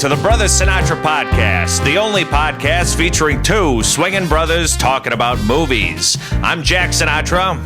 to the Brothers Sinatra podcast, the only podcast featuring two swinging brothers talking about movies. I'm Jack Sinatra.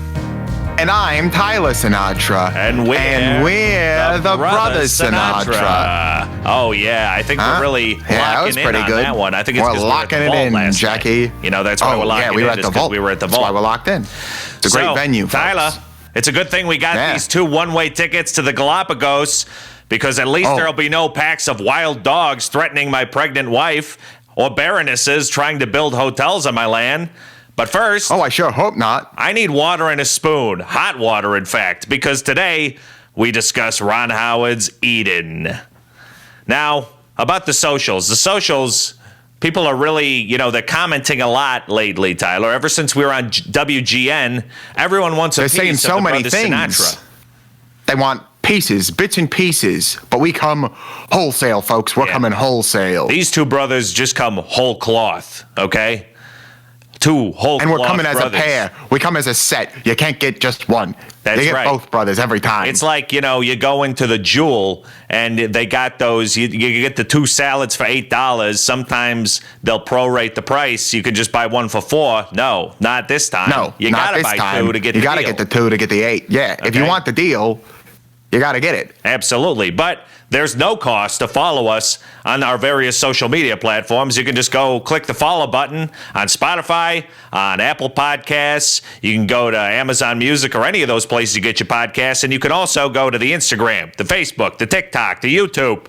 And I'm Tyler Sinatra. And we're the Brothers Sinatra. Oh, yeah. I think we're really locking in on that one. I think it's we're locking it in, Jackie. You know, that's why we're locking in. We were at the Vault. That's why we're locked in. It's a great venue, folks. Tyler, it's a good thing we got these two one-way tickets to the Galapagos, because at least there'll be no packs of wild dogs threatening my pregnant wife or baronesses trying to build hotels on my land. But first... I sure hope not. I need water and a spoon. Hot water, in fact, because today we discuss Ron Howard's Eden. Now, about the socials. The socials, people are really, they're commenting a lot lately, Tyler. Ever since we were on WGN, everyone wants a piece saying so of the many Brothers things. Sinatra. They want pieces, bits and pieces, but we come wholesale, folks. We're coming wholesale. These two brothers just come whole cloth, okay? Two whole and we're cloth coming brothers. As a pair. We come as a set. You can't get just one. That's they get right. both brothers every time. It's like, you go into the Jewel and they got those, you get the two salads for $8. Sometimes they'll prorate the price. You could just buy one for $4. No, not this time. No, you not gotta this buy time. two to get the deal. You gotta get the two to get the $8. Yeah, if you want the deal, you gotta get it. Absolutely. But there's no cost to follow us on our various social media platforms. You can just go click the follow button on Spotify, on Apple Podcasts. You can go to Amazon Music or any of those places you get your podcasts. And you can also go to the Instagram, the Facebook, the TikTok, the YouTube.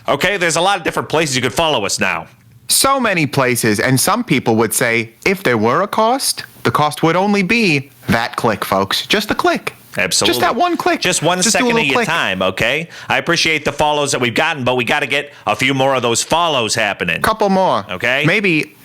Okay, there's a lot of different places you could follow us now. So many places. And some people would say if there were a cost, the cost would only be that click, folks. Just a click. Absolutely. Just that one click. Just one second of your time, okay? I appreciate the follows that we've gotten, but we got to get a few more of those follows happening. Couple more. Okay? Maybe,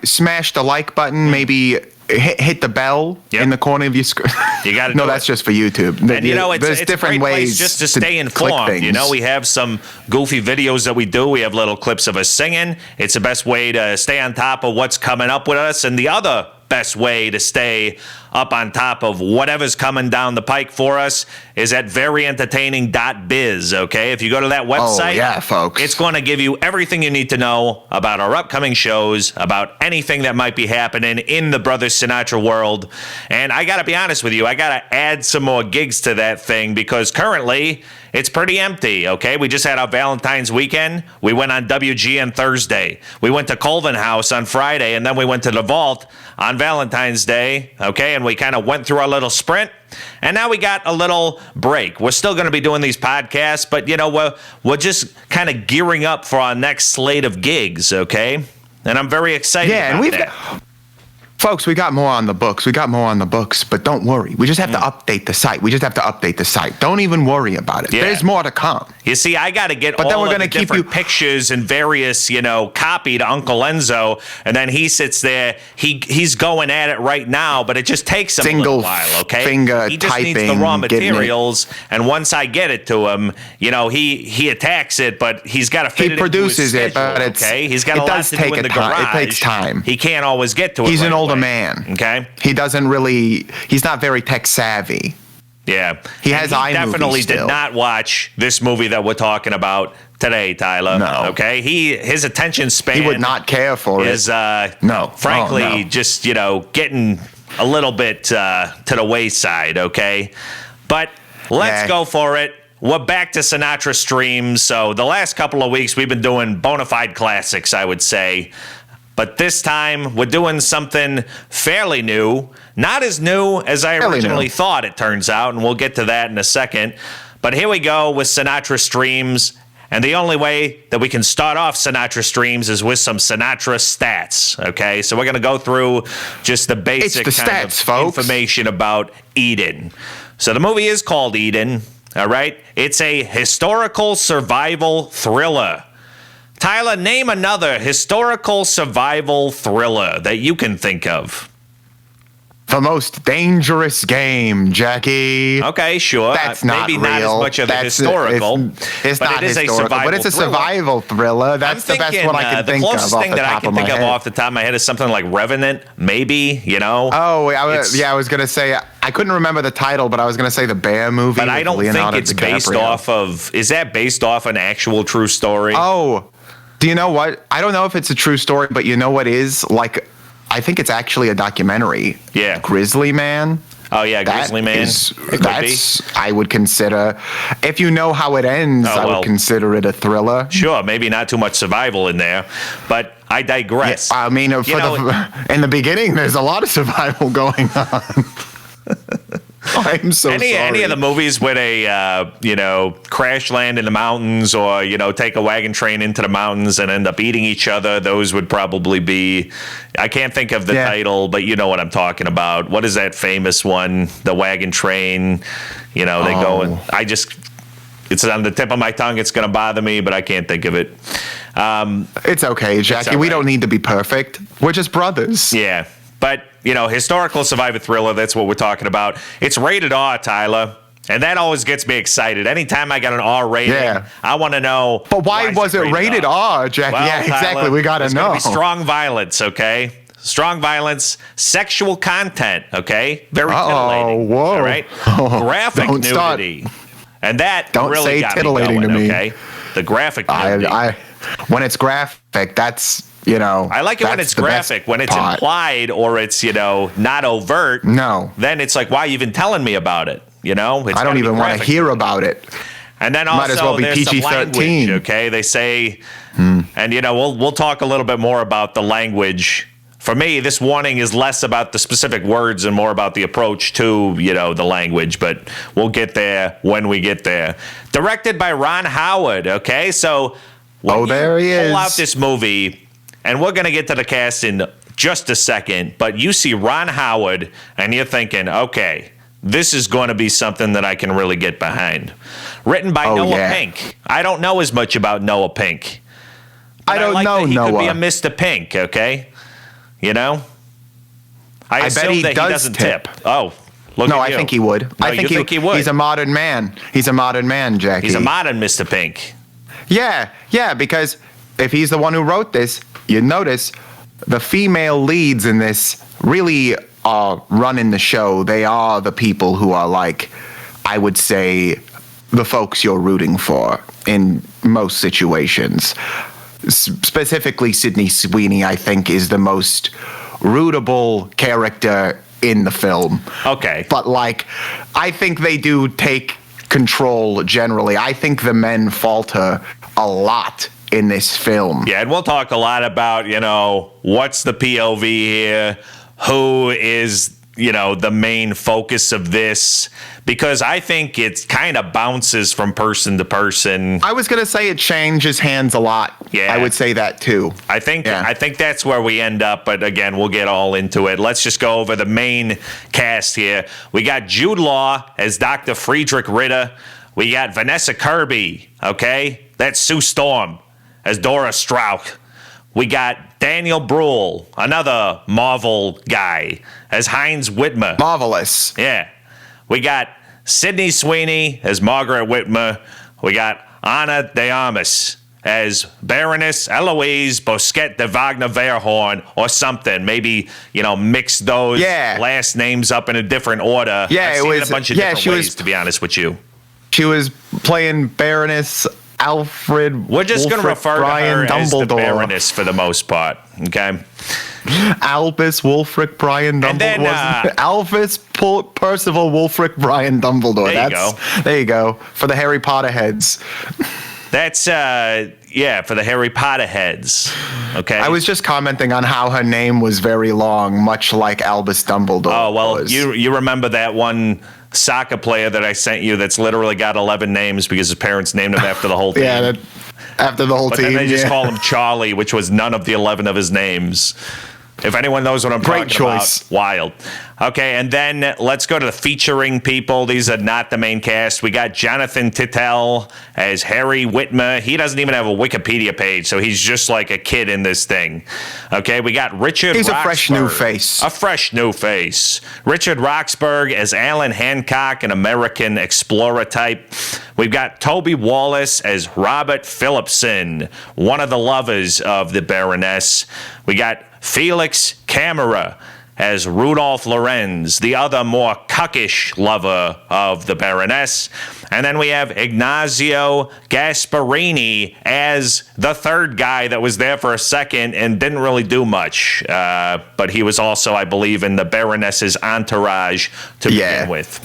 smash the like button, maybe hit the bell in the corner of your screen. You got to No, that's just for YouTube. And, there's different ways just to stay informed. We have some goofy videos that we do. We have little clips of us singing. It's the best way to stay on top of what's coming up with us. And the other best way to stay up on top of whatever's coming down the pike for us is at veryentertaining.biz, okay? If you go to that website, folks, it's going to give you everything you need to know about our upcoming shows, about anything that might be happening in the Brothers Sinatra world. And I got to be honest with you, I got to add some more gigs to that thing because currently it's pretty empty, okay? We just had our Valentine's weekend. We went on WGN Thursday. We went to Colvin House on Friday, and then we went to the Vault on Valentine's Day, okay? And we kind of went through our little sprint, and now we got a little break. We're still going to be doing these podcasts, but, we're just kind of gearing up for our next slate of gigs, okay? And I'm very excited about that. Folks, we got more on the books. But don't worry. We just have to update the site. Don't even worry about it. Yeah. There's more to come. You see, I got to get all of the different pictures and various, copy to Uncle Enzo, and then he sits there. He's going at it right now, but it just takes him a little while, okay? Finger he just typing, needs the raw materials, and once I get it to him, he attacks it, but he's got to fit it into his schedule, but he's got a lot to do in the garage. It takes time. He can't always get to it. He's an older man. Okay. He's not very tech savvy. Yeah. He definitely did not watch this movie that we're talking about today, Tyler. No. Okay. His attention span. He would not care for it. Is frankly just, getting a little bit to the wayside, okay? But let's go for it. We're back to Sinatra streams. So the last couple of weeks we've been doing bona fide classics, I would say. But this time, we're doing something fairly new. Not as new as I originally thought, it turns out, and we'll get to that in a second. But here we go with Sinatra Streams. And the only way that we can start off Sinatra Streams is with some Sinatra Stats, okay? So we're going to go through just the basic information about Eden. So the movie is called Eden, all right? It's a historical survival thriller. Tyler, name another historical survival thriller that you can think of. the most dangerous game, Jackie. Okay, sure. That's not maybe real. not as much of the historical. It's but not it is historical, a survival but it's a thriller. survival thriller. That's the best one I can think of. The closest thing that I can think of off the top of my head is something like Revenant, maybe, you know? Oh, I was going to say, I couldn't remember the title, but I was going to say the Bear movie. But I don't think it's based off of, is that based off an actual true story? Oh, do you know what? I don't know if it's a true story, but you know what is? Like, I think it's actually a documentary. Yeah. Grizzly Man. Oh, yeah, Grizzly Man. I would consider, if you know how it ends, I would consider it a thriller. Sure, maybe not too much survival in there, but I digress. Yeah, I mean, in the beginning, there's a lot of survival going on. I'm so sorry. Any of the movies where they, crash land in the mountains or, take a wagon train into the mountains and end up eating each other, those would probably be, I can't think of the title, but you know what I'm talking about. What is that famous one? The wagon train, they go and it's on the tip of my tongue. It's going to bother me, but I can't think of it. It's okay, Jackie. We don't need to be perfect. We're just brothers. Yeah. But, historical survivor thriller, that's what we're talking about. It's rated R, Tyler. And that always gets me excited. Anytime I got an R rating, I want to know. But why was it rated R, Jackie? Well, yeah, exactly. Tyler, We got to know. It's going to be strong violence, okay? Strong violence, sexual content, okay? Very titillating. Whoa. All right? Graphic nudity. And that really got me going, to me. Okay? The graphic nudity. When it's graphic, that's... I like it when it's graphic. When it's implied or it's, not overt. No. Then it's like, why are you even telling me about it? I don't even want to hear about it. And then also, might as well be there's some PG-13. language, okay? They say, and, we'll talk a little bit more about the language. For me, this warning is less about the specific words and more about the approach to, the language. But we'll get there when we get there. Directed by Ron Howard, okay? So when there he is. Pull out this movie... And we're going to get to the cast in just a second, but you see Ron Howard, and you're thinking, okay, this is going to be something that I can really get behind. Written by Noah Pink. I don't know as much about Noah Pink. I don't know that he Noah. Could be a Mr. Pink, okay? I bet assume he that he doesn't tip. Oh, look no, at you. I think he would. No, I think he would. He's a modern man. He's a modern man, Jackie. He's a modern Mr. Pink. Yeah, because if he's the one who wrote this, you notice the female leads in this really are running the show. They are the people who are like, I would say, the folks you're rooting for in most situations. Specifically, Sydney Sweeney, I think, is the most rootable character in the film. Okay. But, I think they do take control generally. I think the men falter a lot in this film. Yeah, and we'll talk a lot about, what's the POV here, who is, the main focus of this, because I think it kind of bounces from person to person. I was going to say it changes hands a lot. Yeah. I would say that too. I think that's where we end up, but again, we'll get all into it. Let's just go over the main cast here. We got Jude Law as Dr. Friedrich Ritter. We got Vanessa Kirby, okay? That's Sue Storm as Dora Strauch. We got Daniel Brühl, another Marvel guy, as Heinz Whitmer. Marvelous. Yeah. We got Sydney Sweeney as Margaret Whitmer. We got Ana de Armas as Baroness Eloise Bosquet de Wagner Verhorn or something. Maybe, mix those last names up in a different order. Yeah, I've seen it a bunch of different ways, to be honest with you. She was playing Baroness Alfred. We're just going to refer Brian to her Dumbledore. as the Baroness for the most part, okay? Albus Wulfric Brian Dumbledore. And then, Albus Percival Wulfric Brian Dumbledore. There you go. For the Harry Potter heads. That's, for the Harry Potter heads, okay? I was just commenting on how her name was very long, much like Albus Dumbledore. Oh, well, you remember that one soccer player that I sent you that's literally got 11 names because his parents named him after the whole team. After the whole team. But then they just call him Charlie, which was none of the 11 of his names. If anyone knows what I'm Great talking choice. about, wild. Okay, and then let's go to the featuring people. These are not the main cast. We got Jonathan Tittel as Harry Whitmer. He doesn't even have a Wikipedia page, so he's just like a kid in this thing. Okay, we got Richard He's Roxburgh. a fresh new face. A fresh new face. Richard Roxburgh as Alan Hancock, an American explorer type. We've got Toby Wallace as Robert Phillipson, one of the lovers of the Baroness. We got Felix Camera as Rudolph Lorenz, the other more cuckish lover of the Baroness. And then we have Ignazio Gasparini as the third guy that was there for a second and didn't really do much. But he was also, I believe, in the Baroness's entourage to begin with.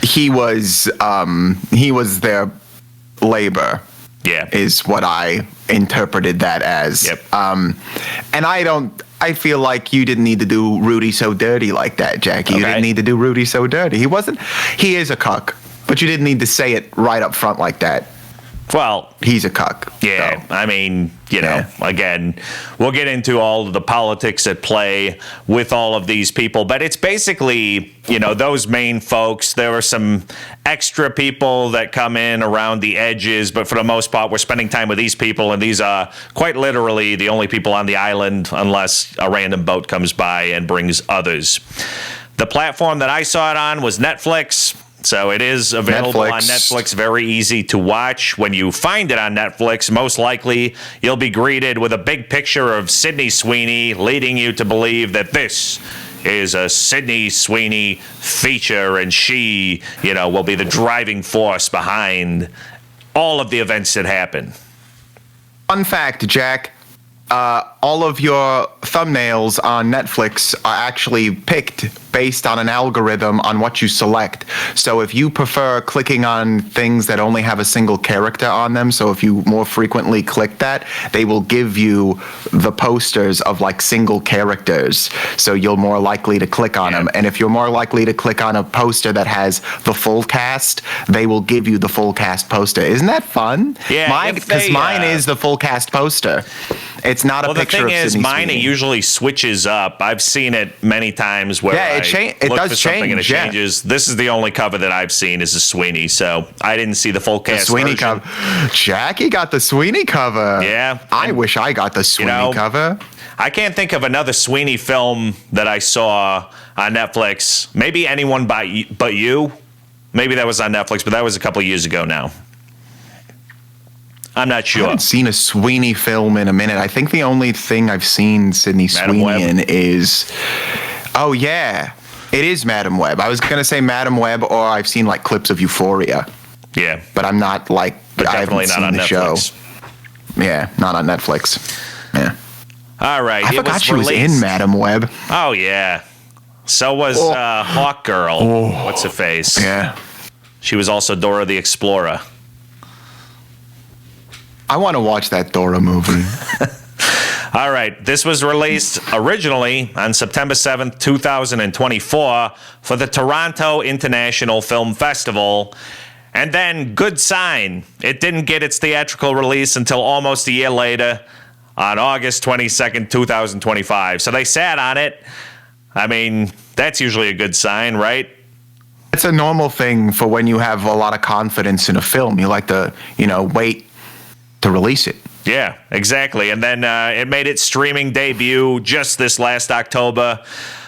He was their labor. Yeah. Is what I interpreted that as. Yep. And I feel like you didn't need to do Rudy so dirty like that, Jackie. You didn't need to do Rudy so dirty. He is a cuck, but you didn't need to say it right up front like that. Well, he's a cuck. Yeah, so. I mean, again, we'll get into all of the politics at play with all of these people, but it's basically, those main folks. There are some extra people that come in around the edges, but for the most part, we're spending time with these people, and these are quite literally the only people on the island unless a random boat comes by and brings others. The platform that I saw it on was Netflix. So it is available on Netflix, very easy to watch. When you find it on Netflix, most likely you'll be greeted with a big picture of Sydney Sweeney, leading you to believe that this is a Sydney Sweeney feature, and she, will be the driving force behind all of the events that happen. Fun fact, Jack. All of your thumbnails on Netflix are actually picked based on an algorithm on what you select. So if you prefer clicking on things that only have a single character on them, so if you more frequently click that, they will give you the posters of like single characters. So you're more likely to click on them. And if you're more likely to click on a poster that has the full cast, they will give you the full cast poster. Isn't that fun? Yeah. Because mine is the full cast poster. It's not a picture of Sydney Sweeney. The thing is, mine, it usually switches up. I've seen it many times where it look does for something change, and it changes. This is the only cover that I've seen is a Sweeney, so I didn't see the full cast Sweeney version. cover. Jackie got the Sweeney cover. Yeah. I wish I got the Sweeney cover. I can't think of another Sweeney film that I saw on Netflix. Maybe Anyone But You. Maybe that was on Netflix, but that was a couple of years ago now. I'm not sure. I haven't seen a Sweeney film in a minute. I think the only thing I've seen Sydney Sweeney in is... Oh, yeah. It is Madam Web. I was going to say Madam Web, or I've seen, like, clips of Euphoria. Yeah. But I'm not, like... But definitely not on Netflix. Show. Yeah, not on Netflix. Yeah. All right. I forgot she was in Madam Web. Oh, yeah. So was Hawk Girl. What's her face? Yeah. She was also Dora the Explorer. I want to watch that Dora movie. All right. This was released originally on September 7th, 2024 for the Toronto International Film Festival. And then, good sign, it didn't get its theatrical release until almost a year later on August 22nd, 2025. So they sat on it. I mean, that's usually a good sign, right? It's a normal thing for when you have a lot of confidence in a film. You like to, wait to release it. Yeah, exactly. And then it made its streaming debut just this last October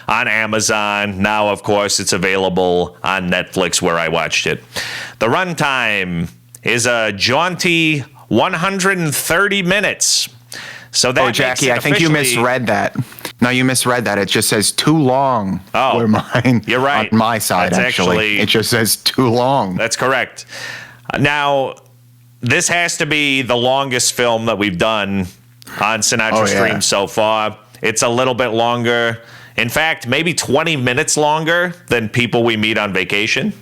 on Amazon. Now, of course, it's available on Netflix where I watched it. The runtime is a jaunty 130 minutes. So that Jackie, I think you misread that. No, you misread that. It just says too long. Oh, where mine, you're right. On my side, That's actually. It just says too long. That's correct. Now, this has to be the longest film that we've done on Sinatra Stream so far. It's a little bit longer. In fact, maybe 20 minutes longer than People We Meet on Vacation.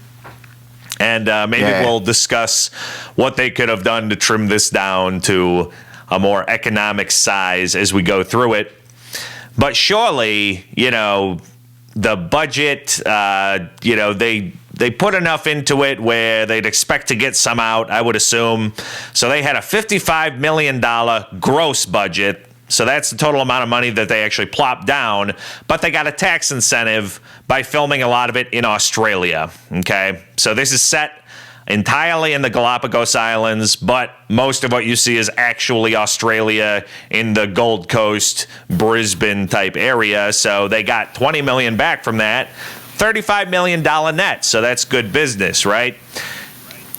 And maybe we'll discuss what they could have done to trim this down to a more economic size as we go through it. But surely, the budget, they put enough into it where they'd expect to get some out, I would assume. So they had a $55 million gross budget. So that's the total amount of money that they actually plopped down. But they got a tax incentive by filming a lot of it in Australia. Okay, so this is set entirely in the Galapagos Islands, but most of what you see is actually Australia in the Gold Coast, Brisbane type area. So they got $20 million back from that, $35 million net. So that's good business, right?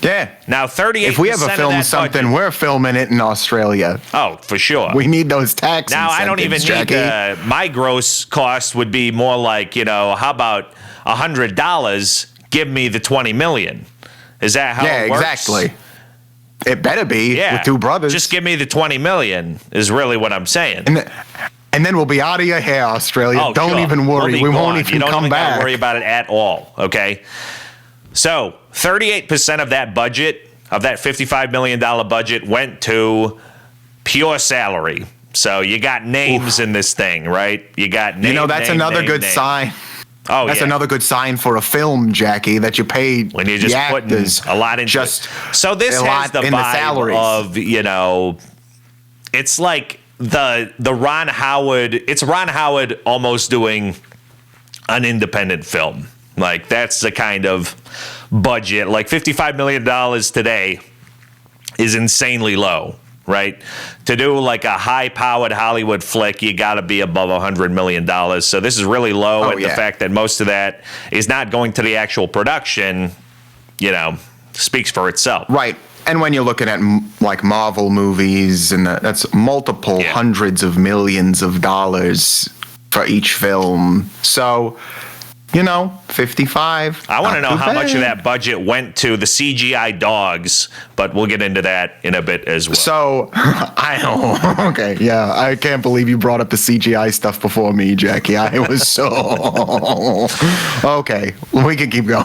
Yeah. Now, 38%. If we ever film something, budget, we're filming it in Australia. Oh, for sure. We need those tax now, I don't even Jackie. need my gross cost would be more like, how about $100? Give me the $20 million. Is that how it works? Yeah, exactly. It better be with two brothers. Just give me the $20 million is really what I'm saying. And then we'll be out of your hair, Australia. Oh, don't even worry. We won't even come back. You don't even got to worry about it at all, okay? So 38% of that budget, of that $55 million budget, went to pure salary. So you got names in this thing, right? You got names. That's another good sign. Oh, that's another good sign for a film, Jackie, that you paid when you're just putting a lot into just it. So this has the vibe of, it's like the Ron Howard. It's Ron Howard almost doing an independent film. Like, that's the kind of budget. Like, $55 million today is insanely low, right? To do like a high-powered Hollywood flick, you got to be above $100 million. So this is really low, and the fact that most of that is not going to the actual production, speaks for itself. Right. And when you're looking at like Marvel movies, and that's multiple hundreds of millions of dollars for each film. So 55. I want to know how much of that budget went to the CGI dogs, but we'll get into that in a bit as well. So, okay, yeah, I can't believe you brought up the CGI stuff before me, Jackie. I was so... Okay, we can keep going.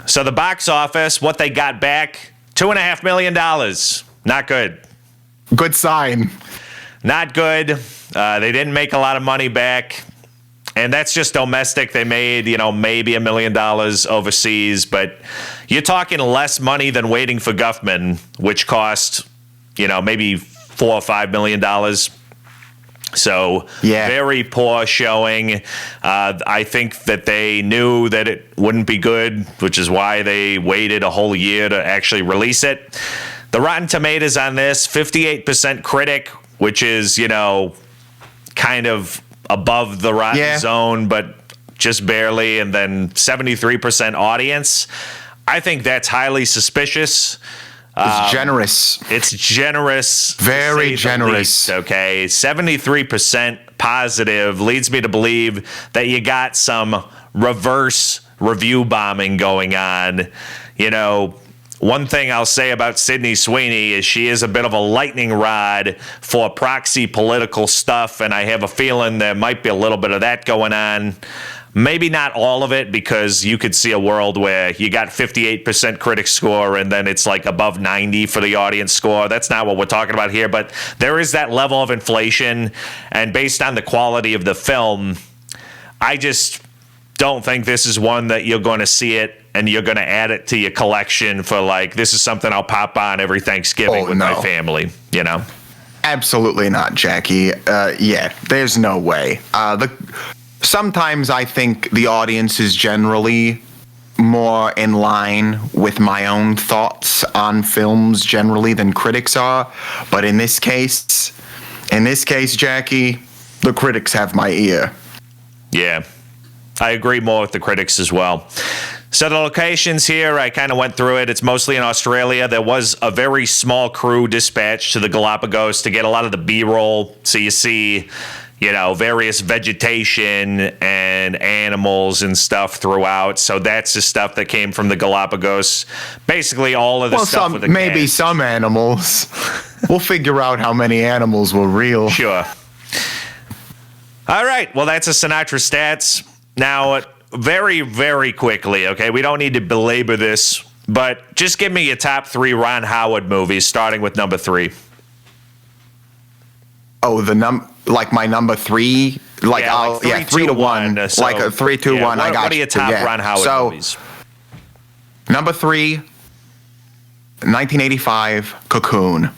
So the box office, what they got back, $2.5 million. Not good. Good sign. Not good. They didn't make a lot of money back. And that's just domestic. They made, maybe $1 million overseas, but you're talking less money than Waiting for Guffman, which cost, maybe $4 or $5 million. So very poor showing. I think that they knew that it wouldn't be good, which is why they waited a whole year to actually release it. The Rotten Tomatoes on this, 58% critic, which is, kind of above the rotten zone, but just barely, and then 73% audience. I think that's highly suspicious. It's generous. It's generous. Very generous. Least, okay. 73% positive leads me to believe that you got some reverse review bombing going on. One thing I'll say about Sydney Sweeney is she is a bit of a lightning rod for proxy political stuff, and I have a feeling there might be a little bit of that going on. Maybe not all of it, because you could see a world where you got 58% critic score and then it's like above 90 for the audience score. That's not what we're talking about here, but there is that level of inflation, and based on the quality of the film, I just don't think this is one that you're going to see it and you're going to add it to your collection for like, this is something I'll pop on every Thanksgiving with my family, Absolutely not, Jackie. There's no way. Sometimes I think the audience is generally more in line with my own thoughts on films generally than critics are. But in this case, Jackie, the critics have my ear. Yeah, I agree more with the critics as well. So the locations here, I kind of went through it. It's mostly in Australia. There was a very small crew dispatched to the Galapagos to get a lot of the B-roll. So you see, various vegetation and animals and stuff throughout. So that's the stuff that came from the Galapagos. Basically all of the stuff with the maybe cast. Some animals. We'll figure out how many animals were real. Sure. All right. Well, that's a Sinatra Stats. Now, very, very quickly, okay? We don't need to belabor this, but just give me your top 3 Ron Howard movies, starting with number 3. Oh, like my number 3? Like, like 3 to 1. So, like a 3, 2, 1. I got What are your top Ron Howard movies? Number 3, 1985, Cocoon.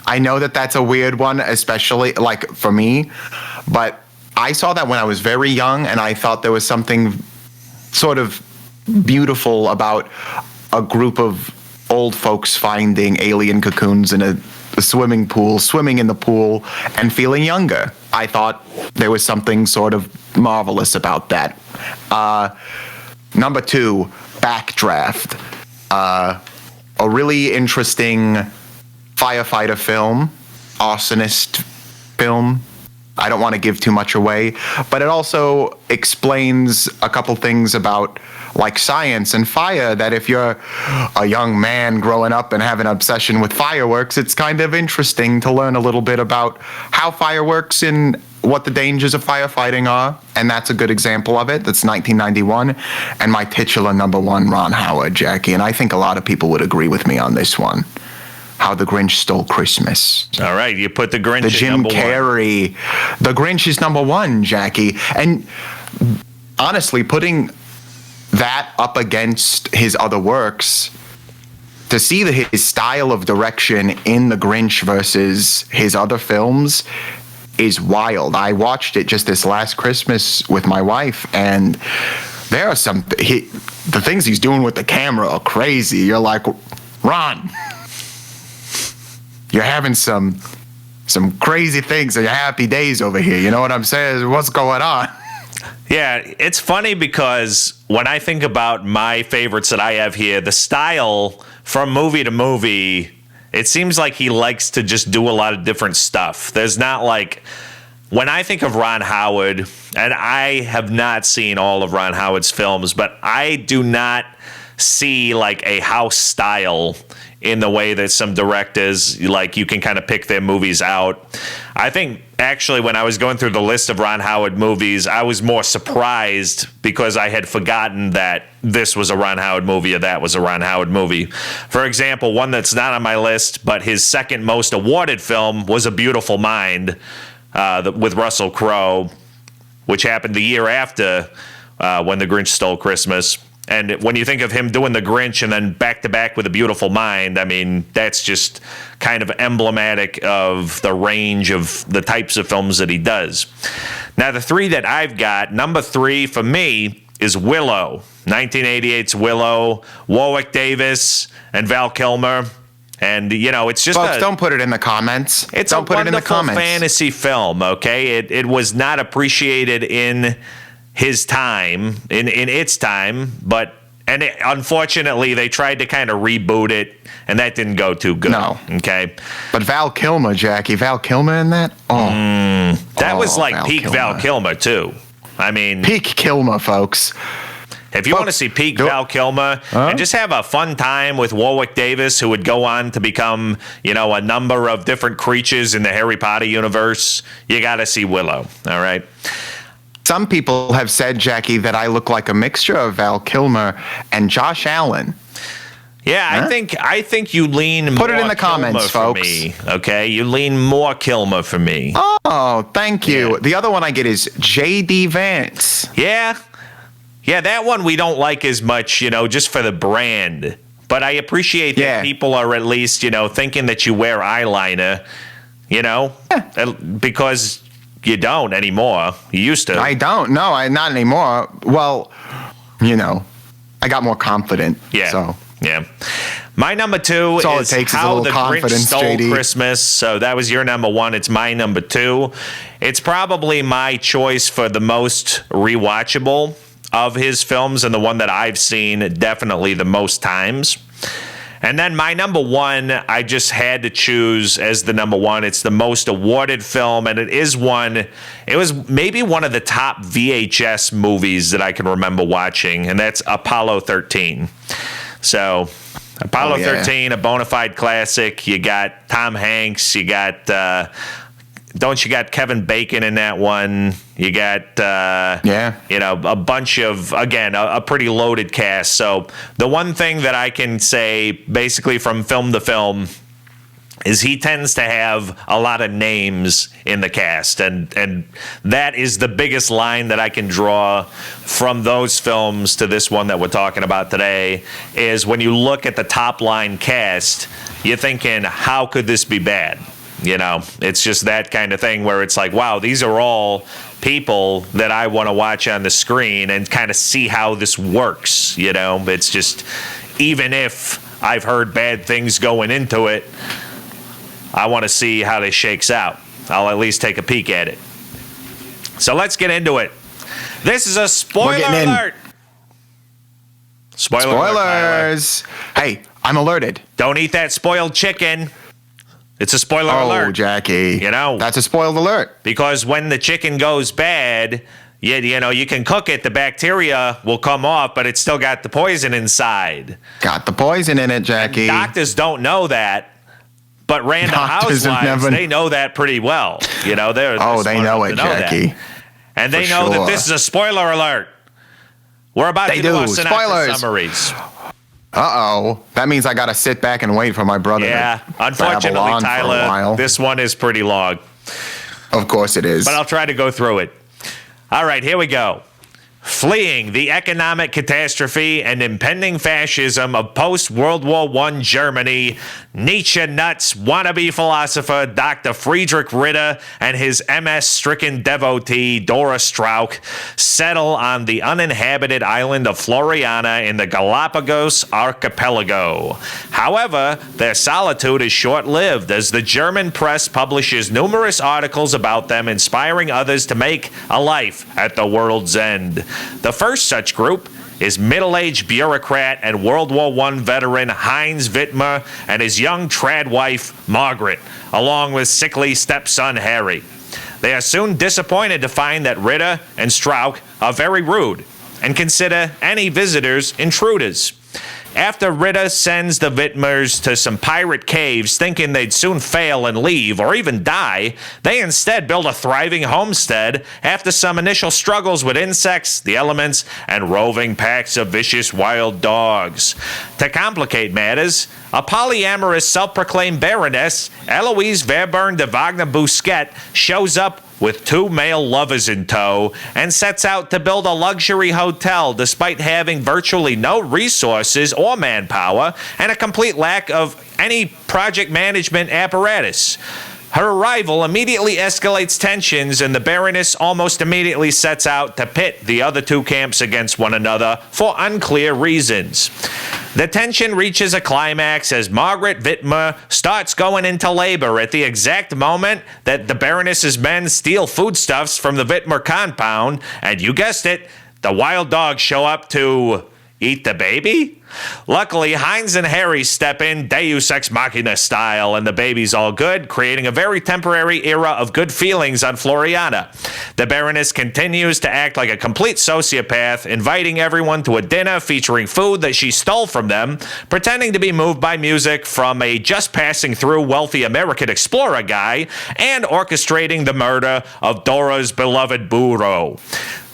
I know that that's a weird one, especially like for me, but I saw that when I was very young, and I thought there was something sort of beautiful about a group of old folks finding alien cocoons in a swimming pool, swimming in the pool, and feeling younger. I thought there was something sort of marvelous about that. Number 2, Backdraft. A really interesting firefighter film, arsonist film. I don't want to give too much away, but it also explains a couple things about like science and fire, that if you're a young man growing up and have an obsession with fireworks, it's kind of interesting to learn a little bit about how fire works and what the dangers of firefighting are. And that's a good example of it. That's 1991. And my titular number 1, Ron Howard, Jackie. And I think a lot of people would agree with me on this one. How the Grinch Stole Christmas. All right, you put the Grinch the at Jim number Carrey. 1. The Grinch is number 1, Jackie. And honestly, putting that up against his other works, to see his style of direction in The Grinch versus his other films is wild. I watched it just this last Christmas with my wife, and there are the things he's doing with the camera are crazy. You're like, Ron, you're having some crazy things and your happy days over here. You know what I'm saying? What's going on? Yeah, it's funny because when I think about my favorites that I have here, the style from movie to movie, it seems like he likes to just do a lot of different stuff. There's not like, when I think of Ron Howard, and I have not seen all of Ron Howard's films, but I do not see like a house style in the way that some directors, like, you can kind of pick their movies out. I think actually when I was going through the list of Ron Howard movies, I was more surprised because I had forgotten that this was a Ron Howard movie or that was a Ron Howard movie. For example, one that's not on my list, but his second most awarded film was A Beautiful Mind with Russell Crowe, which happened the year after When the Grinch Stole Christmas. And when you think of him doing The Grinch and then back-to-back with A Beautiful Mind, I mean, that's just kind of emblematic of the range of the types of films that he does. Now, the 3 that I've got, number 3 for me is Willow, 1988's Willow, Warwick Davis and Val Kilmer. And, you know, it's just Folks, don't put it in the comments. It's don't a put it in the wonderful comments. fantasy film, okay? It was not appreciated in his time, in its time, but unfortunately they tried to kind of reboot it, and that didn't go too good. No. Okay. But Val Kilmer, Jackie, Val Kilmer in that? That was like Val peak Kilmer. Val Kilmer too. I mean, peak Kilmer, folks. If you want to see peak Val Kilmer and just have a fun time with Warwick Davis, who would go on to become, you know, a number of different creatures in the Harry Potter universe, you got to see Willow. All right. Some people have said, Jackie, that I look like a mixture of Val Kilmer and Josh Allen. Yeah, huh? I think you lean more Put it in the comments, Kilmer folks. For me, okay? You lean more Kilmer for me. Oh, thank you. Yeah. The other one I get is J.D. Vance. Yeah. Yeah, that one we don't like as much, you know, just for the brand. But I appreciate that people are at least, you know, thinking that you wear eyeliner, you know, because you don't anymore. You used to. I don't. No, not anymore. Well, you know, I got more confident. Yeah. So. Yeah. My number 2 That's all is it takes How is a the little Grinch confidence, Stole JD. Christmas. So that was your number 1. It's my number 2. It's probably my choice for the most rewatchable of his films and the one that I've seen definitely the most times. And then my number 1, I just had to choose as the number 1. It's the most awarded film, and it was maybe one of the top VHS movies that I can remember watching, and that's Apollo 13. So Apollo 13, a bona fide classic. You got Tom Hanks. You got, you got Kevin Bacon in that one. You got, you know, a bunch of, again, a pretty loaded cast. So the one thing that I can say basically from film to film is he tends to have a lot of names in the cast. And that is the biggest line that I can draw from those films to this one that we're talking about today, is when you look at the top line cast, you're thinking, how could this be bad? You know, it's just that kind of thing where it's like, wow, these are all people that I want to watch on the screen and kind of see how this works. You know, it's just, even if I've heard bad things going into it, I want to see how this shakes out. I'll at least take a peek at it. So let's get into it. This is a spoiler alert. Spoilers. Hey, I'm alerted. Don't eat that spoiled chicken. It's a spoiler alert. Oh, Jackie. You know. That's a spoiled alert. Because when the chicken goes bad, you know, you can cook it. The bacteria will come off, but it's still got the poison inside. Got the poison in it, Jackie. And doctors don't know that. But Random Doctors Housewives, they know that pretty well. You know, they're they know it, Jackie. That. And they know that this is a spoiler alert. We're about to do our Sinatra Summaries. Uh-oh. That means I got to sit back and wait for my brother to unfortunately, babble on Tyler, for a while. this one is pretty long. Of course it is. But I'll try to go through it. All right, here we go. Fleeing the economic catastrophe and impending fascism of post-World War I Germany, Nietzsche nuts wannabe philosopher Dr. Friedrich Ritter and his MS-stricken devotee Dora Strauch settle on the uninhabited island of Floriana in the Galapagos archipelago. However, their solitude is short-lived as the German press publishes numerous articles about them, inspiring others to make a life at the world's end. The first such group is middle-aged bureaucrat and World War I veteran Heinz Wittmer and his young trad wife, Margaret, along with sickly stepson Harry. They are soon disappointed to find that Ritter and Strauch are very rude and consider any visitors intruders. After Ritter sends the Wittmers to some pirate caves thinking they'd soon fail and leave or even die, they instead build a thriving homestead after some initial struggles with insects, the elements, and roving packs of vicious wild dogs. To complicate matters, a polyamorous self-proclaimed baroness, Eloise Verburn de Wagner-Bousquet, shows up with two male lovers in tow and sets out to build a luxury hotel despite having virtually no resources or manpower and a complete lack of any project management apparatus. Her arrival immediately escalates tensions, and the Baroness almost immediately sets out to pit the other two camps against one another for unclear reasons. The tension reaches a climax as Margaret Wittmer starts going into labor at the exact moment that the Baroness's men steal foodstuffs from the Wittmer compound, and you guessed it, the wild dogs show up to eat the baby? Luckily, Heinz and Harry step in Deus Ex Machina style, and the baby's all good, creating a very temporary era of good feelings on Floriana. The Baroness continues to act like a complete sociopath, inviting everyone to a dinner featuring food that she stole from them, pretending to be moved by music from a just passing through wealthy American explorer guy, and orchestrating the murder of Dora's beloved Burro.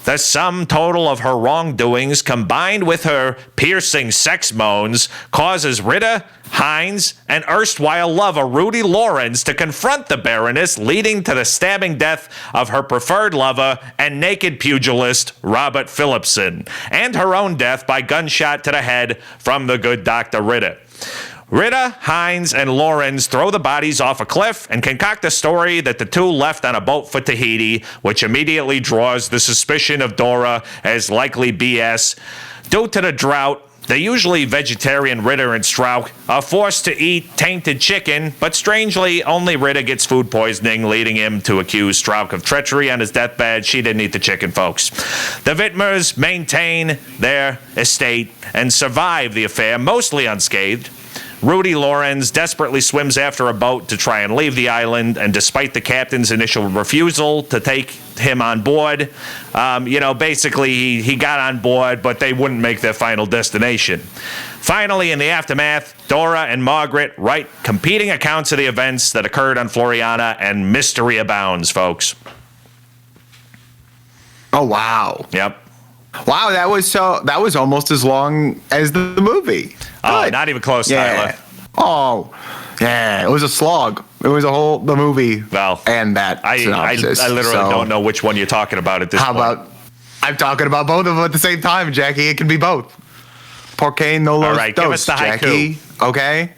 The sum total of her wrongdoings, combined with her piercing sex moans, causes Ritter, Heinz, and erstwhile lover Rudy Lorenz to confront the Baroness, leading to the stabbing death of her preferred lover and naked pugilist Robert Philipson, and her own death by gunshot to the head from the good Dr. Ritter. Ritter, Heinz, and Lorenz throw the bodies off a cliff and concoct a story that the two left on a boat for Tahiti, which immediately draws the suspicion of Dora as likely BS. Due to the drought, the usually vegetarian Ritter and Strauch are forced to eat tainted chicken, but strangely, only Ritter gets food poisoning, leading him to accuse Strauch of treachery on his deathbed. She didn't eat the chicken, folks. The Wittmers maintain their estate and survive the affair mostly unscathed. Rudy Lorenz desperately swims after a boat to try and leave the island, and despite the captain's initial refusal to take him on board, basically he got on board, but they wouldn't make their final destination. Finally, in the aftermath, Dora and Margaret write competing accounts of the events that occurred on Floriana, and mystery abounds, folks. Oh, wow. Yep. Wow, that was almost as long as the movie. Oh, not even close, Tyler. Oh, yeah, it was a slog. It was the movie. Well, and that synopsis. I literally don't know which one you're talking about at this point. How about, I'm talking about both of them at the same time, Jackie. It can be both. Porque no los All right, dos, give us the haiku. Jackie. Okay?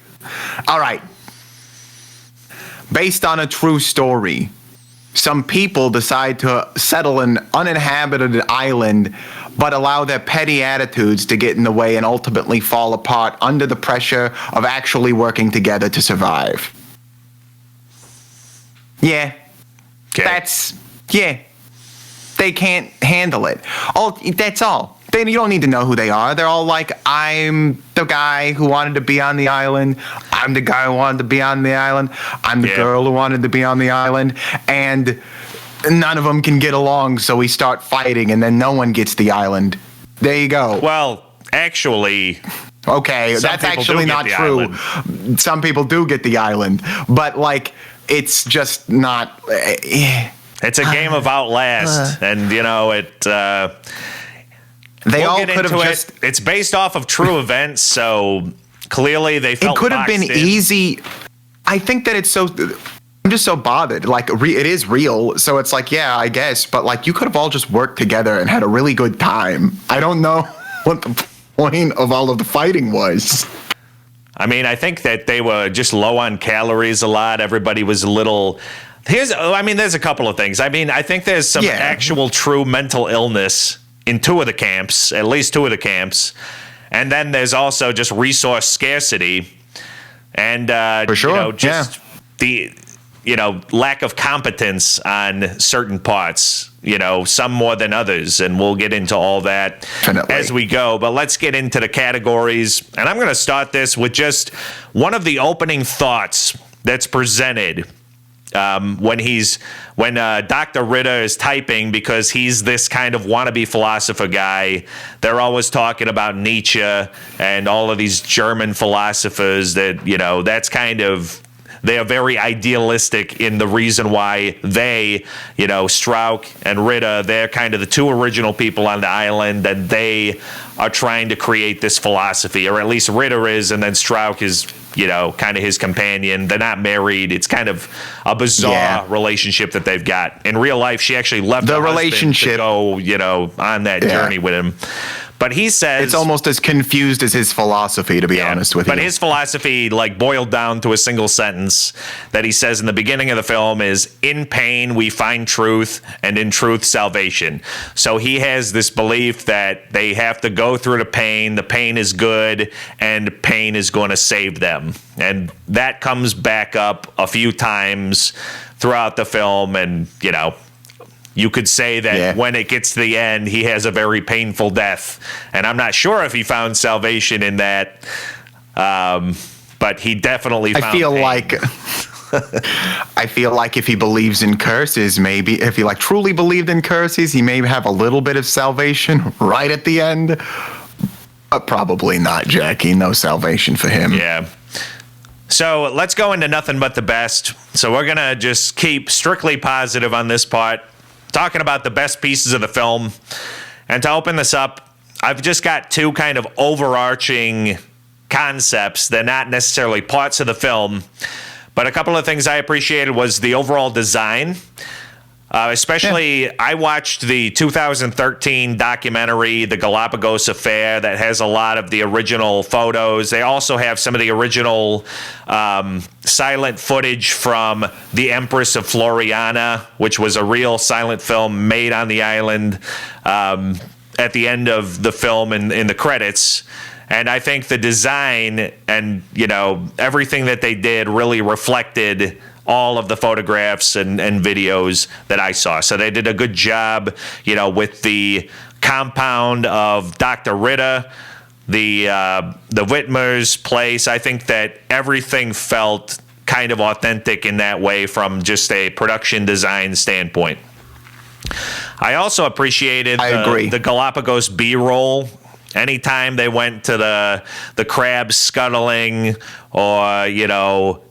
All right. based on a true story, some people decide to settle an uninhabited island, but allow their petty attitudes to get in the way and ultimately fall apart under the pressure of actually working together to survive. Yeah. Okay. They can't handle it. That's all. You don't need to know who they are. They're all like, I'm the guy who wanted to be on the island. I'm the guy who wanted to be on the island. I'm the girl who wanted to be on the island. And none of them can get along, so we start fighting, and then no one gets the island. There you go. Well, actually... Okay, that's actually not true. Island. Some people do get the island. But, like, it's just not... It's a game of Outlast, and, you know, They all could have just... It's based off of true events, so clearly they felt it could have been easy. I think that it's so... I'm just so bothered. Like, it is real, so it's like, yeah, I guess. But, like, you could have all just worked together and had a really good time. I don't know what the point of all of the fighting was. I mean, I think that they were just low on calories a lot. Everybody was a little... there's a couple of things. I mean, I think there's some actual true mental illness in two of the camps, at least two of the camps. And then there's also just resource scarcity and, for sure. The, lack of competence on certain parts, some more than others. And we'll get into all that as we go. But let's get into the categories. And I'm going to start this with just one of the opening thoughts that's presented when Dr. Ritter is typing, because he's this kind of wannabe philosopher guy. They're always talking about Nietzsche and all of these German philosophers that, that's kind of, they are very idealistic in the reason why they, Strauch and Ritter, they're kind of the two original people on the island, and they are trying to create this philosophy, or at least Ritter is, and then Strauch is, kind of his companion. They're not married. It's kind of a bizarre relationship that they've got. In real life, she actually left the relationship to go, on that journey with him. But he says... it's almost as confused as his philosophy, to be honest with you. But his philosophy, boiled down to a single sentence that he says in the beginning of the film is, in pain we find truth, and in truth salvation. So he has this belief that they have to go through the pain is good, and pain is going to save them. And that comes back up a few times throughout the film, and, you could say that when it gets to the end, he has a very painful death. And I'm not sure if he found salvation in that, but he definitely found pain. I feel like if he believes in curses, maybe, if he truly believed in curses, he may have a little bit of salvation right at the end. But probably not, Jackie. No salvation for him. Yeah. So let's go into nothing but the best. So we're going to just keep strictly positive on this part, talking about the best pieces of the film. And to open this up, I've just got two kind of overarching concepts. They're not necessarily parts of the film, but a couple of things I appreciated was the overall design. Especially, I watched the 2013 documentary, The Galapagos Affair, that has a lot of the original photos. They also have some of the original silent footage from The Empress of Floriana, which was a real silent film made on the island at the end of the film in the credits. And I think the design and, everything that they did really reflected all of the photographs and videos that I saw. So they did a good job, with the compound of Dr. Ritter, the Whitmer's place. I think that everything felt kind of authentic in that way from just a production design standpoint. I also appreciated the Galapagos B-roll. Anytime they went to the crabs scuttling or,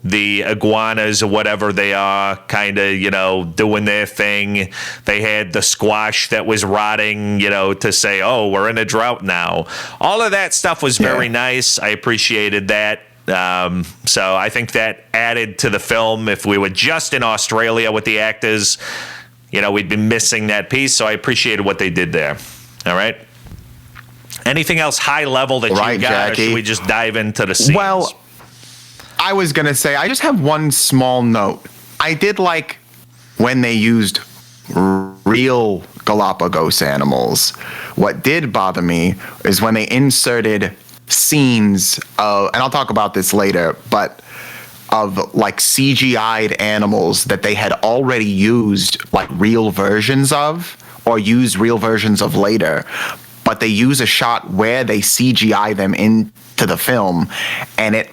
the iguanas or whatever they are kind of, doing their thing. They had the squash that was rotting, to say, oh, we're in a drought now. All of that stuff was very nice. I appreciated that. So I think that added to the film. If we were just in Australia with the actors, we'd be missing that piece. So I appreciated what they did there. All right. Anything else high level that you got, Jackie, or should we just dive into the scenes? Well, I was going to say, I just have one small note. I did like when they used real Galapagos animals. What did bother me is when they inserted scenes of, and I'll talk about this later, but of like CGI'd animals that they had already used like real versions of or used real versions of later, but they use a shot where they CGI them into the film, and it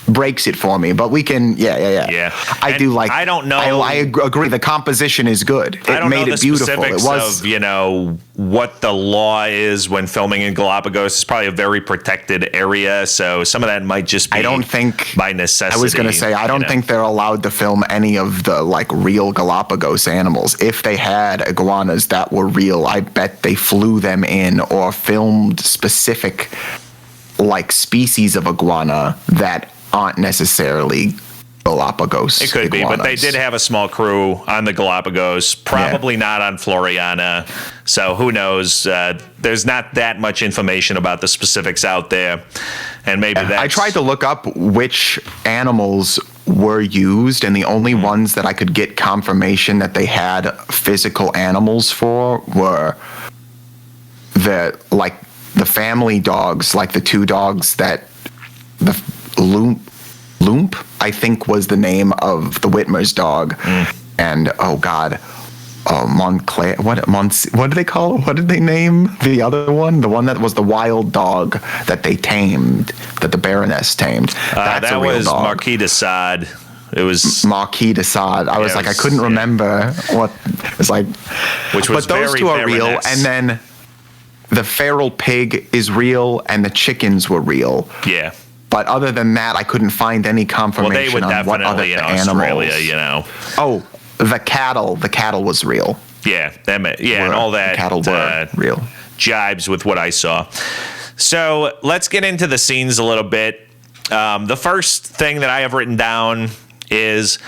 breaks it for me. But we can, yeah. I do like. I don't know. I agree. The composition is good. I don't made know it the beautiful. specifics It was, of what the law is when filming in Galapagos. It's probably a very protected area, so some of that might just be. I don't think by necessity. I was going to say I don't think they're allowed to film any of the like real Galapagos animals. If they had iguanas that were real, I bet they flew them in or filmed specific like species of iguana that aren't necessarily Galapagos. It could iguanas. be, but they did have a small crew on the Galapagos, probably not on Floriana. So who knows? There's not that much information about the specifics out there. And maybe that's... I tried to look up which animals were used, and the only ones that I could get confirmation that they had physical animals for were the family dogs, like the two dogs that the Loomp, I think, was the name of the Whitmer's dog, and Montclair. What do they call? What did they name the other one? The one that was the wild dog that they tamed, that the Baroness tamed. That's that a real was dog. Marquis de Sade. It was Marquis de Sade. I was like, I couldn't remember what. It's like, which was but those very two are real, Baroness. and then the feral pig is real, and the chickens were real. Yeah. But other than that, I couldn't find any confirmation on what other animals. Australia, Oh, the cattle. The cattle was real. Yeah, and all that. The cattle were real. Jibes with what I saw. So let's get into the scenes a little bit. The first thing that I have written down is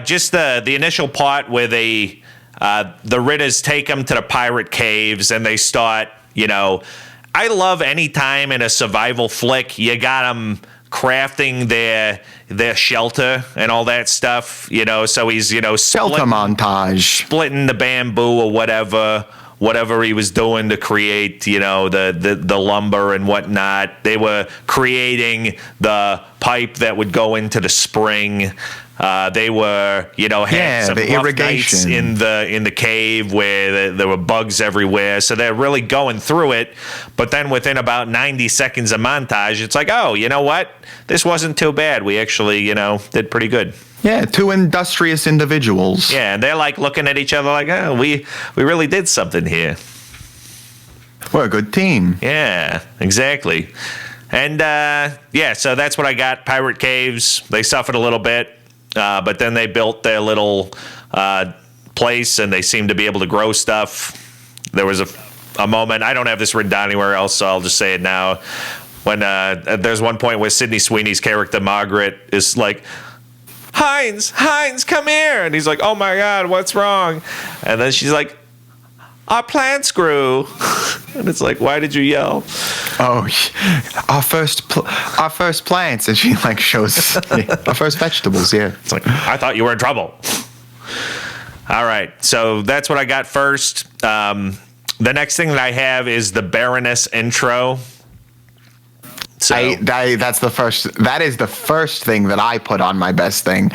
just the initial part where the Ritters take them to the pirate caves and they start, I love any time in a survival flick you got them crafting their shelter and all that stuff, so he's, Shelter montage. splitting the bamboo or whatever he was doing to create, the lumber and whatnot. They were creating the pipe that would go into the spring. They were, had some the rough irrigation nights in the cave where there were bugs everywhere. So they're really going through it. But then within about 90 seconds of montage, it's like, oh, you know what? This wasn't too bad. We actually, did pretty good. Yeah, two industrious individuals. Yeah, and they're like looking at each other like, oh, we really did something here. We're a good team. Yeah, exactly. And so that's what I got. Pirate caves. They suffered a little bit. But then they built their little place, and they seemed to be able to grow stuff. There was a moment, I don't have this written down anywhere else, so I'll just say it now. When there's one point where Sydney Sweeney's character, Margaret, is like, Heinz, come here. And he's like, oh my God, what's wrong? And then she's like, our plants grew. And it's like, why did you yell? Oh, our first plants, and she like shows our first vegetables. Yeah, it's like, I thought you were in trouble. All right, so that's what I got first. The next thing that I have is the Baroness intro. So that's the first. That is the first thing that I put on my best thing.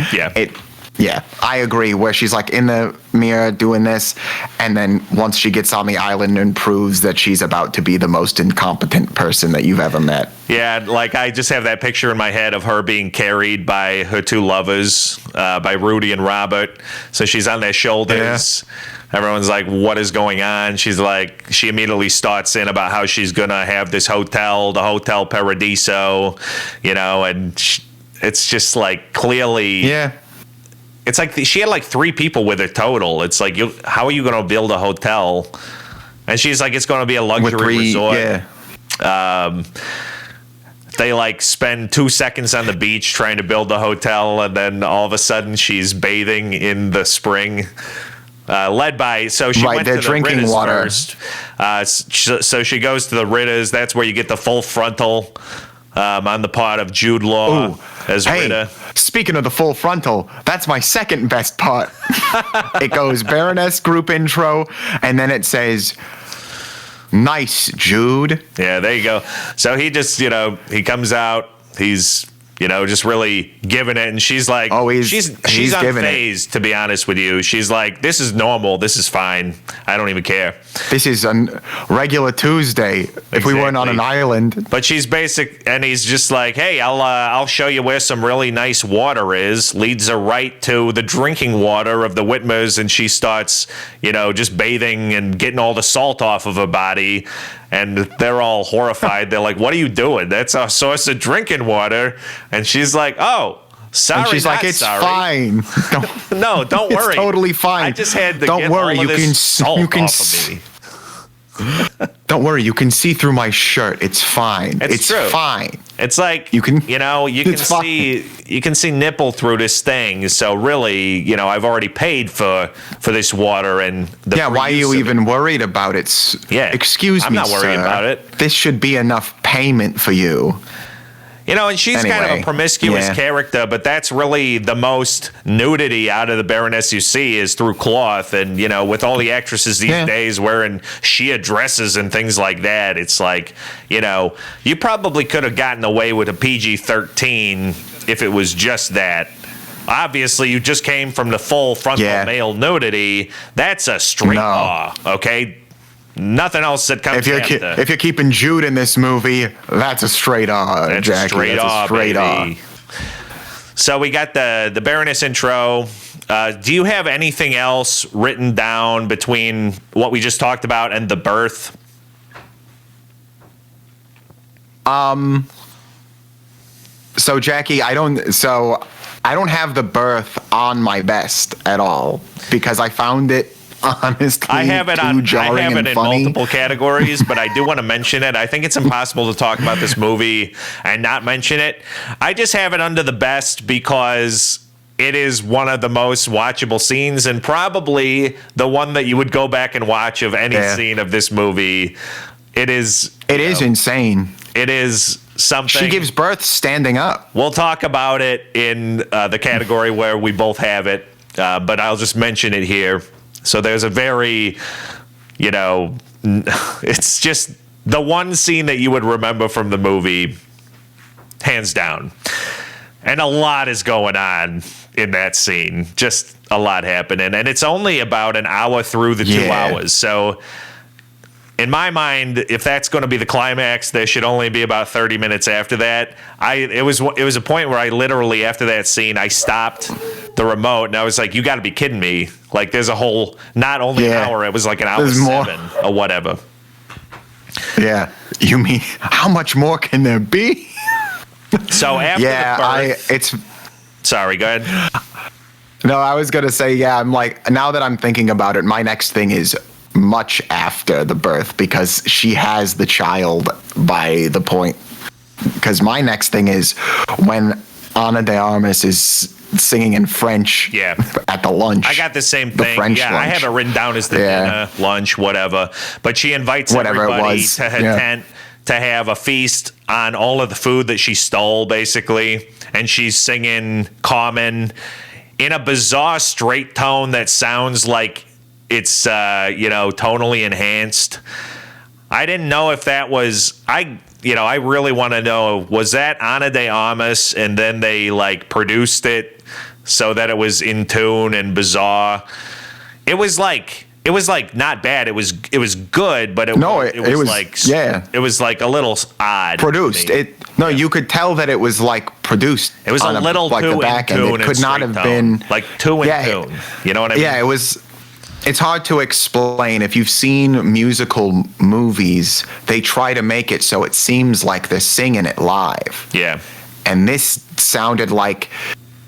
Yeah, I agree. Where she's like in the mirror doing this, and then once she gets on the island and proves that she's about to be the most incompetent person that you've ever met. Yeah, like I just have that picture in my head of her being carried by her two lovers, by Rudy and Robert. So she's on their shoulders. Yeah. Everyone's like, what is going on? She's like, she immediately starts in about how she's going to have this hotel, the Hotel Paradiso, and it's just like clearly. Yeah. It's like she had like 3 people with her total. It's like, how are you going to build a hotel? And she's like, it's going to be a luxury resort. Yeah. They like spend 2 seconds on the beach trying to build the hotel, and then all of a sudden she's bathing in the spring. Led by, so she went to the drinking Ritters water first. So she goes to the Ritters. That's where you get the full frontal on the part of Jude Law as Ritter. Speaking of the full frontal, that's my second best part. It goes Baroness group intro, and then it says, "Nice, Jude." Yeah, there you go. So he just, he comes out. He's, just really giving it, and she's like, she's unfazed, to be honest with you. She's like, this is normal, this is fine, I don't even care. This is a regular Tuesday if we weren't on an island. But she's basic, and he's just like, hey, I'll show you where some really nice water is. Leads her right to the drinking water of the Whitmers, and she starts, just bathing and getting all the salt off of her body. And they're all horrified. They're like, what are you doing? That's our source of drinking water. And she's like, oh, sorry. And she's like, it's fine. No, don't worry. It's totally fine. I just had to get all of this salt off of me. Don't worry, you can see through my shirt. It's fine. It's true. Fine. It's like you can see nipple through this thing. So really, I've already paid for this water and why are you even worried about it? Excuse me, I'm not worried about it. This should be enough payment for you. And she's kind of a promiscuous character, but that's really the most nudity out of the Baroness you see is through cloth. And, with all the actresses these days wearing Shia dresses and things like that, it's like, you probably could have gotten away with a PG-13 if it was just that. Obviously, you just came from the full frontal male nudity. That's a straight law, okay? Nothing else that comes after. If you're keeping Jude in this movie, that's a straight R, that's Jackie. That's a straight R. So we got the Baroness intro. Do you have anything else written down between what we just talked about and the birth? So Jackie, I don't have the birth on my best at all because I found it honestly I have it in funny. Multiple categories, but I do want to mention it. I think it's impossible to talk about this movie and not mention it. I just have it under the best because it is one of the most watchable scenes and probably the one that you would go back and watch of any scene of this movie. It is insane. It is something. She gives birth standing up. We'll talk about it in the category where we both have it, but I'll just mention it here. So there's a very, it's just the one scene that you would remember from the movie, hands down. And a lot is going on in that scene. Just a lot happening. And it's only about an hour through the 2 hours. So in my mind, if that's going to be the climax, there should only be about 30 minutes after that. It was a point where I literally, after that scene, I stopped the remote and I was like, you got to be kidding me. Like there's a whole, not only an hour, it was like an hour there's 7 or whatever. Yeah. You mean, how much more can there be? So after the birth, sorry, go ahead. No, I was going to say, I'm like, now that I'm thinking about it, my next thing is much after the birth because she has the child by the point. Because my next thing is when Ana de Armas is singing in French at the lunch. I got the same thing. French lunch. I have it written down as the dinner, lunch, whatever. But she invites everybody to her tent to have a feast on all of the food that she stole, basically. And she's singing Carmen in a bizarre straight tone that sounds like it's, tonally enhanced. I didn't know if that was, I really want to know, was that Ana de Armas and then they produced it so that it was in tune and bizarre? It was not bad. It was good, but it was like a little odd. Produced. You could tell that it was produced. It was a little too in tune. It could not have been too in tune. You know what I mean? Yeah, it was. It's hard to explain. If you've seen musical movies, they try to make it so it seems like they're singing it live. Yeah. And this sounded like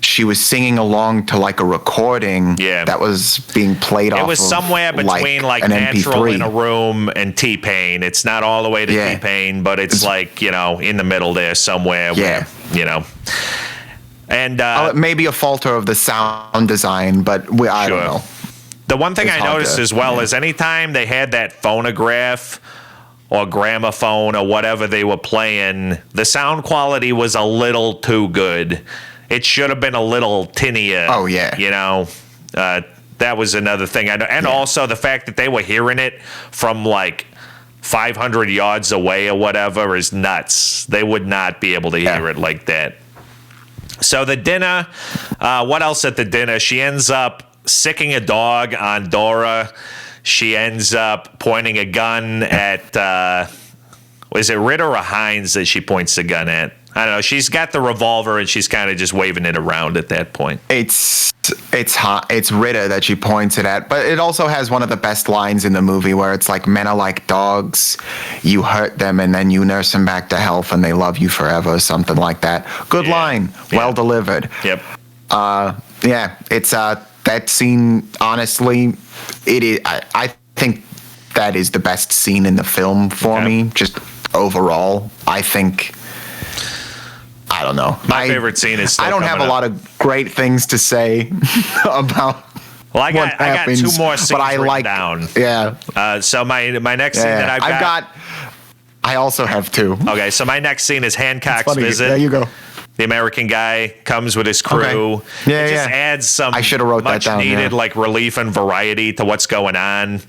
she was singing along to a recording that was being played off of. It was somewhere between an Natural MP3. in a Room and T-Pain. It's not all the way to T-Pain, but it's in the middle there somewhere. Yeah. Where, and maybe a falter of the sound design, but I don't know. The one thing I noticed as well is anytime they had that phonograph or gramophone or whatever they were playing, the sound quality was a little too good. It should have been a little tinnier. Oh, yeah. You know, that was another thing. I know. And also the fact that they were hearing it from like 500 yards away or whatever is nuts. They would not be able to hear it like that. So the dinner, what else at the dinner? She ends up sicking a dog on Dora. She ends up pointing a gun at, is it Ritter or Hines that she points the gun at? I don't know. She's got the revolver and she's kind of just waving it around at that point. It's Ritter that she points it at, but it also has one of the best lines in the movie where it's like, men are like dogs. You hurt them and then you nurse them back to health and they love you forever, something like that. Good line. Well delivered. Yep. It's that scene, honestly, it is. I think that is the best scene in the film for me, just overall. I think, I don't know. My favorite scene is still I don't have a lot of great things to say about. Well, I got two more scenes written down. Yeah. So my next scene that I've got. I also have two. Okay, so my next scene is Hancock's visit. There you go. The American guy comes with his crew. Okay. Yeah, it just adds some I should have wrote that down, needed like relief and variety to what's going on.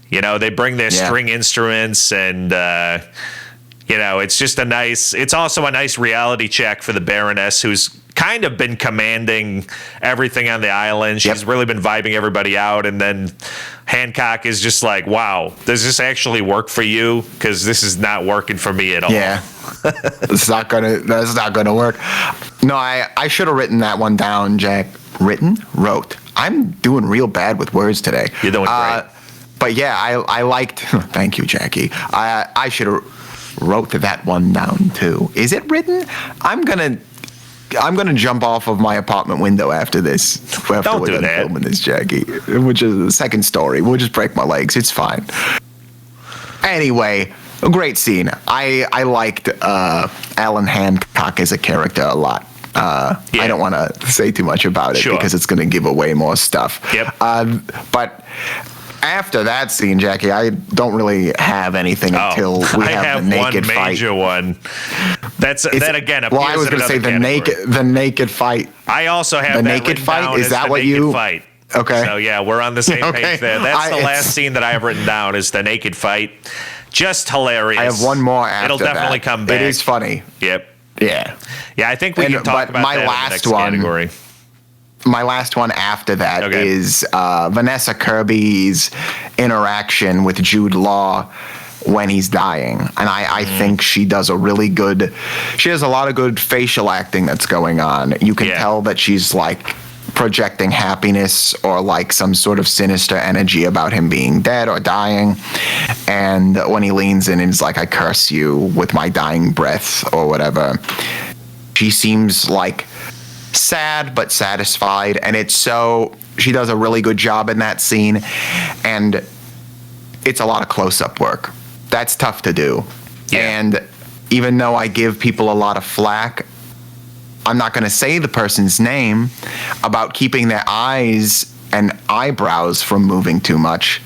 You know, they bring their string instruments and it's just it's also a nice reality check for the Baroness, who's kind of been commanding everything on the island. She's really been vibing everybody out. And then Hancock is just like, wow, does this actually work for you? Because this is not working for me at all. Yeah. That's not gonna work. No, I should have written that one down, Jack. Wrote. I'm doing real bad with words today. You're doing great. But yeah, I liked. Thank you, Jackie. I should have wrote that one down too. Is it written? I'm gonna jump off of my apartment window after this. Don't do that. Filming this, Jackie. Which is the second story. We'll just break my legs. It's fine. Anyway, a great scene. I liked Alan Hancock as a character a lot. I don't want to say too much about it because it's going to give away more stuff. Yep. But after that scene, Jackie, I don't really have anything until we have the naked fight. I have one major one. That again appears. Well, I was going to say the naked fight. I also have the naked fight. Is that what you? Fight. Okay. So yeah, we're on the same page there. That's the last scene that I have written down is the naked fight. Just hilarious. I have one more after It'll definitely come back. It is funny. Yep. Yeah. Yeah, I think we can talk about that in the next category. My last one after that is Vanessa Kirby's interaction with Jude Law when he's dying. And I think she does a lot of good facial acting that's going on. You can tell that she's like projecting happiness or like some sort of sinister energy about him being dead or dying. And when he leans in and is like, I curse you with my dying breath or whatever, she seems like sad but satisfied. And she does a really good job in that scene. And it's a lot of close-up work. That's tough to do. Yeah. And even though I give people a lot of flack, I'm not going to say the person's name, about keeping their eyes and eyebrows from moving too much.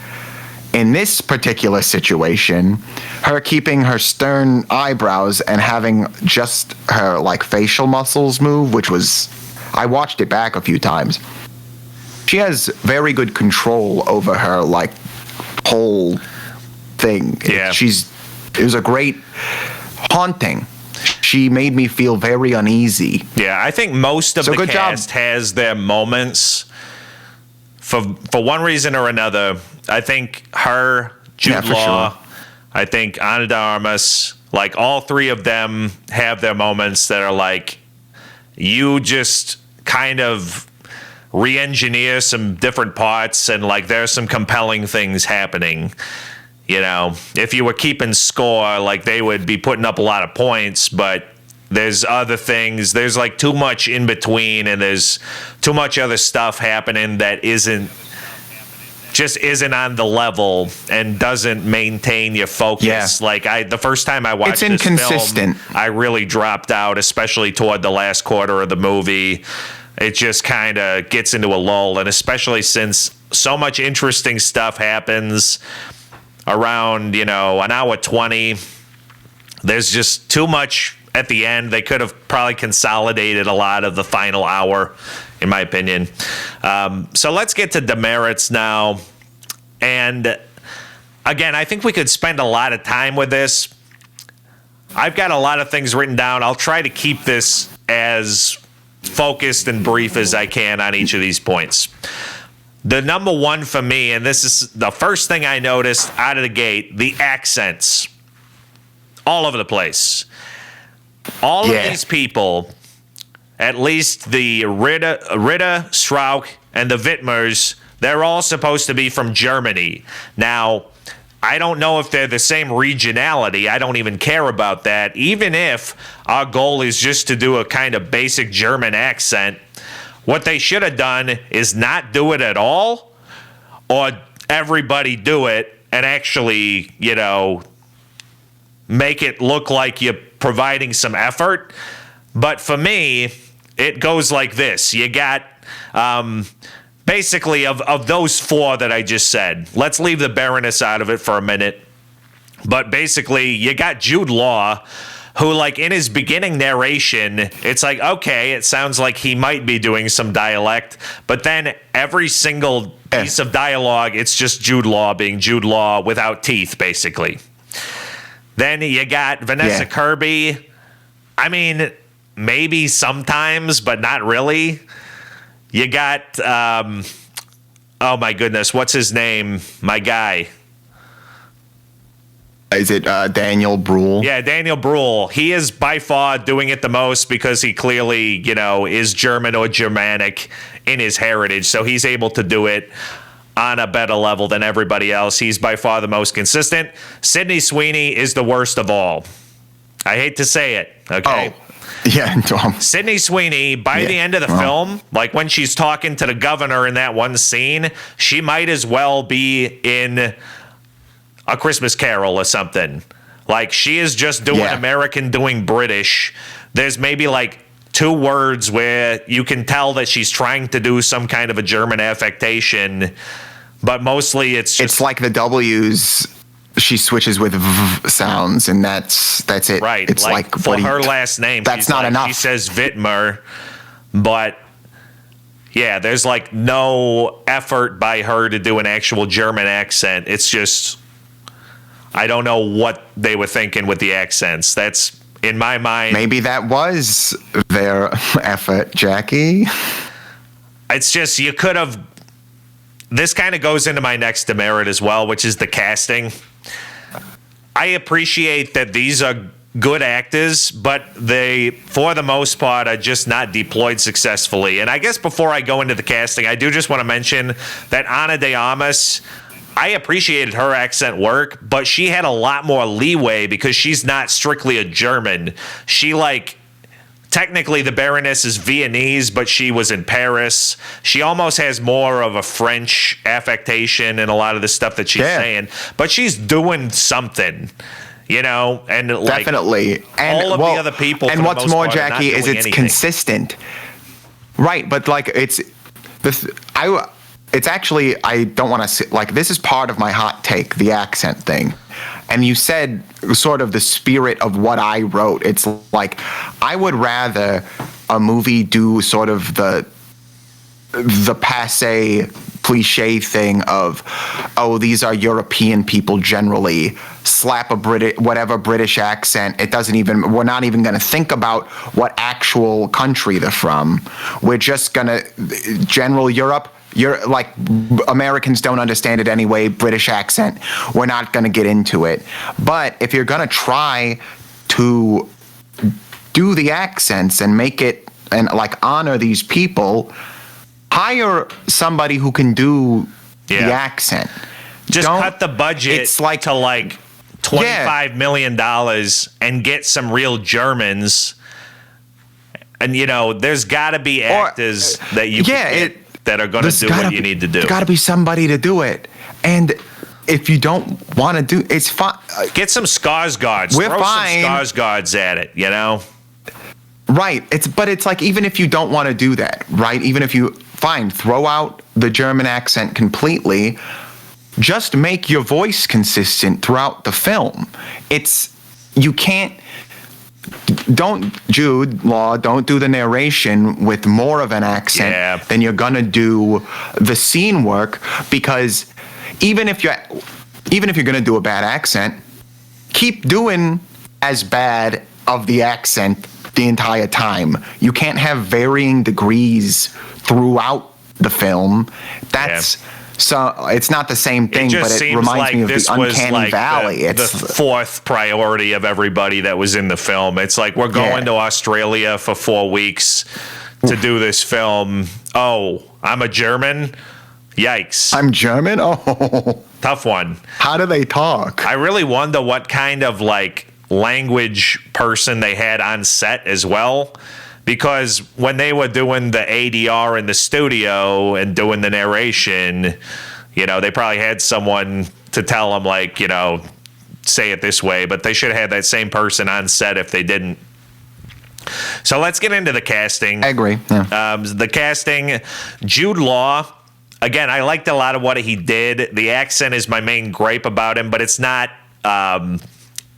In this particular situation, her keeping her stern eyebrows and having just her like facial muscles move, which was, I watched it back a few times. She has very good control over her like whole thing. Yeah. It was a great haunting. She made me feel very uneasy. Yeah, I think most of the cast has their moments for one reason or another. I think her, Jude Law, sure. I think Ana de Armas, like all three of them have their moments that are like, you just kind of re-engineer some different parts and like there's some compelling things happening. You know, if you were keeping score, like they would be putting up a lot of points, but there's other things. There's like too much in between, and there's too much other stuff happening that isn't on the level and doesn't maintain your focus. Yeah. Like the first time I watched this film, I really dropped out, especially toward the last quarter of the movie. It just kind of gets into a lull, and especially since so much interesting stuff happens. around, an hour 20. There's just too much at the end. They could have probably consolidated a lot of the final hour, in my opinion. So let's get to demerits now. And again, I think we could spend a lot of time with this. I've got a lot of things written down. I'll try to keep this as focused and brief as I can on each of these points. The number one for me, and this is the first thing I noticed out of the gate, the accents. All over the place. All of these people, at least the Ritter, Strauch, and the Wittmers, they're all supposed to be from Germany. Now, I don't know if they're the same regionality. I don't even care about that. Even if our goal is just to do a kind of basic German accent, what they should have done is not do it at all, or everybody do it and actually, make it look like you're providing some effort. But for me, it goes like this. You got, basically, of those four that I just said, let's leave the Baroness out of it for a minute. But basically, you got Jude Law, who, like, in his beginning narration, it's like, okay, it sounds like he might be doing some dialect, but then every single piece of dialogue, it's just Jude Law being Jude Law without teeth, basically. Then you got Vanessa Kirby. I mean, maybe sometimes, but not really. You got, oh my goodness, what's his name? My guy. Is it Daniel Brühl? Yeah, Daniel Brühl. He is by far doing it the most because he clearly, is German or Germanic in his heritage. So he's able to do it on a better level than everybody else. He's by far the most consistent. Sydney Sweeney is the worst of all. I hate to say it, okay? Oh, yeah. Sydney Sweeney, by the end of the film, like when she's talking to the governor in that one scene, she might as well be in A Christmas Carol or something. Like, she is just doing American doing British. There's maybe like 2 words where you can tell that she's trying to do some kind of a German affectation, but mostly it's like the W's she switches with v sounds, and that's it. Right. It's like for her last name, that's not enough. She says Wittmer, but yeah, there's like no effort by her to do an actual German accent. It's just, I don't know what they were thinking with the accents. That's, in my mind, maybe that was their effort, Jackie. It's just, you could have. This kind of goes into my next demerit as well, which is the casting. I appreciate that these are good actors, but they, for the most part, are just not deployed successfully. And I guess before I go into the casting, I do just want to mention that Ana de Armas, I appreciated her accent work, but she had a lot more leeway because she's not strictly a German. She, like, technically the Baroness is Viennese, but she was in Paris. She almost has more of a French affectation in a lot of the stuff that she's saying, but she's doing something, and like, definitely. And all of the other people. And what's more, Jackie, is it's consistent, right? But like, it's actually, I don't want to say, like, this is part of my hot take, the accent thing. And you said sort of the spirit of what I wrote. It's like, I would rather a movie do sort of the passe cliche thing of, oh, these are European people generally, slap a whatever British accent. We're not even going to think about what actual country they're from. We're just going to, general Europe, you're like, Americans don't understand it anyway, British accent. We're not going to get into it. But if you're going to try to do the accents and make it and like honor these people, hire somebody who can do the accent. Just cut the budget to like $25 million and get some real Germans. And, there's got to be actors that you that are going to do what you need to do. There's got to be somebody to do it. And if you don't want to do, it's fine. Get some Skarsgårds. We're Throw fine. Some Skarsgårds at it, Right. But it's like, even if you don't want to do that, right? Even if you, throw out the German accent completely, just make your voice consistent throughout the film. You can't. Jude Law, don't do the narration with more of an accent than you're gonna do the scene work, because even if you're gonna do a bad accent, keep doing as bad of the accent the entire time. You can't have varying degrees throughout the film. So it's not the same thing, but it reminds me of the Uncanny Valley. It's the fourth priority of everybody that was in the film. It's like, we're going to Australia for 4 weeks to do this film. Oh, I'm a German? Yikes. I'm German? Oh. Tough one. How do they talk? I really wonder what kind of language person they had on set as well. Because when they were doing the ADR in the studio and doing the narration, they probably had someone to tell them, say it this way. But they should have had that same person on set if they didn't. So let's get into the casting. I agree. Yeah. The casting, Jude Law. Again, I liked a lot of what he did. The accent is my main gripe about him, but it's not...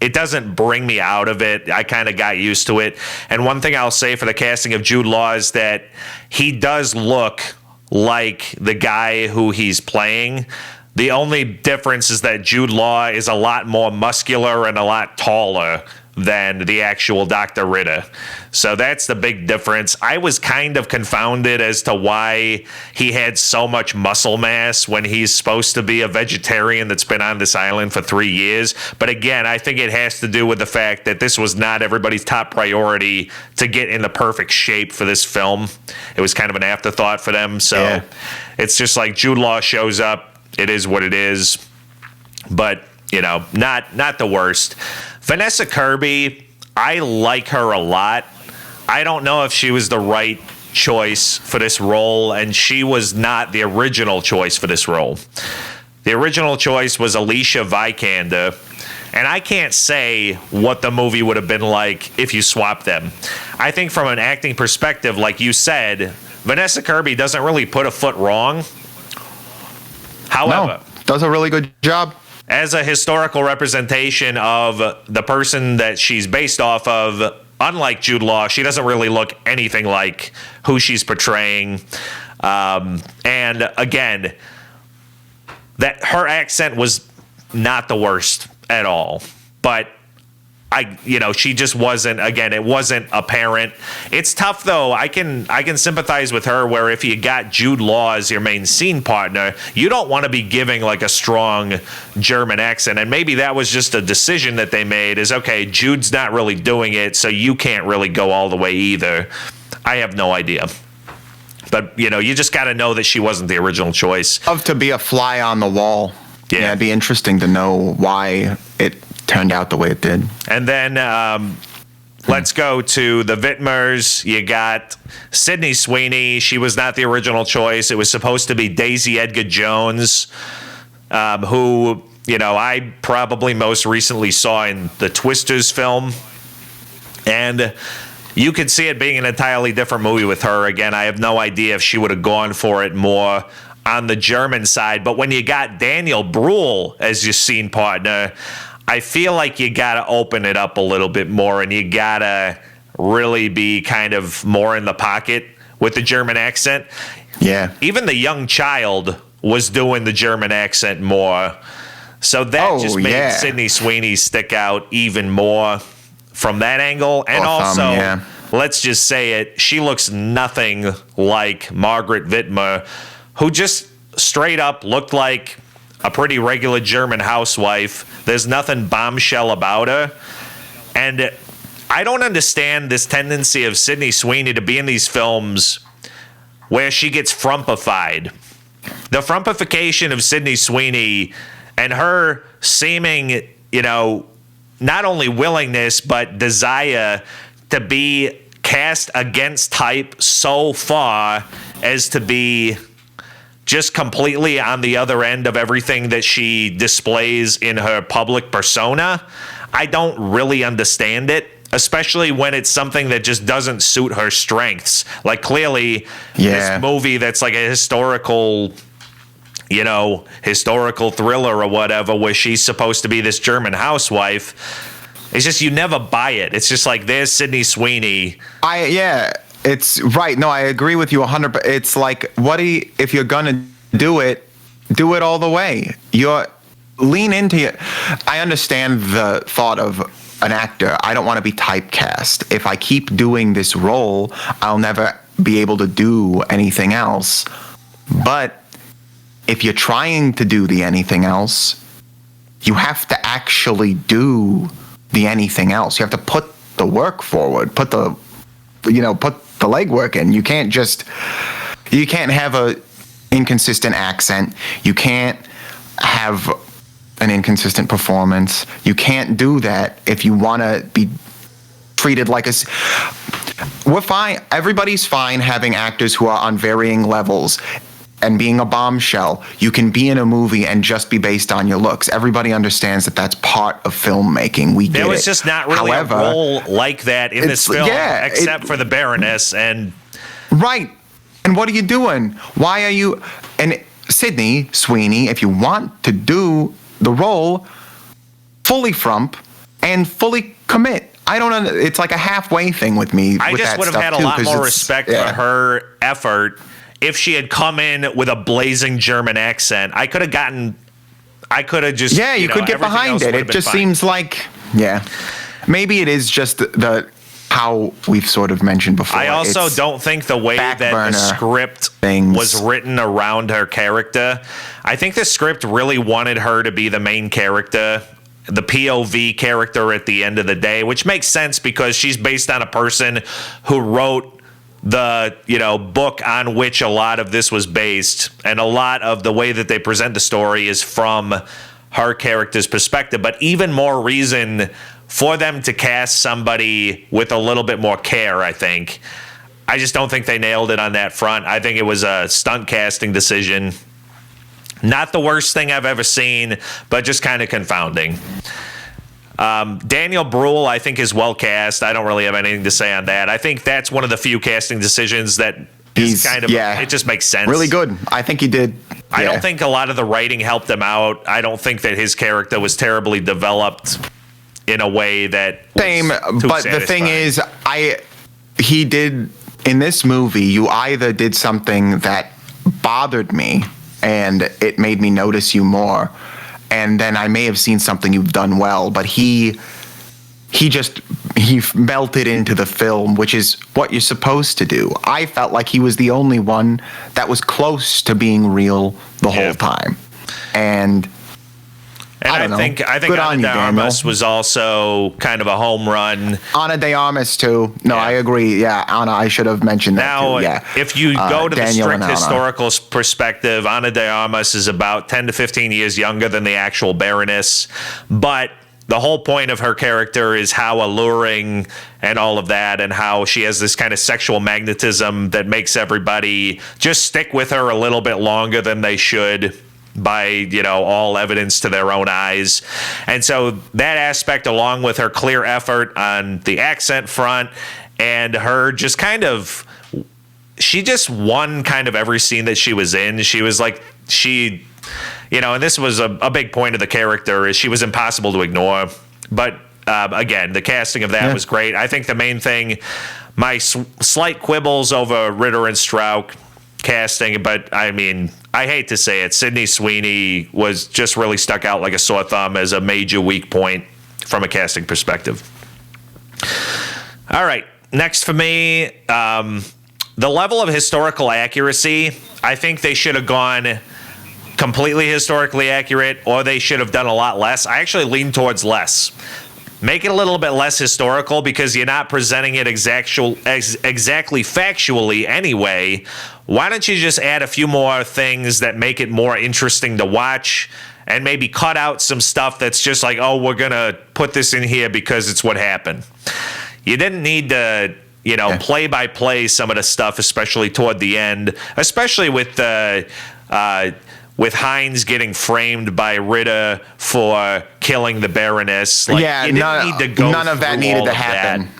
it doesn't bring me out of it. I kind of got used to it. And one thing I'll say for the casting of Jude Law is that he does look like the guy who he's playing. The only difference is that Jude Law is a lot more muscular and a lot taller than the actual Dr. Ritter. So that's the big difference. I was kind of confounded as to why he had so much muscle mass when he's supposed to be a vegetarian that's been on this island for 3 years. But again, I think it has to do with the fact that this was not everybody's top priority to get in the perfect shape for this film. It was kind of an afterthought for them. So it's just like Jude Law shows up. It is what it is. But, not the worst. Vanessa Kirby, I like her a lot. I don't know if she was the right choice for this role, and she was not the original choice for this role. The original choice was Alicia Vikander, and I can't say what the movie would have been like if you swapped them. I think from an acting perspective, like you said, Vanessa Kirby doesn't really put a foot wrong. However, does a really good job. As a historical representation of the person that she's based off of, unlike Jude Law, she doesn't really look anything like who she's portraying. And again, that her accent was not the worst at all. But she just wasn't, again, it wasn't apparent. It's tough though. I can sympathize with her where if you got Jude Law as your main scene partner, you don't want to be giving a strong German accent. And maybe that was just a decision that they made is, okay, Jude's not really doing it, so you can't really go all the way either. I have no idea. But, you just got to know that she wasn't the original choice. To be a fly on the wall. Yeah, it'd be interesting to know why it turned out the way it did. And then let's go to the Whitmers. You got Sydney Sweeney. She was not the original choice. It was supposed to be Daisy Edgar Jones, who, I probably most recently saw in the Twisters film. And you could see it being an entirely different movie with her. Again, I have no idea if she would have gone for it more on the German side. But when you got Daniel Brühl as your scene partner, I feel like you got to open it up a little bit more, and you got to really be kind of more in the pocket with the German accent. Yeah. Even the young child was doing the German accent more. So that just made Sydney Sweeney stick out even more from that angle. And also, let's just say it, she looks nothing like Margaret Whitmer, who just straight up looked like a pretty regular German housewife. There's nothing bombshell about her. And I don't understand this tendency of Sydney Sweeney to be in these films where she gets frumpified. The frumpification of Sydney Sweeney and her seeming, not only willingness but desire to be cast against type so far as to be just completely on the other end of everything that she displays in her public persona. I don't really understand it, especially when it's something that just doesn't suit her strengths. Like clearly this movie that's like a historical historical thriller or whatever where she's supposed to be this German housewife. It's just you never buy it. It's just like there's Sydney Sweeney. It's right. No, I agree with you 100%. It's like if you're gonna do it all the way. Lean into it. I understand the thought of an actor. I don't want to be typecast. If I keep doing this role, I'll never be able to do anything else. But if you're trying to do the anything else, you have to actually do the anything else. You have to put the work forward, put the legwork in. You can't have a inconsistent accent. You can't have an inconsistent performance. You can't do that if you want to be treated like we're fine. Everybody's fine having actors who are on varying levels and being a bombshell. You can be in a movie and just be based on your looks. Everybody understands that that's part of filmmaking. We get it. There was just not really a role like that in this film, except for the Baroness. And right. And what are you doing? Why are you... And Sydney Sweeney, if you want to do the role, fully frump and fully commit. I don't know. It's like a halfway thing with me. I just would have had a lot more respect for her effort if she had come in with a blazing German accent. I could have just... Yeah, you could get behind it. It just seems like... Yeah. Maybe it is just how we've sort of mentioned before. I also don't think the way that the script was written around her character, I think the script really wanted her to be the main character, the POV character at the end of the day, which makes sense because she's based on a person who wrote the book on which a lot of this was based, and a lot of the way that they present the story is from her character's perspective. But even more reason for them to cast somebody with a little bit more care, I think. I just don't think they nailed it on that front. I think it was a stunt casting decision. Not the worst thing I've ever seen, but just kind of confounding. Daniel Brühl, I think, is well cast. I don't really have anything to say on that. I think that's one of the few casting decisions that is kind of, it just makes sense. Really good. I think he did. I don't think a lot of the writing helped him out. I don't think that his character was terribly developed in a way that but the thing is, he did in this movie, you either did something that bothered me and it made me notice you more, and then I may have seen something you've done well, but he melted into the film, which is what you're supposed to do. I felt like he was the only one that was close to being real the whole time. And I think Ana de Armas was also kind of a home run. Ana de Armas too. No, I agree. Yeah, Ana, I should have mentioned that too. Yeah. If you go to Daniel the strict historical perspective, Ana de Armas is about 10 to 15 years younger than the actual Baroness, but the whole point of her character is how alluring and all of that, and how she has this kind of sexual magnetism that makes everybody just stick with her a little bit longer than they should by, all evidence to their own eyes. And so that aspect, along with her clear effort on the accent front and her just she just won kind of every scene that she was in. She was like, and this was a big point of the character, is she was impossible to ignore. But again, the casting of that was great. I think the main thing, my slight quibbles over Ritter and Strauch casting, but I mean, I hate to say it, Sydney Sweeney was just really stuck out like a sore thumb as a major weak point from a casting perspective. All right, next for me, the level of historical accuracy. I think they should have gone completely historically accurate, or they should have done a lot less. I actually lean towards less. Make it a little bit less historical, because you're not presenting it exactly factually anyway. Why don't you just add a few more things that make it more interesting to watch, and maybe cut out some stuff that's just like, oh, we're going to put this in here because it's what happened. You didn't need to, play by play some of the stuff, especially toward the end, especially with Hines getting framed by Ritter for killing the Baroness. You didn't need to go none of that needed to happen.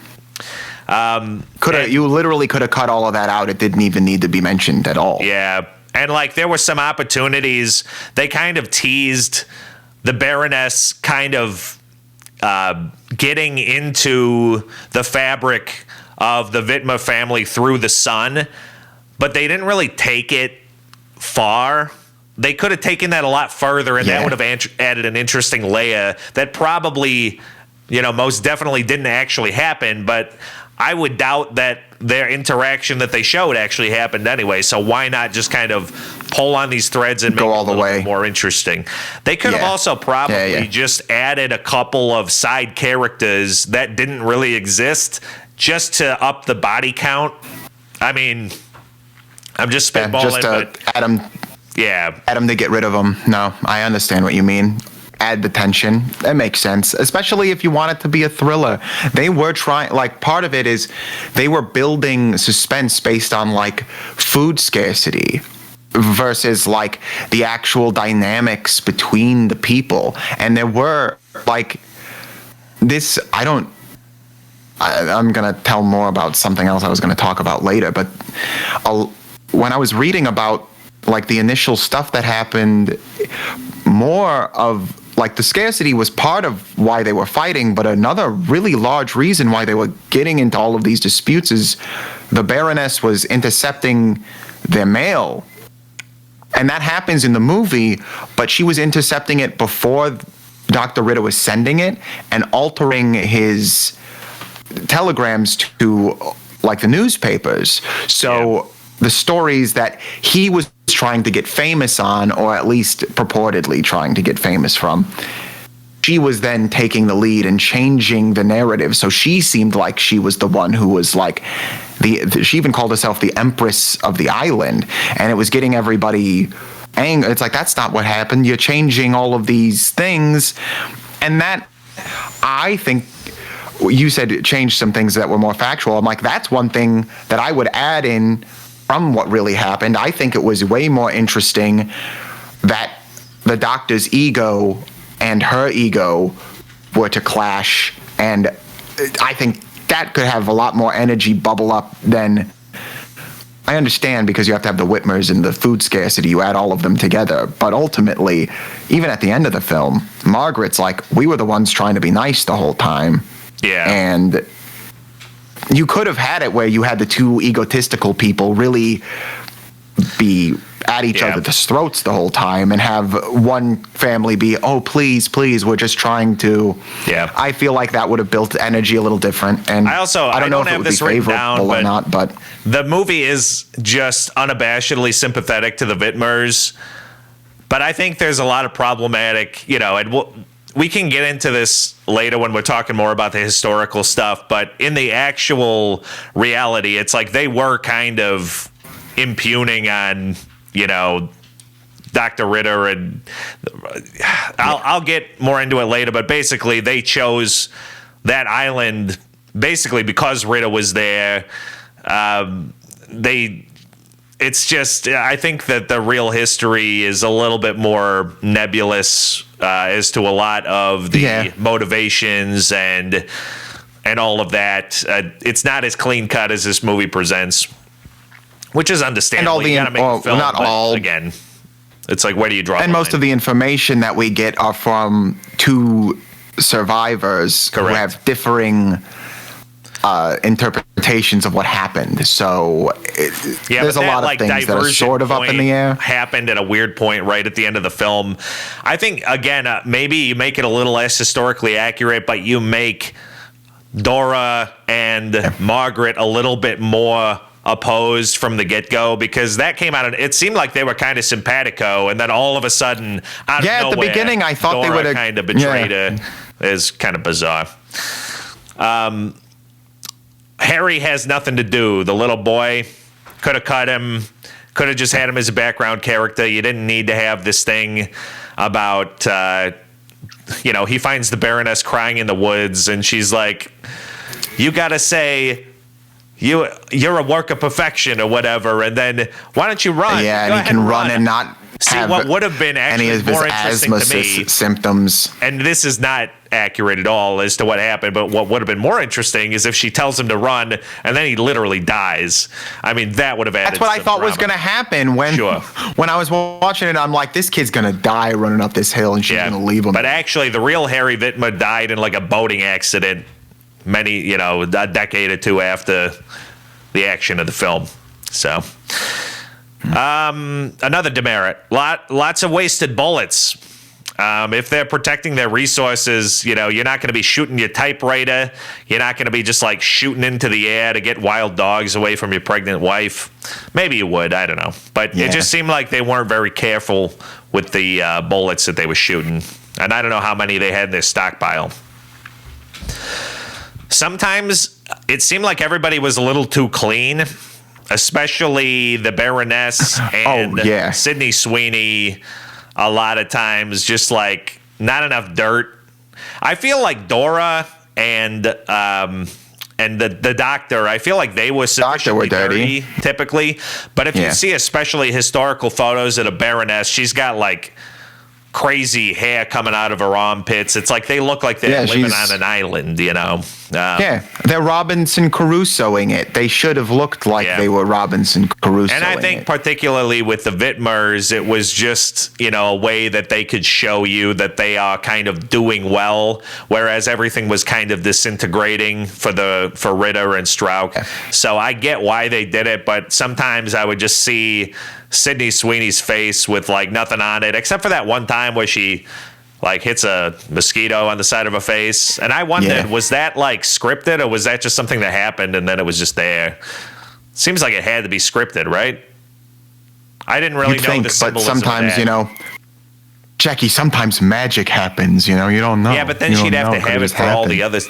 You literally could have cut all of that out. It didn't even need to be mentioned at all. Yeah, And like there were some opportunities. They kind of teased the Baroness kind of getting into the fabric of the Wittmer family through the son, but they didn't really take it far. They could have taken that a lot further, and that would have added an interesting layer that probably, most definitely didn't actually happen, but I would doubt that their interaction that they showed actually happened anyway. So why not just kind of pull on these threads and make it a little bit more interesting? They could have also probably just added a couple of side characters that didn't really exist just to up the body count. I mean, I'm just spitballing. Just to add them to get rid of them. No, I understand what you mean. Add the tension. That makes sense, especially if you want it to be a thriller. They were trying, part of it is they were building suspense based on food scarcity versus the actual dynamics between the people. And there were I'm going to tell more about something else I was going to talk about later, but when I was reading about the initial stuff that happened, more of the scarcity was part of why they were fighting, but another really large reason why they were getting into all of these disputes is the Baroness was intercepting their mail. And that happens in the movie, but she was intercepting it before Dr. Ritter was sending it and altering his telegrams to the newspapers. So the stories that he was trying to get famous on, or at least purportedly trying to get famous from, she was then taking the lead and changing the narrative. So she seemed like she was the one who was she even called herself the Empress of the island, and it was getting everybody angry. It's that's not what happened. You're changing all of these things. And that, I think, you said it changed some things that were more factual. I'm that's one thing that I would add in from what really happened. I think it was way more interesting that the doctor's ego and her ego were to clash, and I think that could have a lot more energy bubble up than... I understand, because you have to have the Whitmers and the food scarcity, you add all of them together, but ultimately, even at the end of the film, Margaret's we were the ones trying to be nice the whole time. Yeah. And you could have had it where you had the two egotistical people really be at each other's throats the whole time, and have one family be, oh, please, we're just trying to... Yeah. I feel like that would have built energy a little different. And I don't know if it would be favorable or not, but... The movie is just unabashedly sympathetic to the Wittmers, but I think there's a lot of problematic, and we can get into this later when we're talking more about the historical stuff, but in the actual reality, it's they were kind of impugning on, Dr. Ritter, and I'll get more into it later, but basically they chose that island basically because Ritter was there. It's just, I think that the real history is a little bit more nebulous as to a lot of the motivations and all of that. It's not as clean cut as this movie presents, which is understandable. You gotta make a film, not but all. Again, it's where do you draw the line? And most of the information that we get are from two survivors who have differing interpretations of what happened. So there's a lot of things that are sort of up in the air. Happened at a weird point right at the end of the film. I think, again, maybe you make it a little less historically accurate, but you make Dora and Margaret a little bit more opposed from the get-go, because that came out, and it seemed like they were kind of simpatico, and then all of a sudden, out of nowhere, at the beginning, I thought Dora they would have kind of betrayed her. Is kind of bizarre. Harry has nothing to do. The little boy could have cut him, could have just had him as a background character. You didn't need to have this thing about, he finds the Baroness crying in the woods, and she's like, you got to say, you're a work of perfection or whatever, and then why don't you run? Yeah, and he can run and not have what would have been any actually of his more interesting asthma to me, symptoms. and this is not accurate at all as to what happened, but what would have been more interesting is if she tells him to run and then he literally dies. I mean, that would have added. That's what I thought drama. was going to happen when I was watching it. I'm like, this kid's going to die running up this hill, and she's going to leave him. But actually, the real Harry Vintner died in like a boating accident a decade or two after the action of the film. So, another demerit. Lots of wasted bullets. If they're protecting their resources, you're not going to be shooting your typewriter. You're not going to be just like shooting into the air to get wild dogs away from your pregnant wife. Maybe you would. I don't know. But it just seemed like they weren't very careful with the bullets that they were shooting. And I don't know how many they had in their stockpile. Sometimes it seemed like everybody was a little too clean, especially the Baroness and Sydney Sweeney. A lot of times, just like not enough dirt. I feel like Dora and the doctor, I feel like they were sufficiently dirty typically. But if you see especially historical photos of the Baroness, she's got like crazy hair coming out of her armpits. It's like they look like they're living on an island, they're Robinson Crusoeing it. They should have looked like they were Robinson Crusoeing it. And I think particularly with the Vintners, it was just, a way that they could show you that they are kind of doing well, whereas everything was kind of disintegrating for Ritter and Strauch. Yeah. So I get why they did it, but sometimes I would just see Sydney Sweeney's face with like nothing on it, except for that one time where she like hits a mosquito on the side of her face. And I wondered, was that like scripted, or was that just something that happened and then it was just there? Seems like it had to be scripted, right? I didn't really know the symbolism. But sometimes, Jackie, sometimes magic happens, you don't know. Yeah, but then she'd have to have it for all the other,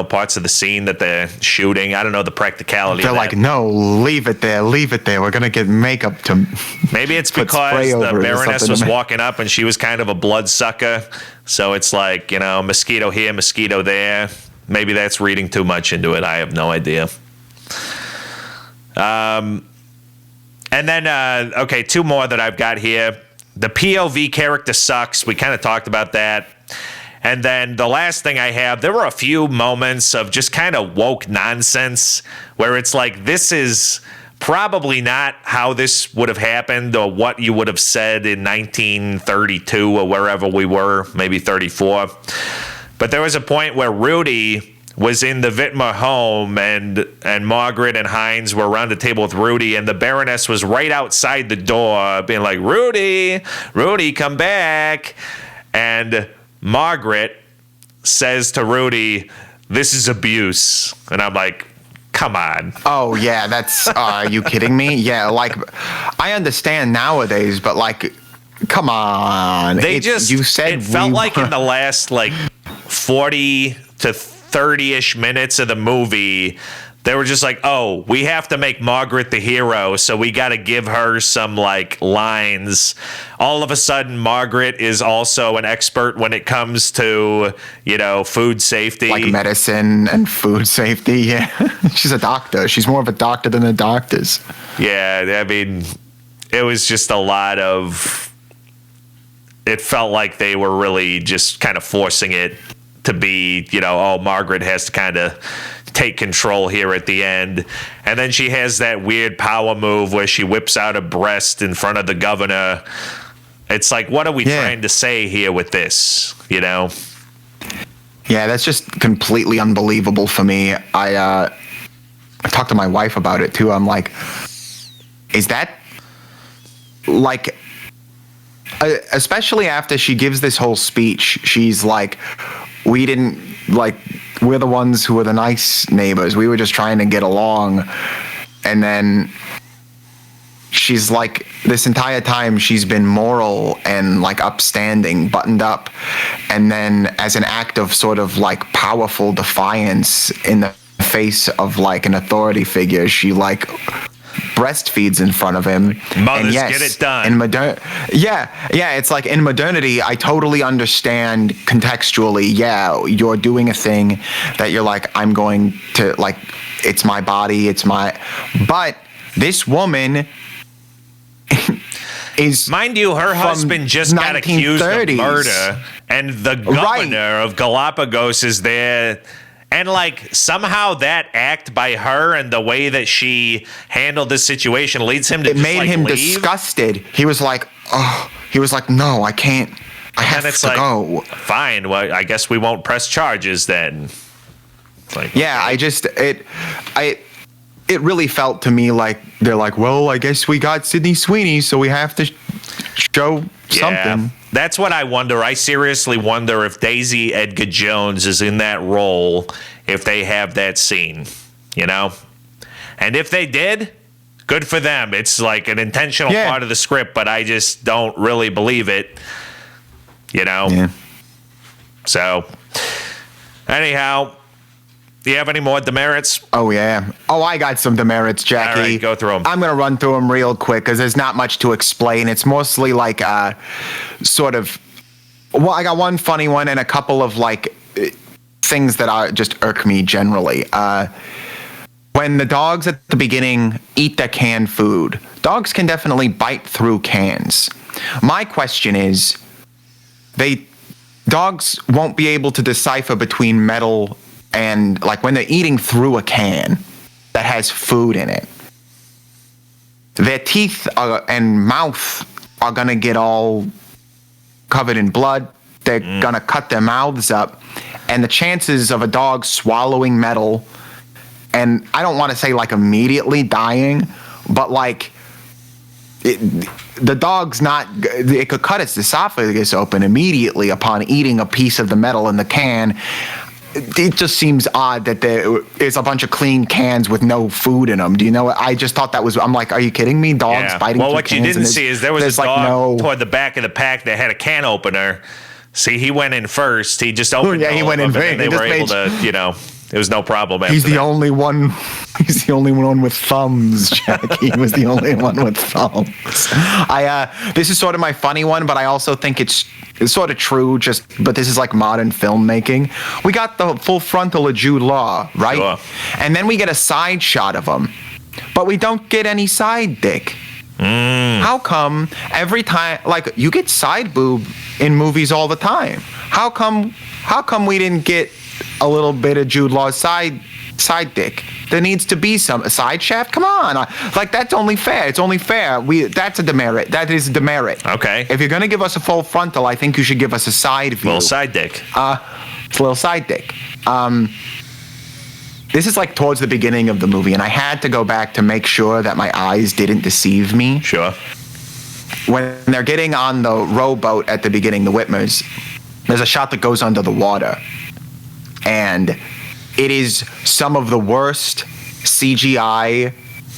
parts of the scene that they're shooting. I don't know the practicality of that. They're like, no, leave it there. We're going to get makeup to Maybe it's because the Baroness was walking up and she was kind of a bloodsucker. So it's like, mosquito here, mosquito there. Maybe that's reading too much into it. I have no idea. And then, two more that I've got here. The POV character sucks. We kind of talked about that. And then the last thing I have, there were a few moments of just kind of woke nonsense where it's like, this is probably not how this would have happened or what you would have said in 1932 or wherever we were, maybe 34. But there was a point where Rudy was in the Vintner home, and Margaret and Heinz were around the table with Rudy, and the Baroness was right outside the door being like, Rudy, come back. And Margaret says to Rudy, this is abuse. And I'm like, come on. Oh, yeah, that's, are you kidding me? Yeah, like, I understand nowadays, but like, come on. It felt like in the last, 40 to 30-ish minutes of the movie, they were just like, oh, we have to make Margaret the hero, so we got to give her some, lines. All of a sudden, Margaret is also an expert when it comes to, food safety. Like medicine and food safety, yeah. She's a doctor. She's more of a doctor than the doctors. Yeah, I mean, it was just a lot of... It felt like they were really just kind of forcing it to be, Margaret has to kind of take control here at the end. And then she has that weird power move where she whips out a breast in front of the governor. It's like, what are we trying to say here with this, Yeah, that's just completely unbelievable for me. I talked to my wife about it, too. I'm like, is that, especially after she gives this whole speech, she's like, we're the ones who were the nice neighbors. We were just trying to get along. And then she's like, this entire time she's been moral and upstanding, buttoned up. And then as an act of sort of powerful defiance in the face of an authority figure, she breastfeeds in front of him. Mothers, get it done. It's like in modernity, I totally understand contextually. Yeah, you're doing a thing that you're like, I'm going to it's my body, but this woman is, mind you, her husband just got accused of murder, and the governor of Galapagos is there. And like somehow that act by her and the way that she handled this situation leads him to it made him disgusted. He was like, oh, no, I can't. I have to go. Fine. Well, I guess we won't press charges then. It's like, yeah, okay. It really felt to me like they're like, well, I guess we got Sydney Sweeney, so we have to show something. That's what I wonder. I seriously wonder if Daisy Edgar Jones is in that role, if they have that scene, you know? And if they did, good for them. It's like an intentional part of the script, but I just don't really believe it, you know? Yeah. So, anyhow, do you have any more demerits? Oh, yeah. Oh, I got some demerits, Jackie. All right, go through them. I'm going to run through them real quick because there's not much to explain. It's mostly like sort of, well, I got one funny one and a couple of like things that are just irk me generally. When the dogs at the beginning eat their canned food, dogs can definitely bite through cans. My question is, dogs won't be able to decipher between metal and like when they're eating through a can that has food in it, their teeth and mouth are going to get all covered in blood. They're going to cut their mouths up. And the chances of a dog swallowing metal, and I don't want to say like immediately dying, but like the dog's not, it could cut its esophagus open immediately upon eating a piece of the metal in the can. It just seems odd that there is a bunch of clean cans with no food in them. Do you know what? I just thought that was, I'm like, are you kidding me? Dogs biting through cans? Well, what you didn't see is there was a dog toward the back of the pack that had a can opener. See, he went in first. He just opened it. He went in first. They were able to, you know, it was no problem. He's the only one. He's the only one with thumbs, Jackie. He was the only one with thumbs. This is sort of my funny one, but I also think it's sort of true. But this is like modern filmmaking. We got the full frontal of Jude Law, right? Sure. And then we get a side shot of him, but we don't get any side dick. How come every time, like, you get side boob in movies all the time? How come we didn't get a little bit of Jude Law's side dick? There needs to be a side shaft. Come on, like that's only fair. It's only fair. That's a demerit. That is a demerit. Okay. If you're gonna give us a full frontal, I think you should give us a side view. Little side dick. It's a little side dick. This is like towards the beginning of the movie, and I had to go back to make sure that my eyes didn't deceive me. Sure. When they're getting on the rowboat at the beginning, the Whitmers, there's a shot that goes under the water. And it is some of the worst CGI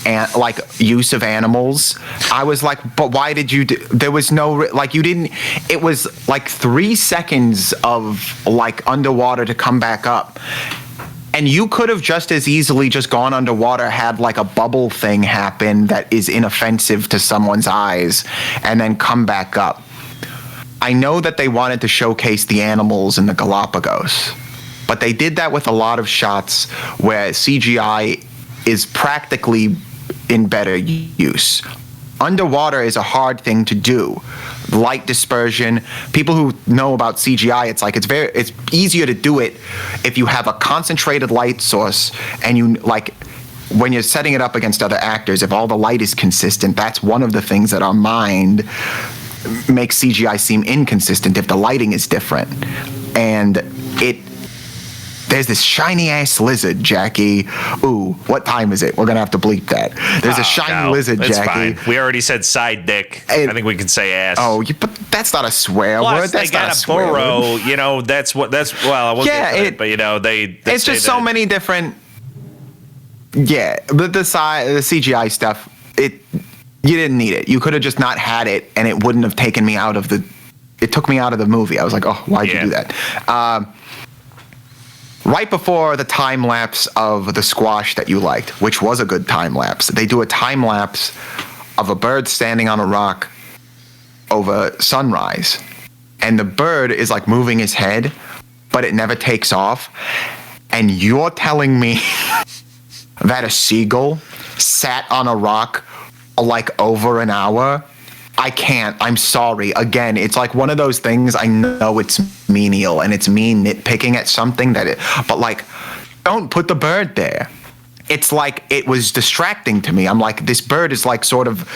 and like use of animals. I was like, but why did you do, there was no, like you didn't, it was like 3 seconds of like underwater to come back up. And you could have just as easily just gone underwater, had like a bubble thing happen that is inoffensive to someone's eyes, and then come back up. I know that they wanted to showcase the animals in the Galapagos, but they did that with a lot of shots where CGI is practically in better use. Underwater is a hard thing to do. Light dispersion. People who know about CGI, it's like it's easier to do it if you have a concentrated light source and you like when you're setting it up against other actors, if all the light is consistent, that's one of the things that our mind makes CGI seem inconsistent if the lighting is different. And there's this shiny ass lizard, Jackie. Ooh, what time is it? We're gonna have to bleep that. There's a shiny lizard, it's Jackie. Fine. We already said side dick. I think we can say ass. Oh, but that's not a swear Plus, word. That's they got not a burrow. You know, well, I won't get to it, but you know, they it's just so many different. Yeah, the CGI stuff. You didn't need it. You could have just not had it, and it wouldn't have taken me out of the. It took me out of the movie. I was like, oh, why'd you do that? Right before the time lapse of the squash that you liked, which was a good time lapse, they do a time lapse of a bird standing on a rock over sunrise. And the bird is like moving his head, but it never takes off. And you're telling me that a seagull sat on a rock like over an hour I can't. I'm sorry. Again, it's like one of those things. I know it's menial and it's me nitpicking at something but like, don't put the bird there. It's like it was distracting to me. I'm like, this bird is like sort of,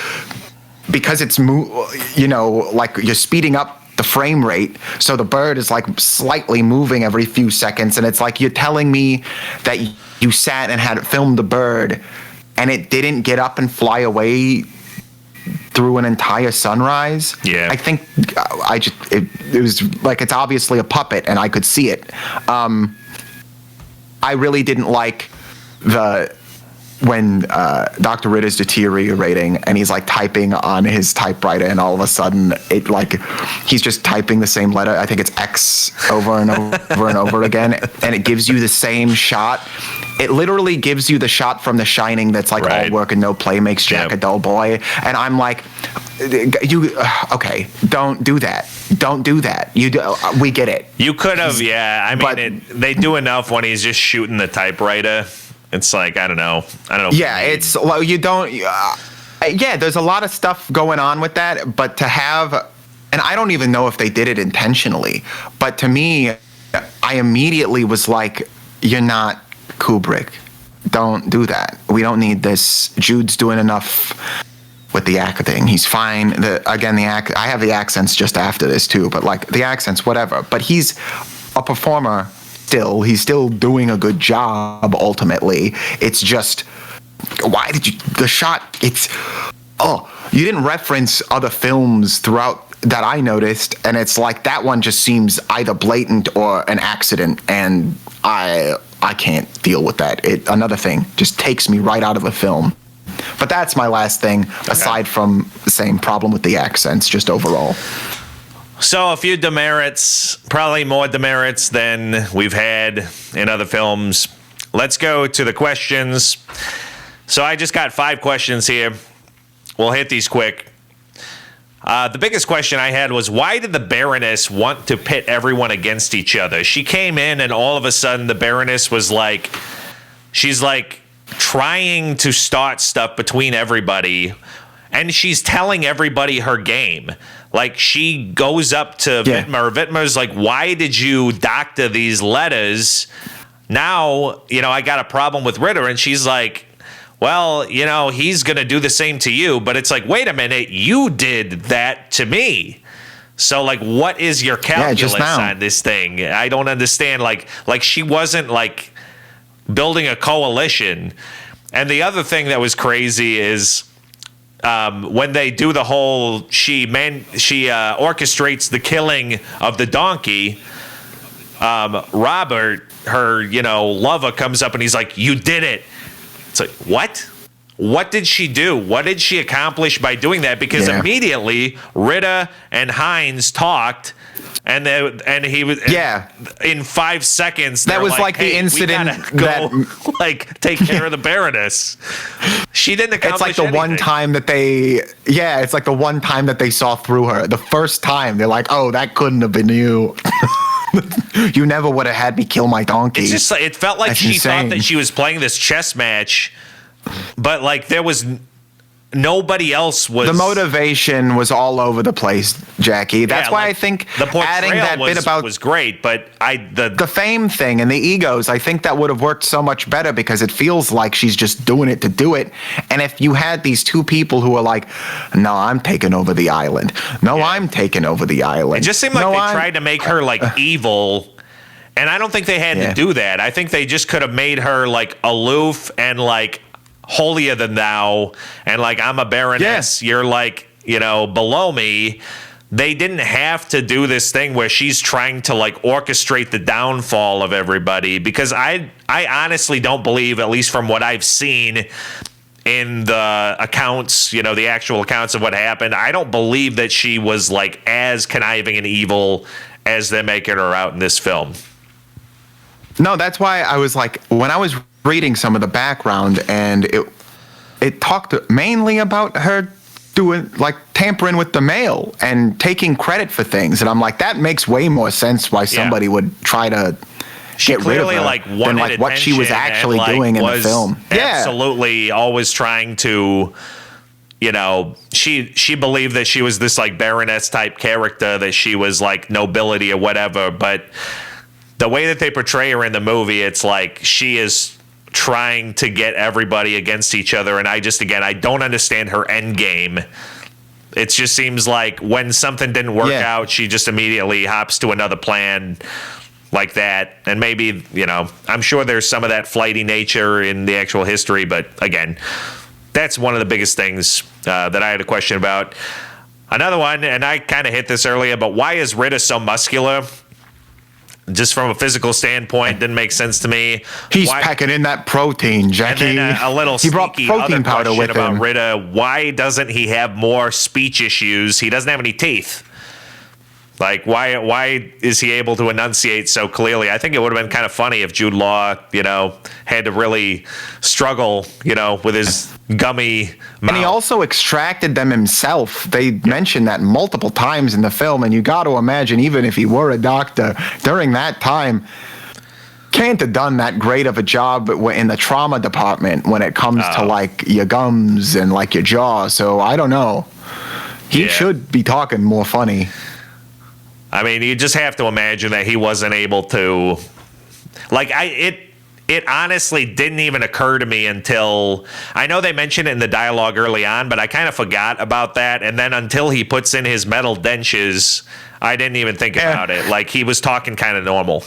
because it's like you're speeding up the frame rate, so the bird is like slightly moving every few seconds, and it's like you're telling me that you sat and had filmed the bird, and it didn't get up and fly away through an entire sunrise. Yeah. I think it was like, it's obviously a puppet and I could see it. I really didn't like when Dr. Ritter's deteriorating and he's like typing on his typewriter, and all of a sudden it like he's just typing the same letter. I think it's X over and over and over again, and it gives you the same shot. It literally gives you the shot from The Shining that's like, all work and no play makes Jack a dull boy. And I'm like, okay, don't do that. Don't do that. We get it. You could have, I mean, they do enough when he's just shooting the typewriter. It's like, I don't know. Yeah, it's, well, you don't, there's a lot of stuff going on with that, but to have, and I don't even know if they did it intentionally, but to me, I immediately was like, you're not Kubrick. Don't do that. We don't need this. Jude's doing enough with the acting. He's fine. I have the accents just after this too, but like the accents, whatever. But he's a performer still. He's still doing a good job ultimately. It's just, why did you, the shot, you didn't reference other films throughout that I noticed, and it's like that one just seems either blatant or an accident, and I can't deal with that. Another thing just takes me right out of a film. But that's my last thing, aside from the same problem with the accents, just overall. So a few demerits, probably more demerits than we've had in other films. Let's go to the questions. So I just got 5 questions here. We'll hit these quick. The biggest question I had was, why did the Baroness want to pit everyone against each other? She came in and all of a sudden the Baroness was like, she's like trying to start stuff between everybody, and she's telling everybody her game. Like, she goes up to Whitmer. Whitmer's like, why did you doctor these letters? Now, I got a problem with Ritter. And she's like, well, he's going to do the same to you. But it's like, wait a minute, you did that to me. So, like, what is your calculus on this thing? I don't understand. Like she wasn't, like, building a coalition. And the other thing that was crazy is when they do the whole, she orchestrates the killing of the donkey, Robert, her, lover, comes up and he's like, you did it. It's like, what? What did she do? What did she accomplish by doing that? Because immediately Ritter and Hines talked, and he was in 5 seconds. That was like the incident that like take care of the Baroness. She didn't accomplish It's like the one time that it's like the one time that they saw through her. The first time they're like, oh, that couldn't have been you. You never would have had me kill my donkey. It's just, it felt like she thought that she was playing this chess match, but like there was nobody else was. The motivation was all over the place, Jackie. That's why I think the adding that bit about was great, but the fame thing and the egos, I think that would have worked so much better, because it feels like she's just doing it to do it. And if you had these two people who are like, no, I'm taking over the island. No, I'm taking over the island. It just seemed like they tried to make her like evil. And I don't think they had to do that. I think they just could have made her like aloof and like holier than thou, and like, I'm a baroness, you're like, below me. They didn't have to do this thing where she's trying to like orchestrate the downfall of everybody, because I honestly don't believe, at least from what I've seen in the accounts, the actual accounts of what happened, I don't believe that she was like as conniving and evil as they're making her out in this film. No, that's why I was like, when I was reading some of the background, and it talked mainly about her doing like tampering with the mail and taking credit for things, and I'm like, that makes way more sense why somebody would try to get rid of her than like what she was actually doing in the film. Absolutely, always trying to you know, she believed that she was this like Baroness type character, that she was like nobility or whatever. But the way that they portray her in the movie, it's like she is trying to get everybody against each other. And I don't understand her end game. It just seems like when something didn't work out, she just immediately hops to another plan like that. And maybe, you know, I'm sure there's some of that flighty nature in the actual history. But again, that's one of the biggest things that I had a question about. Another one, and I kind of hit this earlier, but why is Ritter so muscular? Just from a physical standpoint, didn't make sense to me. He's packing in that protein, Jackie. And then a little he brought protein powder with about him. Ritter. Why doesn't he have more speech issues? He doesn't have any teeth. Like, why is he able to enunciate so clearly? I think it would have been kind of funny if Jude Law, you know, had to really struggle, you know, with his gummy mouth. And he also extracted them himself. They mentioned that multiple times in the film, and you got to imagine, even if he were a doctor, during that time, can't have done that great of a job in the trauma department when it comes to, like, your gums and, like, your jaw. So, I don't know. He should be talking more funny. I mean, you just have to imagine that he wasn't able to, like, it honestly didn't even occur to me until, I know they mentioned it in the dialogue early on, but I kind of forgot about that. And then until he puts in his metal dentures, I didn't even think about it. Like, he was talking kind of normal.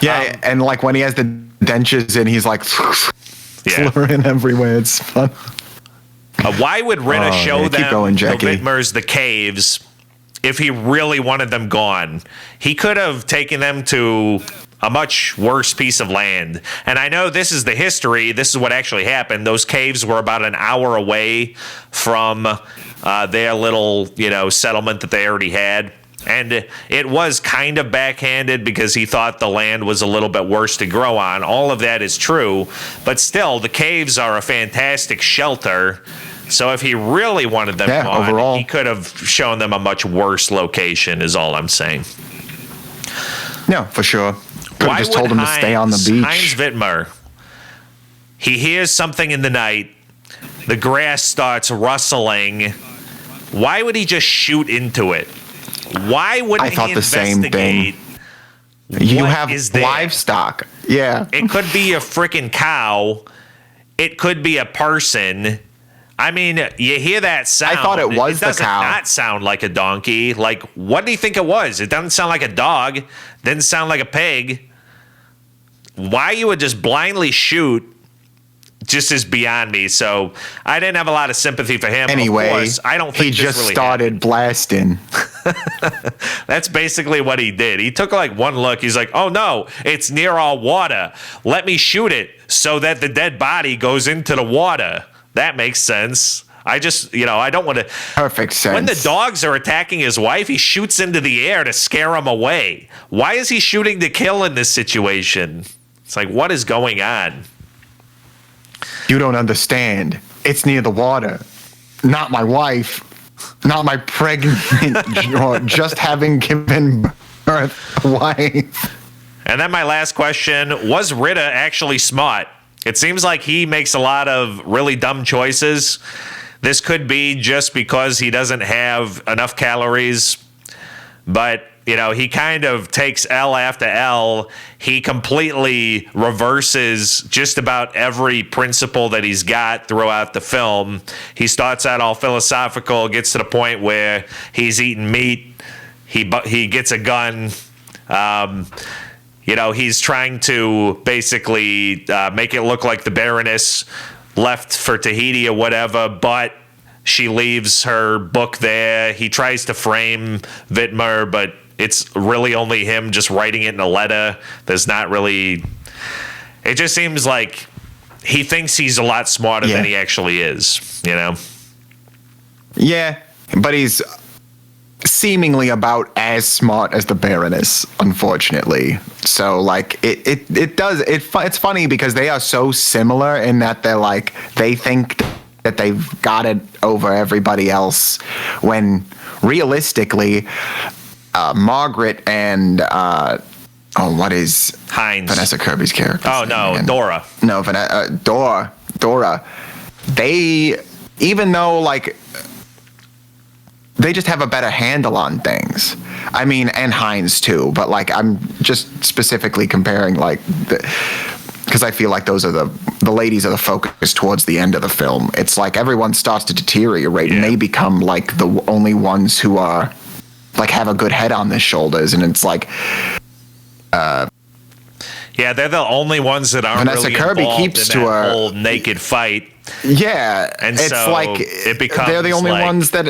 Yeah, and like when he has the dentures in, he's like slurring everywhere. It's fun. Why would Ritter show them the Whitmers, the caves, if he really wanted them gone? He could have taken them to a much worse piece of land. And I know this is the history. This is what actually happened. Those caves were about an hour away from their little, you know, settlement that they already had. And it was kind of backhanded because he thought the land was a little bit worse to grow on. All of that is true. But still, the caves are a fantastic shelter. So if he really wanted them gone, overall, he could have shown them a much worse location, is all I'm saying. No, for sure. Could have just told him to stay on the beach. Heinz Whitmer, he hears something in the night. The grass starts rustling. Why would he just shoot into it? Why wouldn't he investigate? The same thing. You have livestock. Yeah. It could be a freaking cow. It could be a person. I mean, you hear that sound. I thought it was the cow. It doesn't not sound like a donkey. Like, what do you think it was? It doesn't sound like a dog. Didn't sound like a pig. Why you would just blindly shoot just is beyond me. So I didn't have a lot of sympathy for him. Anyway, of course, I don't think he just really started blasting. That's basically what he did. He took like one look. He's like, oh no, it's near all water. Let me shoot it so that the dead body goes into the water. That makes sense. I just, you know, I don't want to. Perfect sense. When the dogs are attacking his wife, he shoots into the air to scare them away. Why is he shooting to kill in this situation? It's like, what is going on? You don't understand. It's near the water. Not my wife. Not my pregnant or just having given birth wife. And then my last question, was Ritter actually smart? It seems like he makes a lot of really dumb choices. This could be just because he doesn't have enough calories. But, you know, he kind of takes L after L. He completely reverses just about every principle that he's got throughout the film. He starts out all philosophical, gets to the point where he's eating meat. He gets a gun. You know, he's trying to basically make it look like the Baroness left for Tahiti or whatever, but she leaves her book there. He tries to frame Whitmer, but it's really only him just writing it in a letter. There's not really... It just seems like he thinks he's a lot smarter than he actually is, you know? Yeah, but he's seemingly about as smart as the Baroness, unfortunately. So, like, it's funny because they are so similar in that they're like, they think that they've got it over everybody else, when realistically, Margaret and, what is Heinz. Vanessa Kirby's character? Oh, no, Dora. No, Dora. They even though like they just have a better handle on things. I mean, and Hines too, but like I'm just specifically comparing like because I feel like those are the ladies are the focus towards the end of the film. It's like everyone starts to deteriorate and they become like the only ones who are like have a good head on their shoulders, and it's like yeah, they're the only ones that aren't Vanessa really Kirby involved keeps in to that her whole naked fight. Yeah, and it's so like it becomes they're the only like, ones that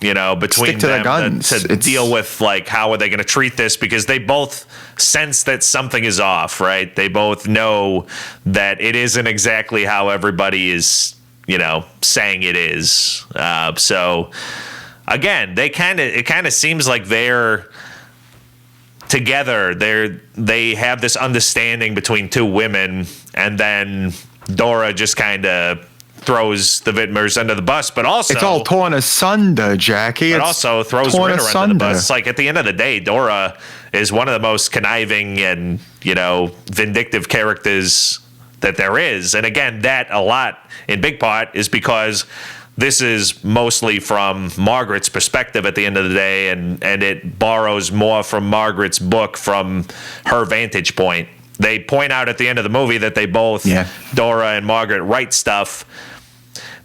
between stick to them their guns. to deal with like how are they going to treat this, because they both sense that something is off, right? They both know that it isn't exactly how everybody is, saying it is. So again, it kind of seems like they're together. They have this understanding between two women, and then Dora just kind of throws the Whitmers under the bus, but also it's all torn asunder, Jackie. But also throws Ritter under the bus. It's like at the end of the day, Dora is one of the most conniving and vindictive characters that there is. And again, that a lot in big part is because this is mostly from Margaret's perspective at the end of the day, and it borrows more from Margaret's book from her vantage point. They point out at the end of the movie that they both, Dora and Margaret, write stuff.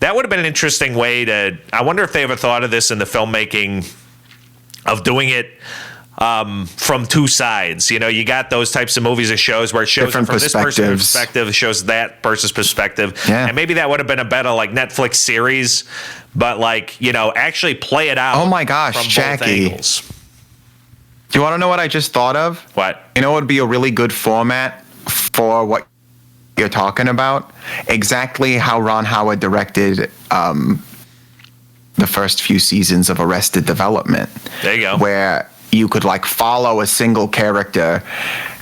That would have been an interesting way to... I wonder if they ever thought of this in the filmmaking of doing it from two sides. You got those types of movies or shows where it shows it from this person's perspective, it shows that person's perspective. Yeah. And maybe that would have been a better like Netflix series, but like, actually play it out. Oh my gosh, from Jackie. both angles. Do you want to know what I just thought of? What? It would be a really good format for what you're talking about? Exactly how Ron Howard directed the first few seasons of Arrested Development. There you go. Where you could like follow a single character,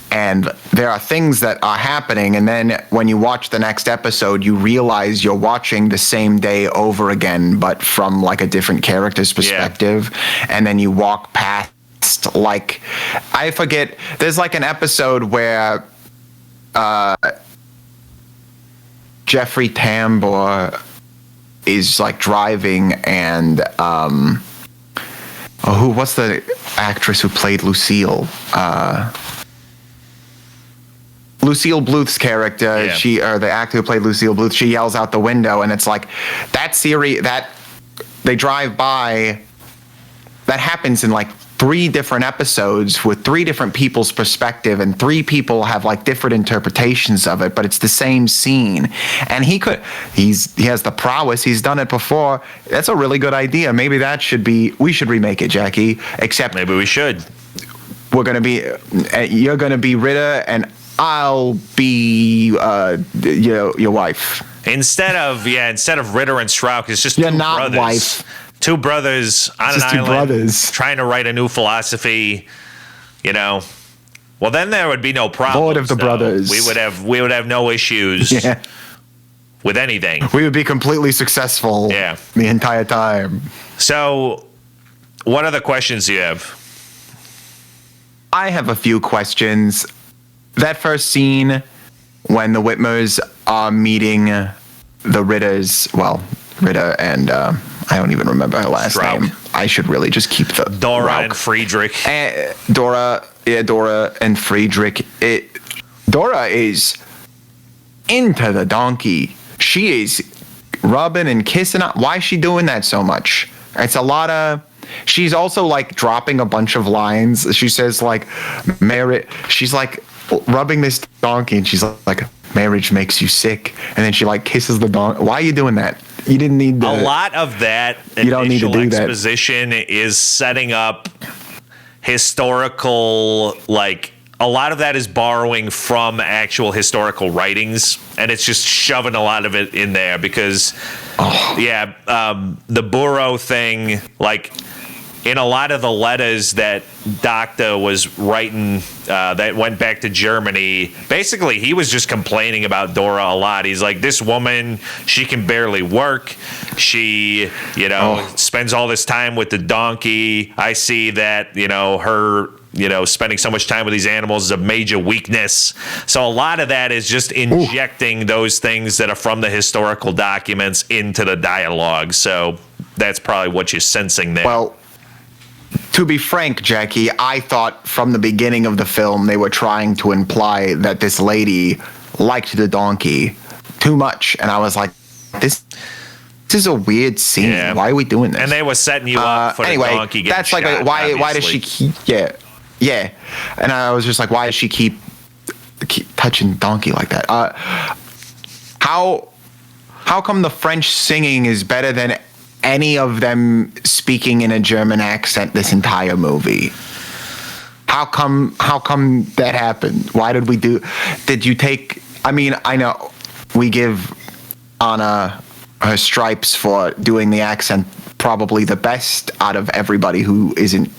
and there are things that are happening, and then when you watch the next episode, you realize you're watching the same day over again, but from like a different character's perspective, and then you walk past like, I forget, there's like an episode where Jeffrey Tambor is like driving, and what's the actress who played Lucille? Lucille Bluth's character, the actor who played Lucille Bluth, she yells out the window, and it's like that series that they drive by. That happens in like 3 different episodes with 3 different people's perspective, and 3 people have like different interpretations of it, but it's the same scene. And he has the prowess. He's done it before. That's a really good idea. Maybe we should remake it, Jackie. Except maybe we should. You're going to be Ritter, and I'll be your wife. Instead of Ritter and Strauch, it's just you're two not brothers. Wife. 2 brothers on an island trying to write a new philosophy, Well, then there would be no problem. Lord of the Brothers. We would have no issues with anything. We would be completely successful the entire time. So, what other questions do you have? I have a few questions. That first scene when the Whitmers are meeting the Ritters, Ritter and I don't even remember her last name. I should really just keep the Dora and Friedrich. Dora and Friedrich. Dora is into the donkey. She is rubbing and kissing. Why is she doing that so much? It's a lot of. She's also like dropping a bunch of lines. She says like, she's like rubbing this donkey, and she's like, marriage makes you sick, and then she like kisses the donkey. Why are you doing that? You didn't need a lot of that. You don't need to do exposition that. Is setting up historical, like a lot of that is borrowing from actual historical writings, and it's just shoving a lot of it in there because, the Burrow thing, like in a lot of the letters that Doctor was writing that went back to Germany, basically he was just complaining about Dora a lot. He's like, this woman, she can barely work. She, spends all this time with the donkey. I see that, her spending so much time with these animals is a major weakness. So a lot of that is just injecting those things that are from the historical documents into the dialogue. So that's probably what you're sensing there. Well, to be frank, Jackie, I thought from the beginning of the film they were trying to imply that this lady liked the donkey too much. And I was like, this is a weird scene. Yeah. Why are we doing this? And they were setting you up for the donkey getting that's like shot, why does she keep yeah. And I was just like, why does she keep touching donkey like that? How come the French singing is better than any of them speaking in a German accent this entire movie? How come that happened? Why did you take, I mean, I know we give Anna her stripes for doing the accent probably the best out of everybody who isn't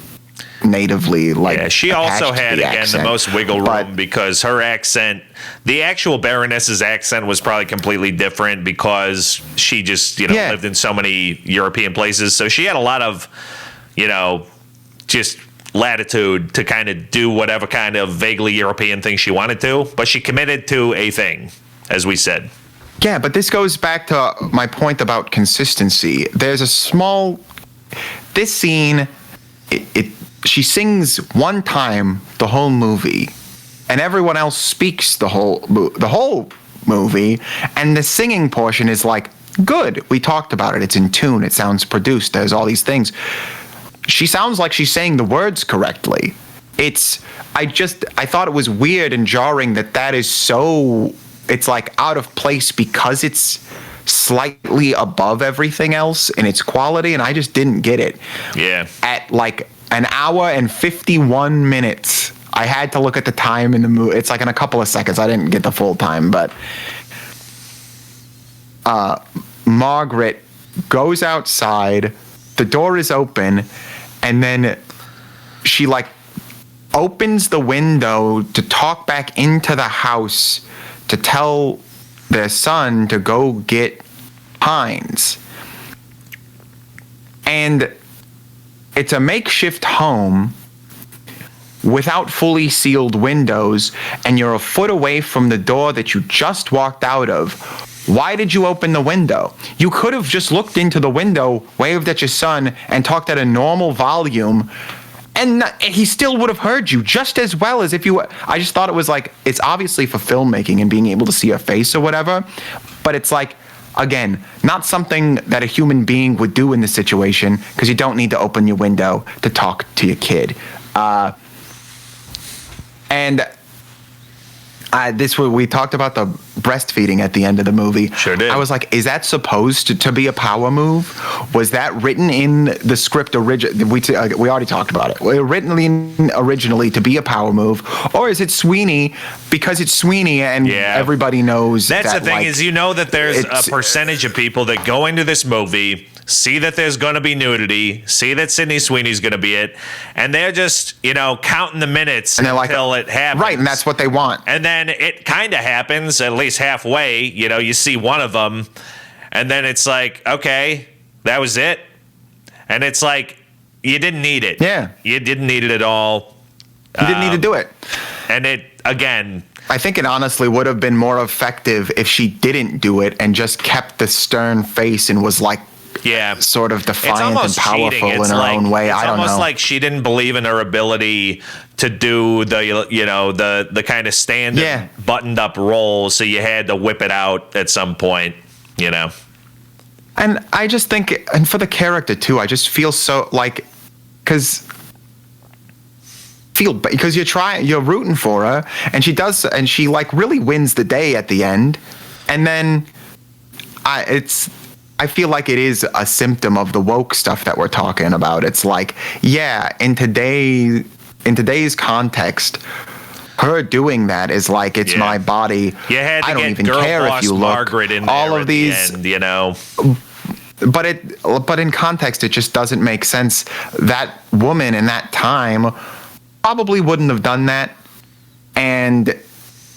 natively she also had the most wiggle room because her accent, the actual Baroness's accent was probably completely different because she just lived in so many European places, so she had a lot of just latitude to kind of do whatever kind of vaguely European thing she wanted to, but she committed to a thing, as we said. Yeah, but this goes back to my point about consistency. There's this scene, she sings one time the whole movie, and everyone else speaks the whole movie, and the singing portion is like, good, we talked about it, it's in tune, it sounds produced, there's all these things. She sounds like she's saying the words correctly. I thought it was weird and jarring that is so... It's like out of place because it's slightly above everything else in its quality, and I just didn't get it. Yeah. At like an hour and 51 minutes, I had to look at the time in the movie. It's like in a couple of seconds. I didn't get the full time, but Margaret goes outside, the door is open, and then she like opens the window to talk back into the house to tell their son to go get Heinz. And it's a makeshift home without fully sealed windows, and you're a foot away from the door that you just walked out of. Why did you open the window? You could have just looked into the window, waved at your son, and talked at a normal volume, and he still would have heard you just as well as if you... I just thought it was like, it's obviously for filmmaking and being able to see her face or whatever, but it's like, again, not something that a human being would do in this situation, because you don't need to open your window to talk to your kid. We talked about the breastfeeding at the end of the movie. Sure did. I was like, is that supposed to be a power move? Was that written in the script originally? We already talked about it. Written in originally to be a power move, or is it Sweeney because it's Sweeney and everybody knows? That's the thing, is that there's a percentage of people that go into this movie, see that there's going to be nudity, see that Sydney Sweeney's going to be it, and they're just, counting the minutes until it happens. Right, and that's what they want. And then it kind of happens, at least halfway. You see one of them, and then it's like, okay, that was it. And it's like, you didn't need it. Yeah. You didn't need it at all. You didn't need to do it. And it, again... I think it honestly would have been more effective if she didn't do it and just kept the stern face and was like, sort of defiant and powerful in her own way. I don't know. It's almost like she didn't believe in her ability to do the kind of standard buttoned up role, so you had to whip it out at some point, And I just think, and for the character too, I just feel so like, because you're rooting for her, and she like really wins the day at the end, and then I feel like it is a symptom of the woke stuff that we're talking about. It's like, in today's context, her doing that is like, it's my body. You had to I don't get even girl care boss if you look. Margaret in there all of these, the end, But in context, it just doesn't make sense. That woman in that time probably wouldn't have done that, and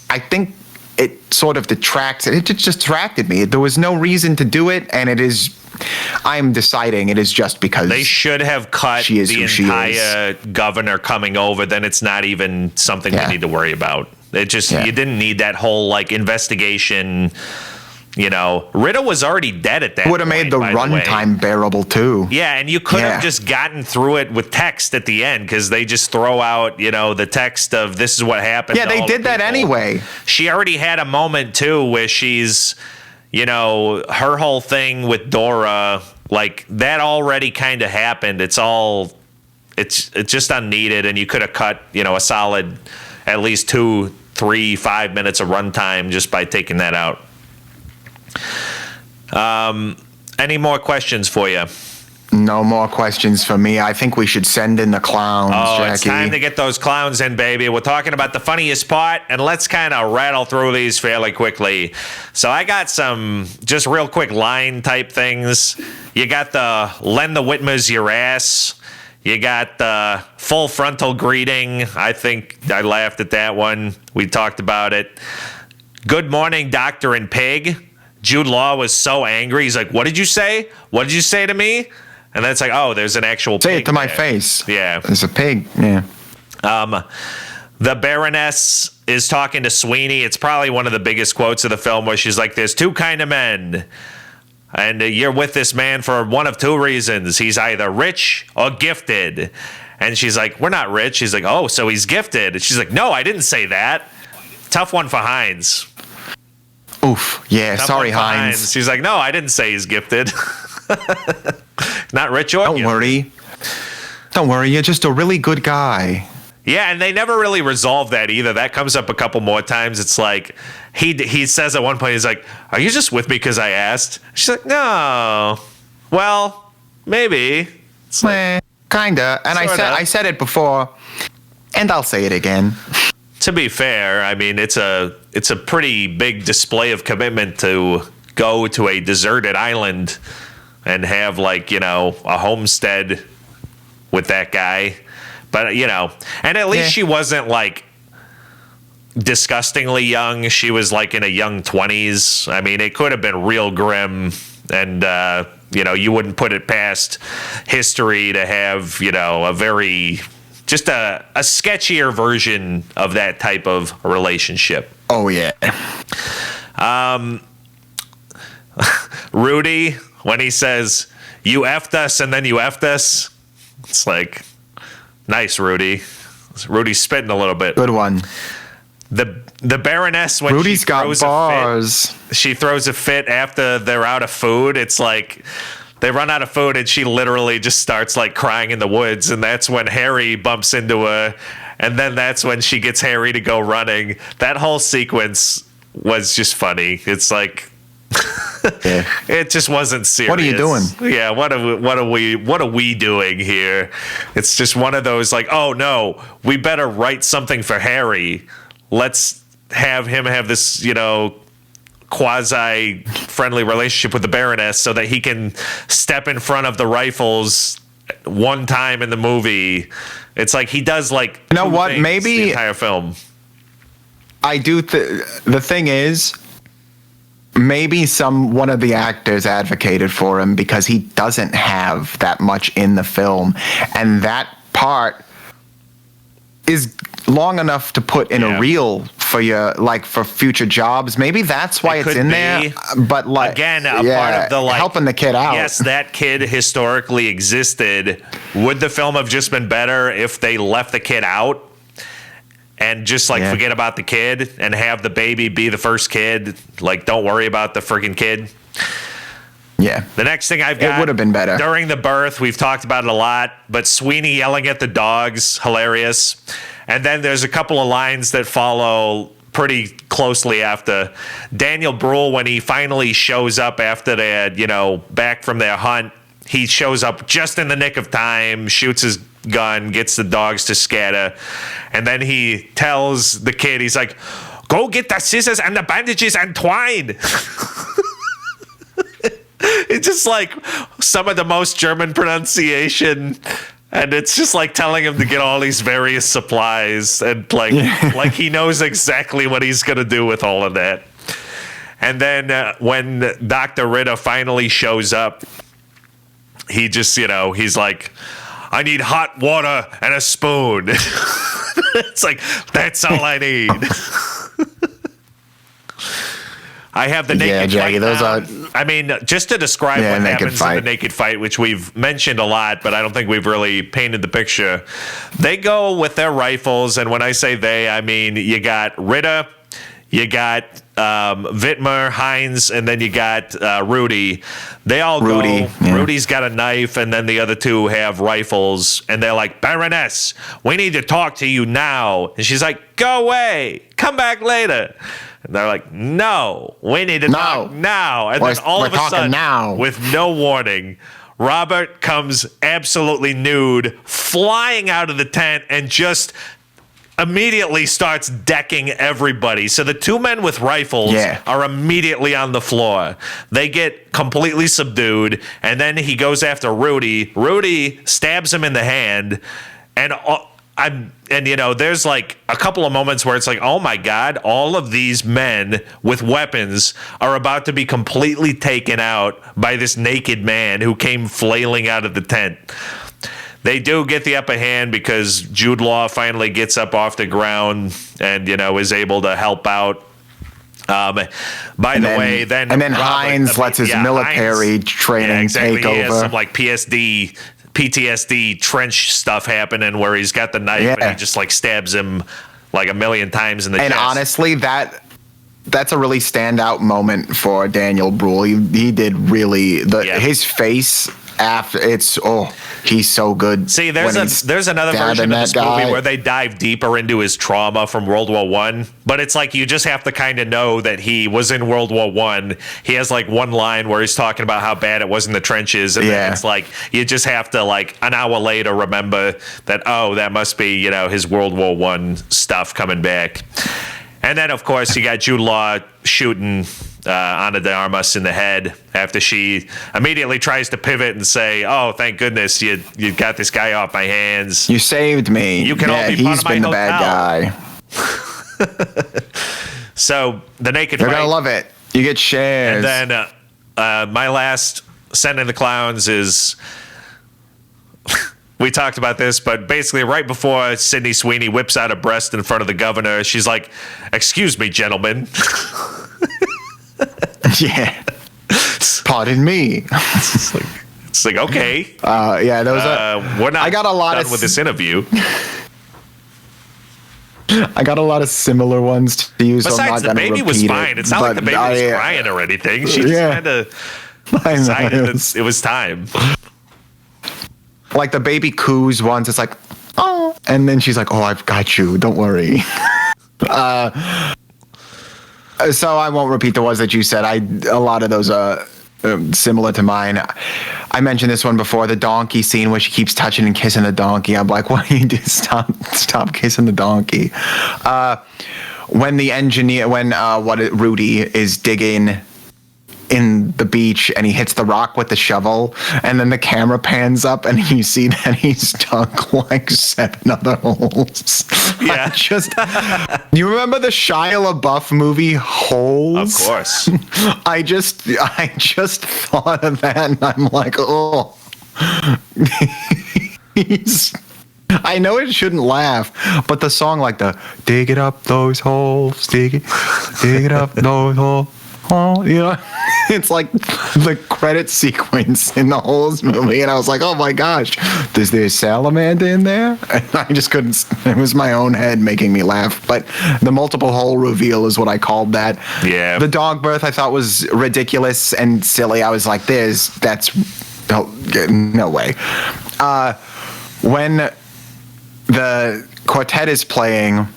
I think it sort of detracts. It just distracted me. There was no reason to do it, and it is. I'm deciding it is just because they should have cut she is the who she entire governor coming over. Then it's not even something we need to worry about. It just you didn't need that whole like investigation. You know, Ritter was already dead at that point. Would have made the runtime bearable too. Yeah, and you could have just gotten through it with text at the end because they just throw out, you know, the text of this is what happened. Yeah, they did that anyway. She already had a moment too where she's, you know, her whole thing with Dora, like that already kind of happened. It's just unneeded, and you could have cut, you know, a solid at least 2, 3, 5 minutes of runtime just by taking that out. Any more questions for you? No more questions for me. I think we should send in the clowns, Jackie. It's time to get those clowns in, baby. We're talking about the funniest part, and let's kind of rattle through these fairly quickly. So I got some just real quick line type things. You got the lend the Whitmers your ass. You got the full frontal greeting. I think I laughed at that one. We talked about it. Good morning, Doctor and Pig. Jude Law was so angry. He's like, what did you say? What did you say to me? And then it's like, oh, there's an actual pig. Say it to my there. face. Yeah. There's a pig. Yeah. The Baroness is talking to Sweeney. It's probably one of the biggest quotes of the film where she's like, there's two kind of men. And you're with this man for one of two reasons. He's either rich or gifted. And she's like, we're not rich. She's like, oh, so he's gifted. And she's like, no, I didn't say that. Tough one for Hines. Oof. Yeah, sorry, Hines. She's like, no, I didn't say he's gifted. Not rich or Don't worry. Don't worry, you're just a really good guy. Yeah, and they never really resolve that either. That comes up a couple more times. It's like, he says at one point, he's like, are you just with me because I asked? She's like, no. Well, maybe. It's like, kinda. And I said it before, and I'll say it again. To be fair, I mean, it's a pretty big display of commitment to go to a deserted island and have, like, you know, a homestead with that guy. But, you know, and at least she wasn't, like, disgustingly young. She was, like, in a young 20s. I mean, it could have been real grim, and, you know, you wouldn't put it past history to have, you know, a very... just a sketchier version of that type of relationship. Oh, yeah. Rudy, when he says, you effed us and then you effed us, it's like, nice, Rudy. Rudy's spitting a little bit. Good one. The Baroness, when Rudy's got bars. She throws a fit after they're out of food. It's like... they run out of food, and she literally just starts, like, crying in the woods, and that's when Harry bumps into her, and then that's when she gets Harry to go running. That whole sequence was just funny. It's like... it just wasn't serious. What are you doing? Yeah, what are we doing here? It's just one of those, like, oh, no, we better write something for Harry. Let's have him have this, you know... quasi-friendly relationship with the Baroness so that he can step in front of the rifles one time in the movie. It's like he does, like, you know what? Maybe the entire film. I do. The thing is, maybe one of the actors advocated for him because he doesn't have that much in the film, and that part is long enough to put in a reel for your, like, for future jobs. Maybe that's why it's in there. But, like, again, part of the, like, helping the kid out. Yes, that kid historically existed. Would the film have just been better if they left the kid out and just, like, forget about the kid and have the baby be the first kid? Like, don't worry about the freaking kid. Yeah. The next thing I've got, it would have been better. During the birth, we've talked about it a lot, but Sweeney yelling at the dogs, hilarious. And then there's a couple of lines that follow pretty closely after. Daniel Brühl, when he finally shows up after they had, you know, back from their hunt, he shows up just in the nick of time, shoots his gun, gets the dogs to scatter. And then he tells the kid, he's like, go get the scissors and the bandages and twine. It's just like some of the most German pronunciation, and it's just like telling him to get all these various supplies, and like like he knows exactly what he's gonna do with all of that. And then when Dr. Ritter finally shows up, he just, he's like, I need hot water and a spoon. It's like, that's all I need. I have the naked fight now. I mean, just to describe what happens in the naked fight, which we've mentioned a lot, but I don't think we've really painted the picture. They go with their rifles, and when I say they, I mean you got Ritter, you got Whitmer, Hines, and then you got Rudy. They all go. Yeah. Rudy's got a knife, and then the other two have rifles, and they're like, Baroness, we need to talk to you now. And she's like, go away. Come back later. And they're like, no, we need to talk now. And then all of a sudden, with no warning, Robert comes absolutely nude, flying out of the tent, and just immediately starts decking everybody. So the two men with rifles are immediately on the floor. They get completely subdued, and then he goes after Rudy. Rudy stabs him in the hand, and there's like a couple of moments where it's like, oh my God, all of these men with weapons are about to be completely taken out by this naked man who came flailing out of the tent. They do get the upper hand because Jude Law finally gets up off the ground and, is able to help out. Then Robert, Hines lets his military training take over. He has some like PTSD trench stuff happening where he's got the knife and he just like stabs him like a million times in the chest. And honestly, that's a really standout moment for Daniel Brühl. He did really his face after he's so good. See, there's another version of this movie where they dive deeper into his trauma from World War I, but it's like you just have to kind of know that he was in World War I. He has like one line where he's talking about how bad it was in the trenches, and then it's like you just have to like an hour later remember that that must be his World War I stuff coming back. And then of course you got Jude Law shooting Ana de Armas in the head after she immediately tries to pivot and say, oh, thank goodness you got this guy off my hands. You saved me. You can all be part of my hotel. He's been the bad guy. So the naked fight. You're going to love it. You get shares. And then my last Send in the Clowns is... We talked about this, but basically right before Sydney Sweeney whips out a breast in front of the governor, she's like, excuse me, gentlemen. Yeah. Pardon me. It's like okay. We're not done with this interview. I got a lot of similar ones to use. Besides, the baby was fine. It's not like the baby was crying or anything. She just kind of decided that it was time. Like the baby coos once. It's like, oh. And then she's like, oh, I've got you. Don't worry. So I won't repeat the ones that you said. A lot of those are similar to mine. I mentioned this one before, the donkey scene where she keeps touching and kissing the donkey. I'm like, why don't you just stop kissing the donkey? When Rudy is digging in the beach and he hits the rock with the shovel, and then the camera pans up and you see that he's dug like 7 other holes. Yeah. You remember the Shia LaBeouf movie Holes? Of course. I just thought of that and I'm like, oh. I know it shouldn't laugh, but the song like the dig it up those holes, dig it up those holes. Oh, it's like the credit sequence in the Holes movie, and I was like, oh my gosh, is there a salamander in there? And I just couldn't, it was my own head making me laugh, but the multiple hole reveal is what I called that. Yeah. The dog birth I thought was ridiculous and silly. I was like, no way. When the quartet is playing,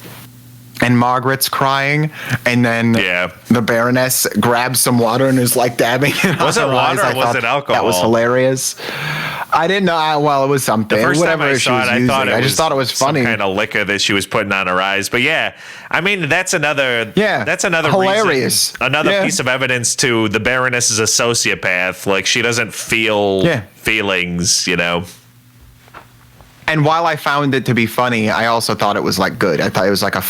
and Margaret's crying, and then the Baroness grabs some water and is like dabbing it. Was it water or was it alcohol? That was hilarious. I didn't know. Well, it was something. The first time I saw it, I just thought it was funny. Some kind of liquor that she was putting on her eyes. But yeah, I mean that's another. Yeah, that's another hilarious. Reason, another piece of evidence to the Baroness is a sociopath. Like she doesn't feel feelings, And while I found it to be funny, I also thought it was like good. I thought it was like a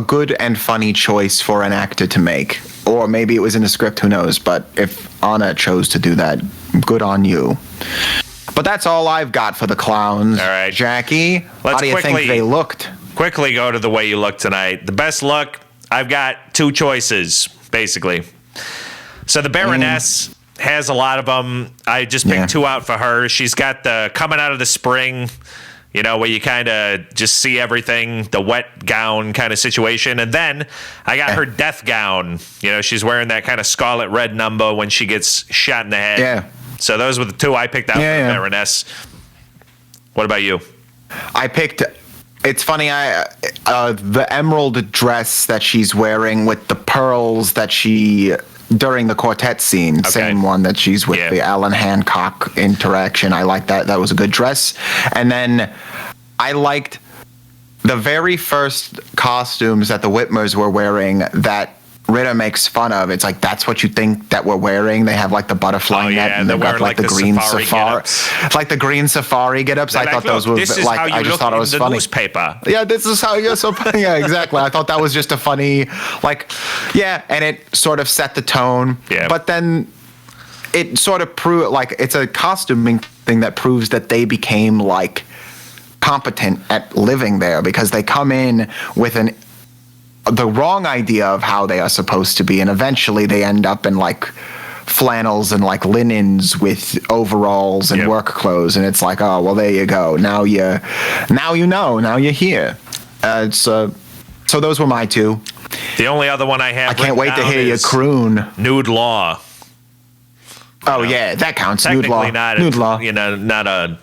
good and funny choice for an actor to make. or maybe it was in the script, who knows. But if Anna chose to do that, good on you. But that's all I've got for the clowns. All right. Jackie, how do you think they looked? Quickly go to the way you look tonight. The best look, I've got two choices, basically. So the Baroness has a lot of them. I just picked two out for her. She's got the coming out of the spring, where you kind of just see everything, the wet gown kind of situation. And then I got her death gown. She's wearing that kind of scarlet red number when she gets shot in the head. Yeah. So those were the two I picked out for the Baroness. What about you? I picked... It's funny, the emerald dress that she's wearing with the pearls that she... during the quartet scene, same one that she's with the Alan Hancock interaction. I like that. That was a good dress. And then I liked the very first costumes that the Whitmers were wearing that Ritter makes fun of. It's like, that's what you think that we're wearing? They have like the butterfly net and they've got like the green safari. Like the green safari get-ups. I thought those were like, I just thought it was funny. Newspaper. Yeah, this is how you're so funny. Yeah, exactly. I thought that was just a funny, and it sort of set the tone. Yeah. But then it sort of proved, like, it's a costuming thing that proves that they became like competent at living there, because they come in with the wrong idea of how they are supposed to be, and eventually they end up in like flannels and like linens with overalls and work clothes, and it's like, oh well, there you go. Now you're here. So those were my two. The only other one I have, I can't wait to hear you croon. Nude Law. Oh yeah, that counts. Technically Nude Law. Nude Law.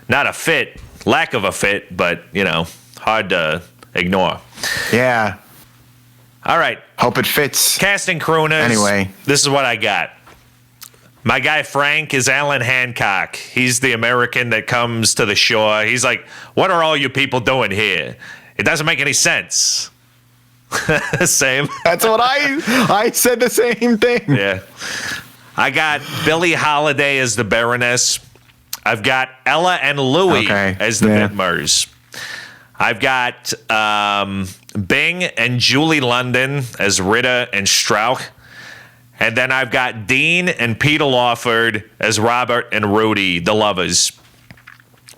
Not a fit, lack of a fit, but hard to ignore. Yeah. All right. Hope it fits. Casting Crooners. Anyway. This is what I got. My guy Frank is Alan Hancock. He's the American that comes to the shore. He's like, what are all you people doing here? It doesn't make any sense. Same. That's what I said the same thing. Yeah. I got Billie Holiday as the Baroness. I've got Ella and Louie as the Whitmers. I've got Bing and Julie London as Ritter and Strauch. And then I've got Dean and Peter Lawford as Robert and Rudy, the lovers.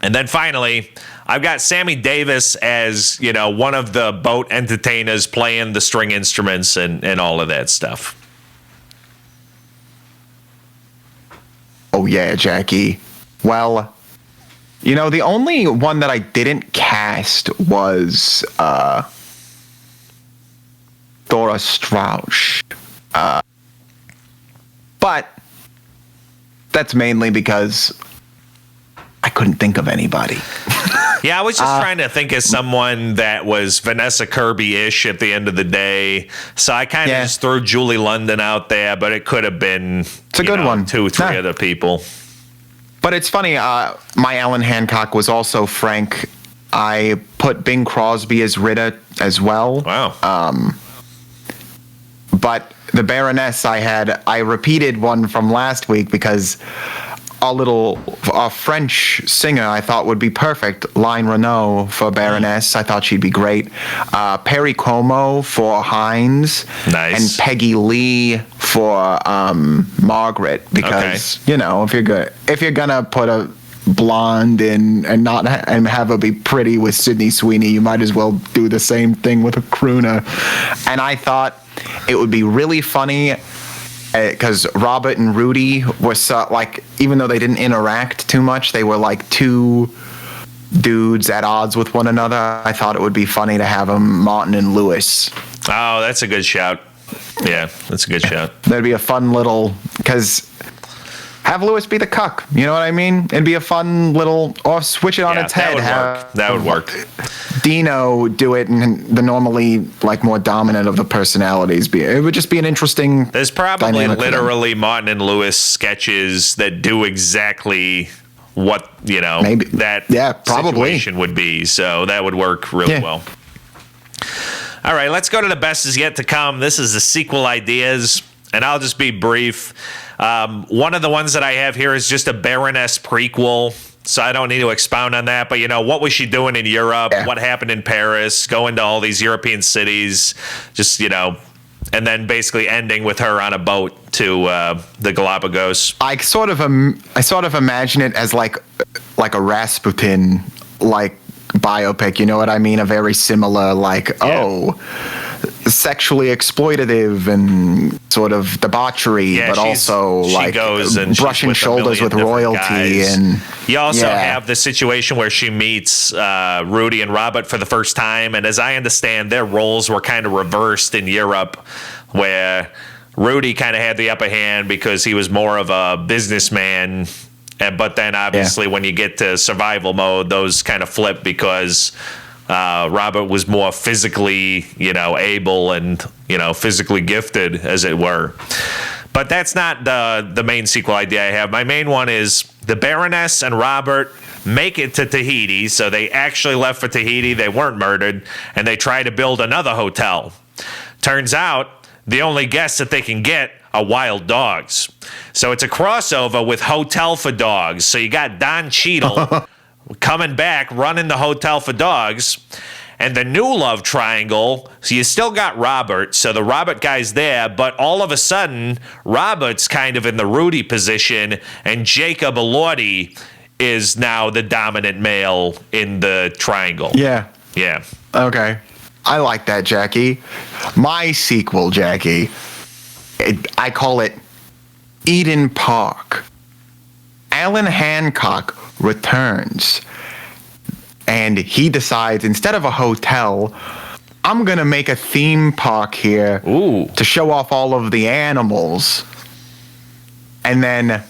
And then finally, I've got Sammy Davis as, one of the boat entertainers playing the string instruments and all of that stuff. Oh, yeah, Jackie. Well, the only one that I didn't cast was Thora Strauch. But that's mainly because I couldn't think of anybody. Yeah, I was just trying to think of someone that was Vanessa Kirby-ish at the end of the day. So I kind of just threw Julie London out there, but it could have been it's a good one. 2 or 3 other people. But it's funny, my Alan Hancock was also Frank. I put Bing Crosby as Ritter as well. Wow. But the Baroness I repeated one from last week because a French singer I thought would be perfect. Line Renault for Baroness. I thought she'd be great. Perry Como for Hines. Nice. And Peggy Lee for Margaret, because if you're gonna put a blonde in and have her be pretty with Sydney Sweeney, you might as well do the same thing with a crooner. And I thought it would be really funny because Robert and Rudy were even though they didn't interact too much, they were like two dudes at odds with one another. I thought it would be funny to have them Martin and Lewis. Oh, that's a good shout. Yeah, that's a good shout. That'd be a fun little, because have Lewis be the cuck. You know what I mean? It'd be a fun little, or switch it on its head. That would work. Dino do it, and the normally more dominant of the personalities be. It would just be an interesting. There's probably literally Martin and Lewis sketches that do exactly what maybe that probably situation would be. So that would work really well. All right, let's go to the best is yet to come. This is the sequel ideas, and I'll just be brief. One of the ones that I have here is just a Baroness prequel, so I don't need to expound on that. But, what was she doing in Europe? Yeah. What happened in Paris? Going to all these European cities, just, and then basically ending with her on a boat to the Galapagos. I sort of imagine it as like a Rasputin biopic. You know what I mean? A very similar sexually exploitative and sort of debauchery, but also goes and brushing shoulders with royalty. Guys. And you also have the situation where she meets Rudy and Robert for the first time, and as I understand, their roles were kind of reversed in Europe, where Rudy kind of had the upper hand because he was more of a businessman. But then obviously when you get to survival mode, those kind of flip because Robert was more physically, able and, physically gifted, as it were. But that's not the main sequel idea I have. My main one is the Baroness and Robert make it to Tahiti. So they actually left for Tahiti. They weren't murdered. And they try to build another hotel. Turns out the only guests that they can get are wild dogs. So it's a crossover with Hotel for Dogs. So you got Don Cheadle coming back, running the Hotel for Dogs, and the new love triangle. So you still got Robert. So the Robert guy's there, but all of a sudden, Robert's kind of in the Rudy position, and Jacob Elordi is now the dominant male in the triangle. Yeah. Yeah. Okay. I like that, Jackie. My sequel, Jackie, I call it Eden Park. Alan Hancock returns, and he decides, instead of a hotel, I'm going to make a theme park here to show off all of the animals. And then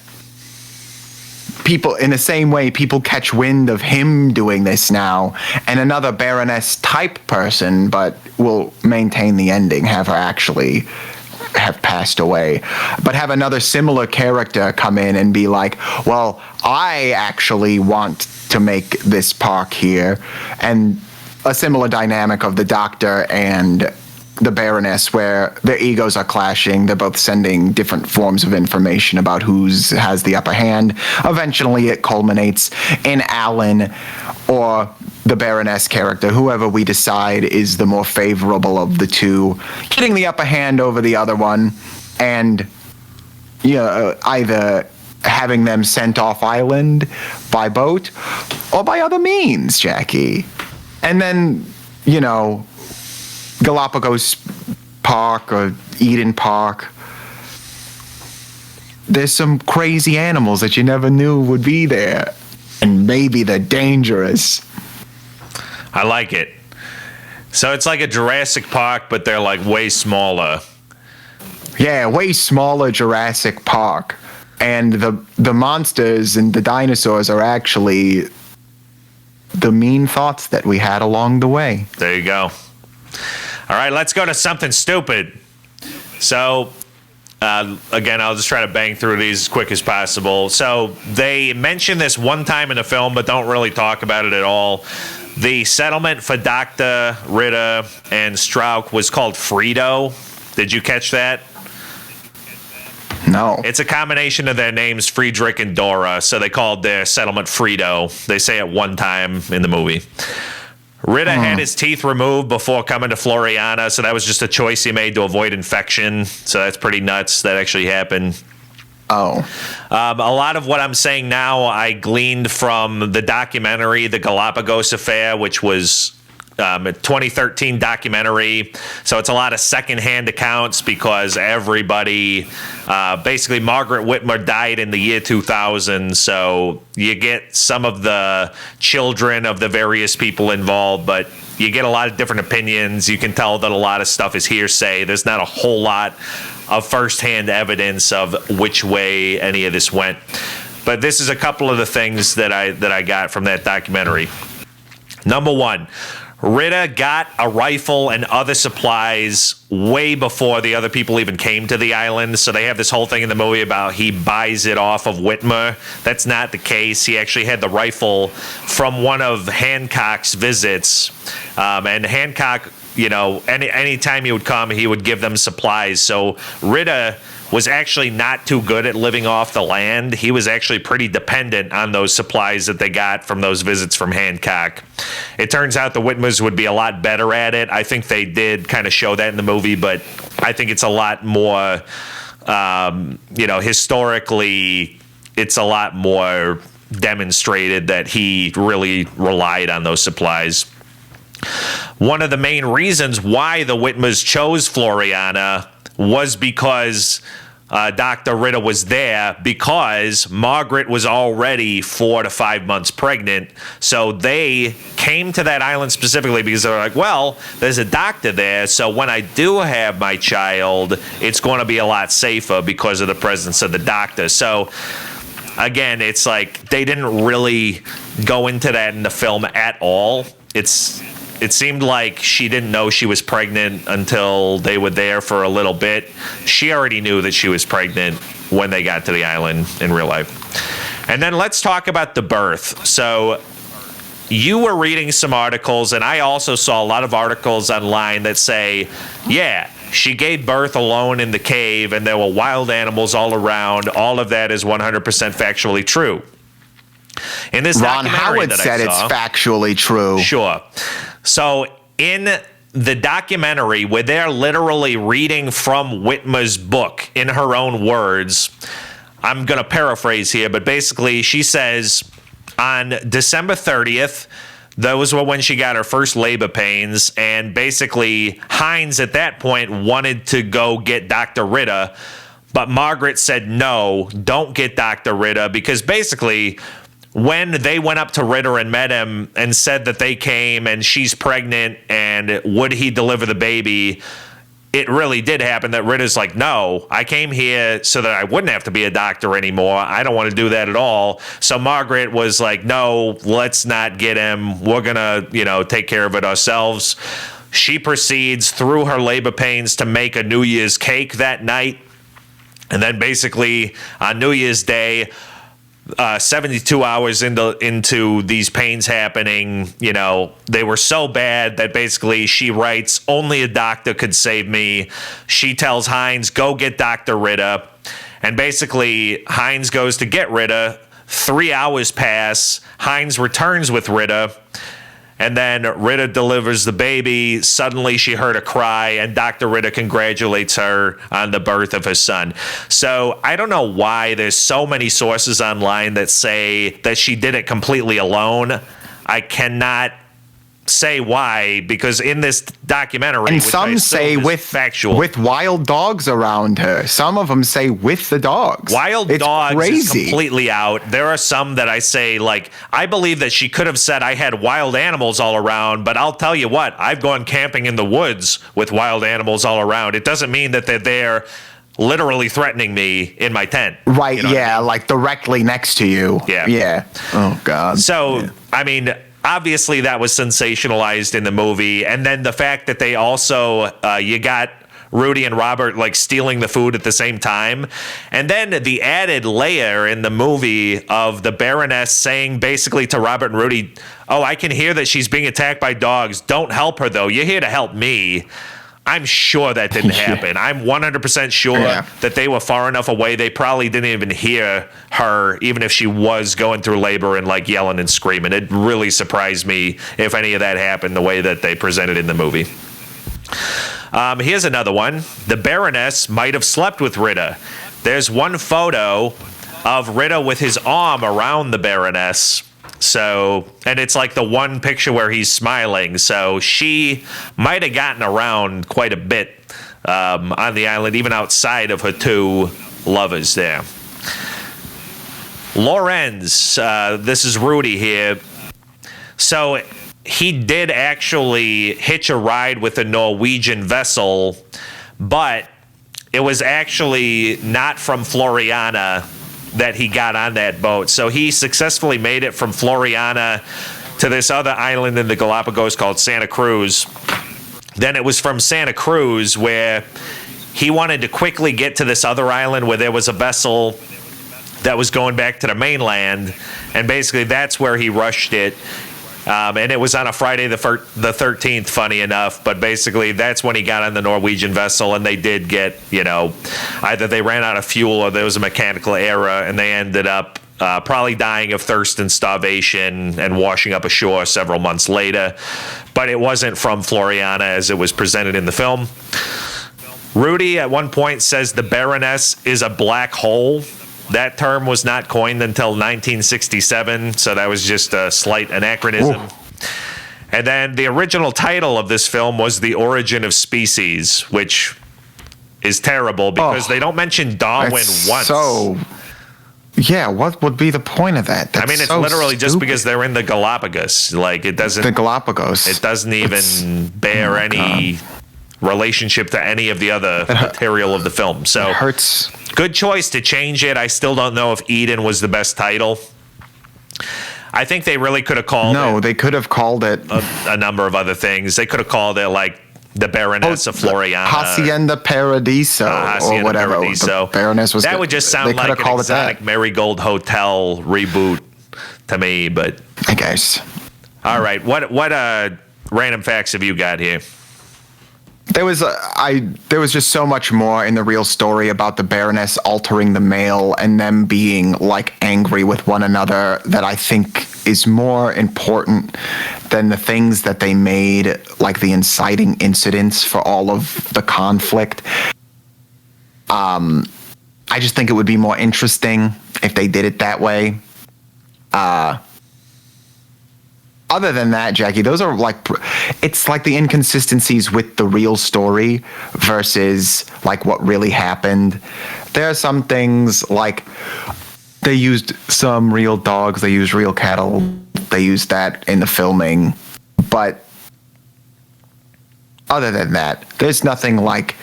people, in the same way, people catch wind of him doing this now, and another Baroness type person, but will maintain the ending, have her actually have passed away, but have another similar character come in and be like, well, I actually want to make this park here. And a similar dynamic of the Doctor and the Baroness, where their egos are clashing. They're both sending different forms of information about who has the upper hand. Eventually it culminates in Alan or the Baroness character, whoever we decide is the more favorable of the two, getting the upper hand over the other one, and either having them sent off island by boat or by other means, Jackie. And then, Galapagos Park or Eden Park, there's some crazy animals that you never knew would be there, and maybe they're dangerous. I like it. So it's like a Jurassic Park, but they're way smaller. Yeah, way smaller Jurassic Park. And the monsters and the dinosaurs are actually the mean thoughts that we had along the way. There you go. All right, let's go to something stupid. So, again, I'll just try to bang through these as quick as possible. So they mention this one time in the film, but don't really talk about it at all. The settlement for Dr. Ritter and Strauch was called Frito. Did you catch that? No. It's a combination of their names, Friedrich and Dora, so they called their settlement Frito. They say it one time in the movie. Ritter had his teeth removed before coming to Floriana, so that was just a choice he made to avoid infection. So that's pretty nuts. That actually happened. Oh. A lot of what I'm saying now I gleaned from the documentary, The Galapagos Affair, which was a 2013 documentary. So it's a lot of secondhand accounts because everybody, basically Margaret Whitmer died in the year 2000. So you get some of the children of the various people involved, but you get a lot of different opinions. You can tell that a lot of stuff is hearsay. There's not a whole lot of firsthand evidence of which way any of this went. But this is a couple of the things that I got from that documentary. Number one, Ritter got a rifle and other supplies way before the other people even came to the island. So they have this whole thing in the movie about he buys it off of Whitmer. That's not the case. He actually had the rifle from one of Hancock's visits. And Hancock, any time he would come, he would give them supplies. So Ritter was actually not too good at living off the land. He was actually pretty dependent on those supplies that they got from those visits from Hancock. It turns out the Whitmers would be a lot better at it. I think they did kind of show that in the movie, but I think it's a lot more, historically, it's a lot more demonstrated that he really relied on those supplies. One of the main reasons why the Whitmers chose Floriana was because Dr. Ritter was there, because Margaret was already 4 to 5 months pregnant. So they came to that island specifically because they were like, well, there's a doctor there, so when I do have my child, it's going to be a lot safer because of the presence of the doctor. So again, it's like they didn't really go into that in the film at all. It seemed like she didn't know she was pregnant until they were there for a little bit. She already knew that she was pregnant when they got to the island in real life. And then let's talk about the birth. So you were reading some articles, and I also saw a lot of articles online that say, yeah, she gave birth alone in the cave, and there were wild animals all around. All of that is 100% factually true. In this Ron documentary Howard that said I saw, it's factually true. Sure. So in the documentary, where they're literally reading from Whitmer's book in her own words, I'm going to paraphrase here, but basically she says on December 30th, those were when she got her first labor pains, and basically Hines at that point wanted to go get Dr. Ritter, but Margaret said, no, don't get Dr. Ritter, because basically when they went up to Ritter and met him and said that they came and she's pregnant and would he deliver the baby, it really did happen that Ritter's like, no, I came here so that I wouldn't have to be a doctor anymore. I don't want to do that at all. So Margaret was like, no, let's not get him. We're going to, take care of it ourselves. She proceeds through her labor pains to make a New Year's cake that night. And then basically on New Year's Day, 72 hours into these pains happening, they were so bad that basically she writes, only a doctor could save me. She tells Hines, go get Dr. Ritter. And basically Hines goes to get Ritter. 3 hours pass. Hines returns with Ritter. And then Ritter delivers the baby. Suddenly she heard a cry, and Dr. Ritter congratulates her on the birth of her son. So I don't know why there's so many sources online that say that she did it completely alone. I cannot say why, because in this documentary, and some say with wild dogs around her. Some of them say with the dogs. Wild dogs is completely out. There are some that I say, like, I believe that she could have said I had wild animals all around, but I'll tell you what, I've gone camping in the woods with wild animals all around. It doesn't mean that they're there literally threatening me in my tent. Right, I mean? Like directly next to you. Yeah. Oh, God. So, I mean, obviously that was sensationalized in the movie. And then the fact that they also, you got Rudy and Robert like stealing the food at the same time. And then the added layer in the movie of the Baroness saying basically to Robert and Rudy, oh, I can hear that she's being attacked by dogs. Don't help her, though. You're here to help me. I'm sure that didn't happen. I'm 100% sure that they were far enough away. They probably didn't even hear her, even if she was going through labor and like yelling and screaming. It really surprised me if any of that happened the way that they presented in the movie. Here's another one. The Baroness might have slept with Ritter. There's one photo of Ritter with his arm around the Baroness. So, and it's like the one picture where he's smiling. So she might have gotten around quite a bit on the island, even outside of her two lovers there. Lorenz, this is Rudy here. So he did actually hitch a ride with a Norwegian vessel, but it was actually not from Floriana that he got on that boat. So he successfully made it from Floriana to this other island in the Galapagos called Santa Cruz. Then it was from Santa Cruz where he wanted to quickly get to this other island where there was a vessel that was going back to the mainland, and basically that's where he rushed it. And it was on a Friday the 13th, funny enough, but basically that's when he got on the Norwegian vessel, and they did get, either they ran out of fuel or there was a mechanical error, and they ended up probably dying of thirst and starvation and washing up ashore several months later. But it wasn't from Floriana as it was presented in the film. Rudy at one point says the Baroness is a black hole. That term was not coined until 1967, so that was just a slight anachronism. Ooh. And then the original title of this film was The Origin of Species, which is terrible because they don't mention Darwin once. So, yeah, what would be the point of that? I mean, it's so literally just because they're in the Galapagos. Like, it doesn't... The Galapagos. It doesn't even bear any relationship to any of the other material of the film. So, it hurts. Good choice to change it. I still don't know if Eden was the best title. I think they really could have called it... No, they could have called it... A number of other things. They could have called it, like, the Baroness of Floriana. Hacienda Paradiso or whatever. Paradiso. The Baroness was... That would just sound like an exotic Marigold Hotel reboot to me, but... I guess. All right. What random facts have you got here? There was just so much more in the real story about the Baroness altering the mail and them being like angry with one another that I think is more important than the things that they made, like the inciting incidents for all of the conflict. I just think it would be more interesting if they did it that way. Other than that, Jackie, those are like, it's like the inconsistencies with the real story versus like what really happened. There are some things like they used some real dogs, they used real cattle, they used that in the filming. But other than that, there's nothing like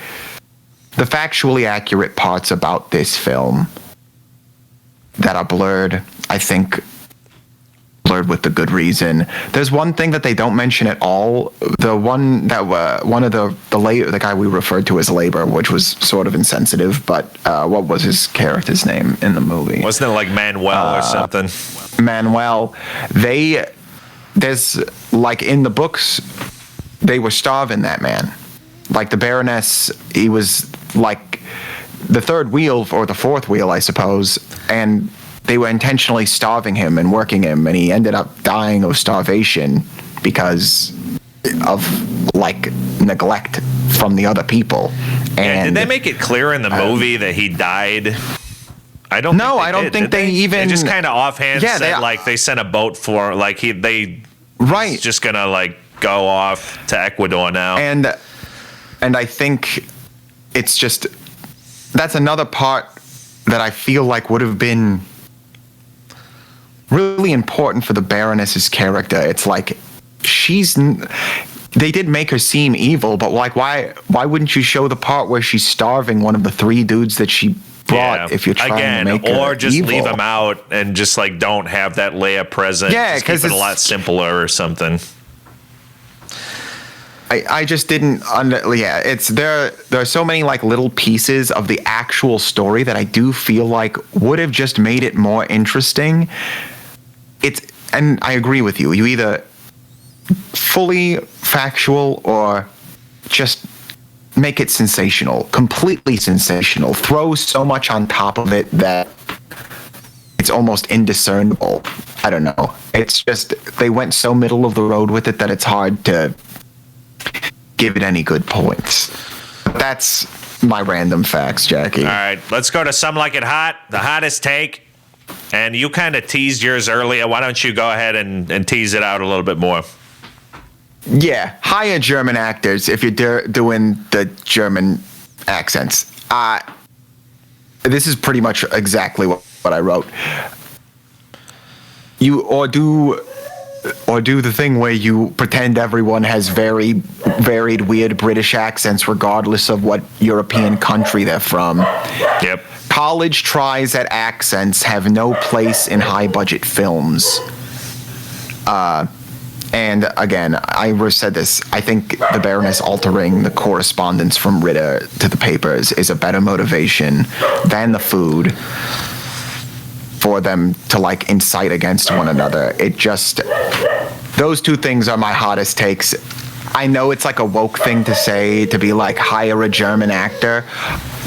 the factually accurate parts about this film that are blurred, I think, with the good reason. There's one thing that they don't mention at all. The one that one of the guy we referred to as Labor, which was sort of insensitive, but what was his character's name in the movie? Wasn't it like Manuel or something? Manuel. There's like in the books, they were starving that man. Like the Baroness, he was like the third wheel or the fourth wheel, I suppose, and they were intentionally starving him and working him, and he ended up dying of starvation because of like neglect from the other people. And did they make it clear in the movie that he died? I don't think they even. They just kind of offhand said like they sent a boat for like right, just gonna like go off to Ecuador now. And I think it's just that's another part that I feel like would have been really important for the Baroness's character. It's like they did make her seem evil, but like why wouldn't you show the part where she's starving one of the three dudes that she brought if you're trying to make her or just evil? Leave them out and just like don't have that Leia present. Yeah, because it's a lot simpler or something. I just didn't there are so many like little pieces of the actual story that I do feel like would have just made it more interesting. And I agree with you. You either fully factual or just make it sensational, completely sensational. Throw so much on top of it that it's almost indiscernible. I don't know. It's just they went so middle of the road with it that it's hard to give it any good points. That's my random facts, Jackie. All right, let's go to Some Like It Hot, the hottest take. And you kind of teased yours earlier. Why don't you go ahead and tease it out a little bit more? Yeah, hire German actors if you're doing the German accents. This is pretty much exactly what I wrote. Or do the thing where you pretend everyone has very varied, weird British accents regardless of what European country they're from. Yep. College tries at accents have no place in high-budget films. And again, I said this, I think the Baroness altering the correspondence from Ritter to the papers is a better motivation than the food for them to like incite against one another. It just, those two things are my hottest takes. I know it's like a woke thing to say, to be like, hire a German actor,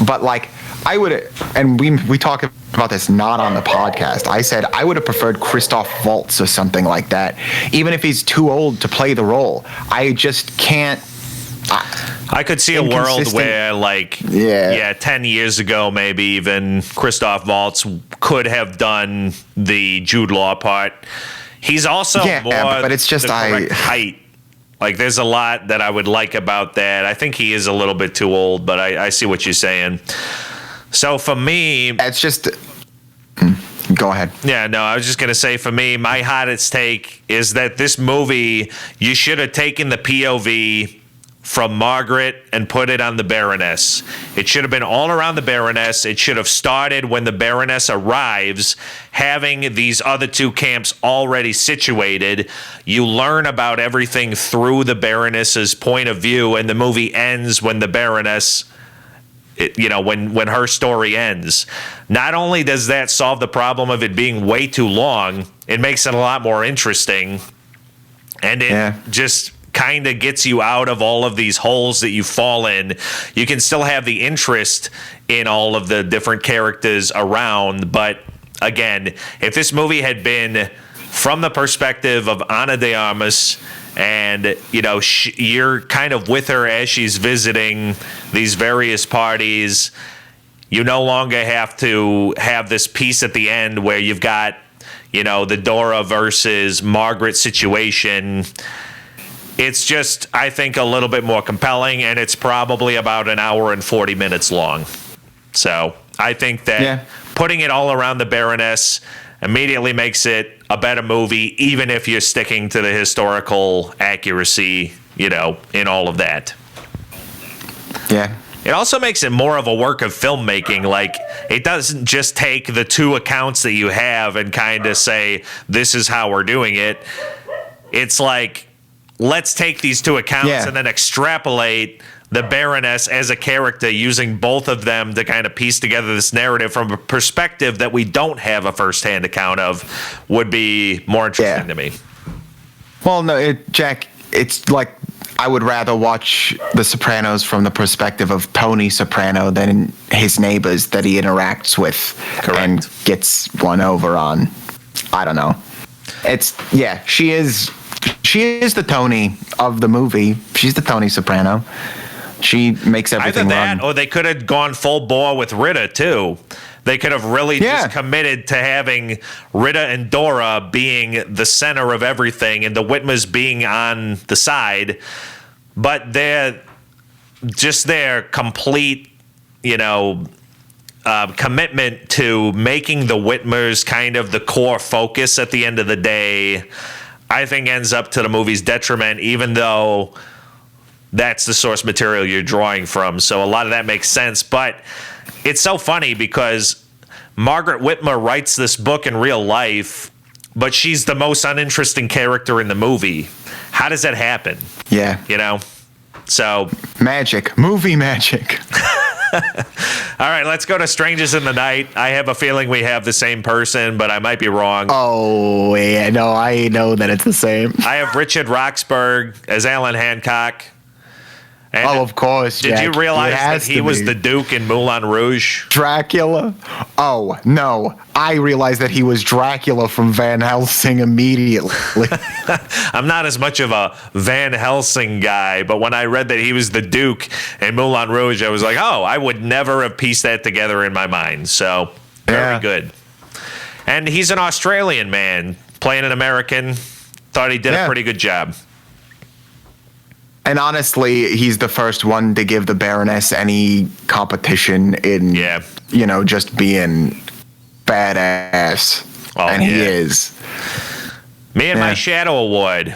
but like, I would, and we talked about this not on the podcast. I said I would have preferred Christoph Waltz or something like that, even if he's too old to play the role. I just can't I could see a world where, like, 10 years ago, maybe even Christoph Waltz could have done the Jude Law part. He's also but it's just the correct height. Like, there's a lot that I would like about that. I think he is a little bit too old, but I see what you're saying. So for me, it's just. Go ahead. Yeah, no, I was just going to say, for me, my hottest take is that this movie, you should have taken the POV from Margaret and put it on the Baroness. It should have been all around the Baroness. It should have started when the Baroness arrives, having these other two camps already situated. You learn about everything through the Baroness's point of view, and the movie ends when the Baroness... when her story ends. Not only does that solve the problem of it being way too long, it makes it a lot more interesting. And it just kind of gets you out of all of these holes that you fall in. You can still have the interest in all of the different characters around. But again, if this movie had been from the perspective of Ana de Armas, and, you're kind of with her as she's visiting these various parties. You no longer have to have this piece at the end where you've got, the Dora versus Margaret situation. It's just, I think, a little bit more compelling, and it's probably about an hour and 40 minutes long. So I think that putting it all around the Baroness immediately makes it a better movie, even if you're sticking to the historical accuracy, in all of that. Yeah. It also makes it more of a work of filmmaking. Like, it doesn't just take the two accounts that you have and kind of say, this is how we're doing it. It's like, let's take these two accounts and then extrapolate the Baroness as a character, using both of them to kind of piece together this narrative from a perspective that we don't have a firsthand account of, would be more interesting to me. Well, no, Jack, it's like I would rather watch The Sopranos from the perspective of Tony Soprano than his neighbors that he interacts with and gets one over on. I don't know. She is the Tony of the movie. She's the Tony Soprano. She makes everything Either that, run. or they could have gone full bore with Rita, too. They could have really just committed to having Rita and Dora being the center of everything and the Whitmers being on the side. But they're just their complete, commitment to making the Whitmers kind of the core focus at the end of the day, I think ends up to the movie's detriment, even though that's the source material you're drawing from. So a lot of that makes sense. But it's so funny because Margaret Whitmer writes this book in real life, but she's the most uninteresting character in the movie. How does that happen? Yeah. So magic. Movie magic. All right, let's go to Strangers in the Night. I have a feeling we have the same person, but I might be wrong. Oh, yeah. No, I know that it's the same. I have Richard Roxburgh as Alan Hancock. And of course. Did you realize that he was the Duke in Moulin Rouge? Dracula? Oh, no. I realized that he was Dracula from Van Helsing immediately. I'm not as much of a Van Helsing guy, but when I read that he was the Duke in Moulin Rouge, I was like, oh, I would never have pieced that together in my mind. So, very good. And he's an Australian man playing an American. Thought he did a pretty good job. And honestly, he's the first one to give the Baroness any competition in, just being badass. Oh, and he is. Me and my Shadow Award.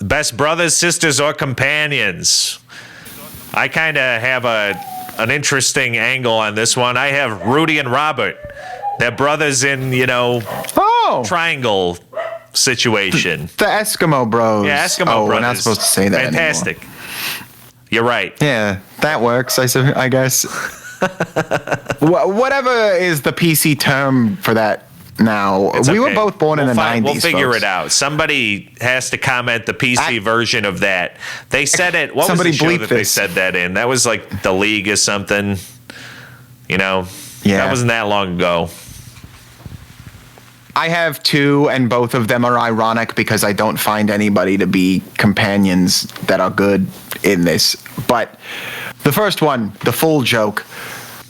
Best brothers, sisters, or companions. I kind of have an interesting angle on this one. I have Rudy and Robert. They're brothers in, triangle situation. The Eskimo Bros. Yeah, Eskimo Brothers. We're not supposed to say that Fantastic. anymore. You're right. Yeah, that works, I guess. Whatever is the PC term for that now. We were both born in the 90s. We'll figure folks. it out. Somebody has to comment the PC version of that. They said it. What was the show that they said that in? That was like The League or something. That wasn't that long ago. I have two, and both of them are ironic because I don't find anybody to be companions that are good in this. But the first one, the full joke,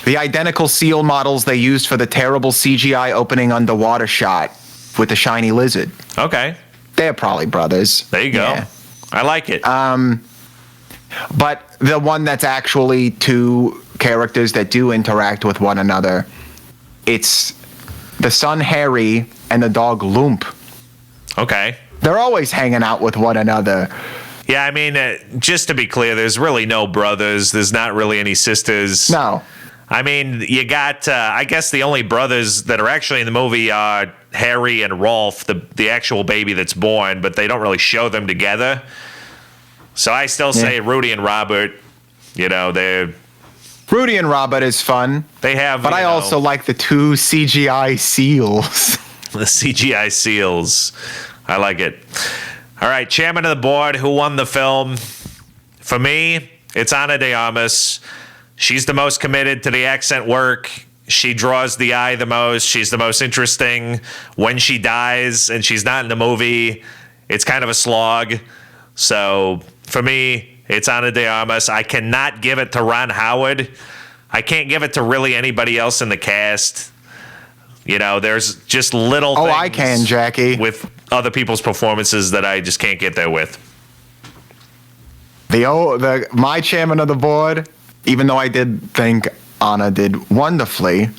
the identical seal models they used for the terrible CGI opening underwater shot with the shiny lizard. Okay. They're probably brothers. There you go. Yeah. I like it. But the one that's actually two characters that do interact with one another, it's the son Harry and the dog Lump. Okay. They're always hanging out with one another. Yeah, I mean, just to be clear, there's really no brothers. There's not really any sisters. No. I mean, you got, I guess the only brothers that are actually in the movie are Harry and Rolf, the actual baby that's born, but they don't really show them together. So I still say Rudy and Robert, they're... Rudy and Robert is fun. They have, but I also like the two CGI seals. The CGI seals. I like it. All right, chairman of the board, who won the film? For me, it's Ana de Armas. She's the most committed to the accent work. She draws the eye the most. She's the most interesting. When she dies and she's not in the movie, it's kind of a slog. So for me, it's Ana de Armas. I cannot give it to Ron Howard. I can't give it to really anybody else in the cast. There's just little things I can, Jackie. with other people's performances that I just can't get there with. My chairman of the board, even though I did think Anna did wonderfully,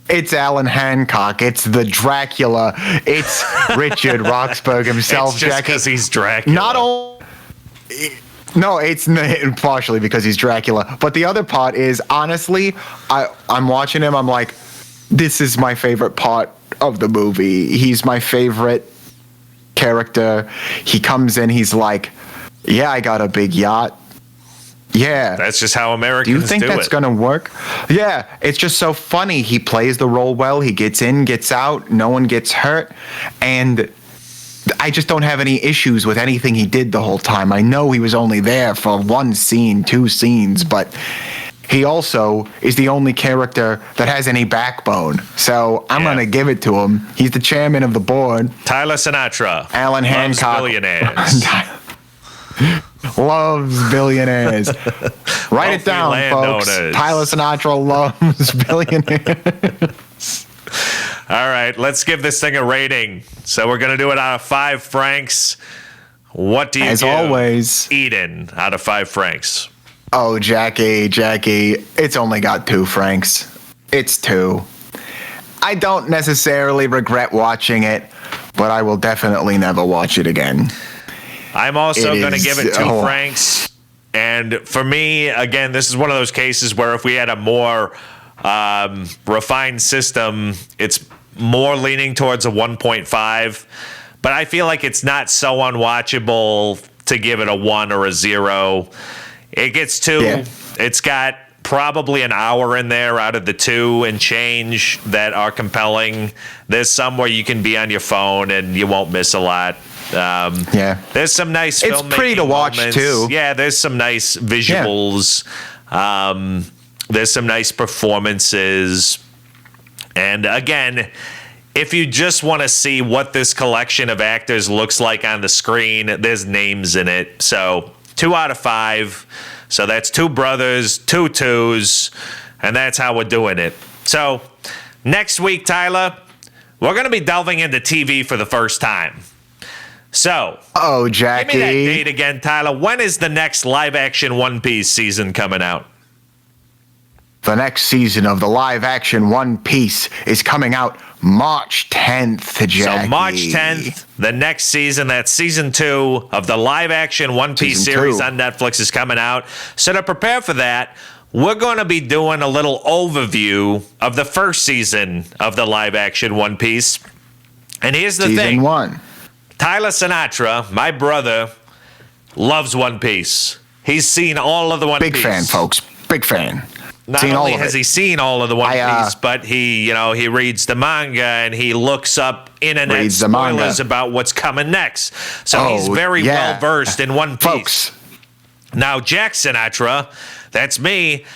it's Alan Hancock. It's the Dracula. It's Richard Roxburgh himself. It's just because he's Dracula. Not only... No, it's partially because he's Dracula. But the other part is, honestly, I'm watching him. I'm like, this is my favorite part of the movie. He's my favorite character. He comes in, he's like, yeah, I got a big yacht. Yeah. That's just how Americans do it. Do you think that's going to work? Yeah. It's just so funny. He plays the role well. He gets in, gets out. No one gets hurt. And I just don't have any issues with anything he did the whole time. I know he was only there for one scene, two scenes, but he also is the only character that has any backbone. So I'm going to give it to him. He's the chairman of the board. Tyler Sinatra. Alan Hancock. Billionaires. Loves billionaires. Write it down, folks. Tyler Sinatra loves billionaires. All right, let's give this thing a rating. So we're going to do it out of 5 francs. What do you As give always, Eden out of 5 francs? Oh, Jackie, it's only got 2 francs. It's 2. I don't necessarily regret watching it, but I will definitely never watch it again. I'm also going to give it 2 francs. And for me, again, this is one of those cases where if we had a more refined system, it's more leaning towards a 1.5. But I feel like it's not so unwatchable to give it a 1 or a 0. It gets 2. Yeah. It's got probably an hour in there out of the 2 and change that are compelling. There's some where you can be on your phone and you won't miss a lot. There's some nice filmmaking. It's pretty to watch moments. too. Yeah, there's some nice visuals. Yeah. There's some nice performances. And again, if you just want to see what this collection of actors looks like on the screen, there's names in it. So 2 out of 5. So that's 2 brothers, 2 twos, and that's how we're doing it. So next week, Tyler, we're going to be delving into TV for the first time. So, Jackie, give me that date again, Tyler. When is the next live-action One Piece season coming out? The next season of the live-action One Piece is coming out March 10th, Jackie. So March 10th, the next season, that's season 2 of the live-action One Piece series on Netflix is coming out. So to prepare for that, we're going to be doing a little overview of the first season of the live-action One Piece. And here's the thing. Season 1. Tyler Sinatra, my brother, loves One Piece. He's seen all of the One Piece. Big fan, folks. Big fan. Not only has he seen all of the One Piece, but he reads the manga and he looks up internet spoilers about what's coming next. So he's very well versed in One Piece. Folks. Now, Jack Sinatra, that's me.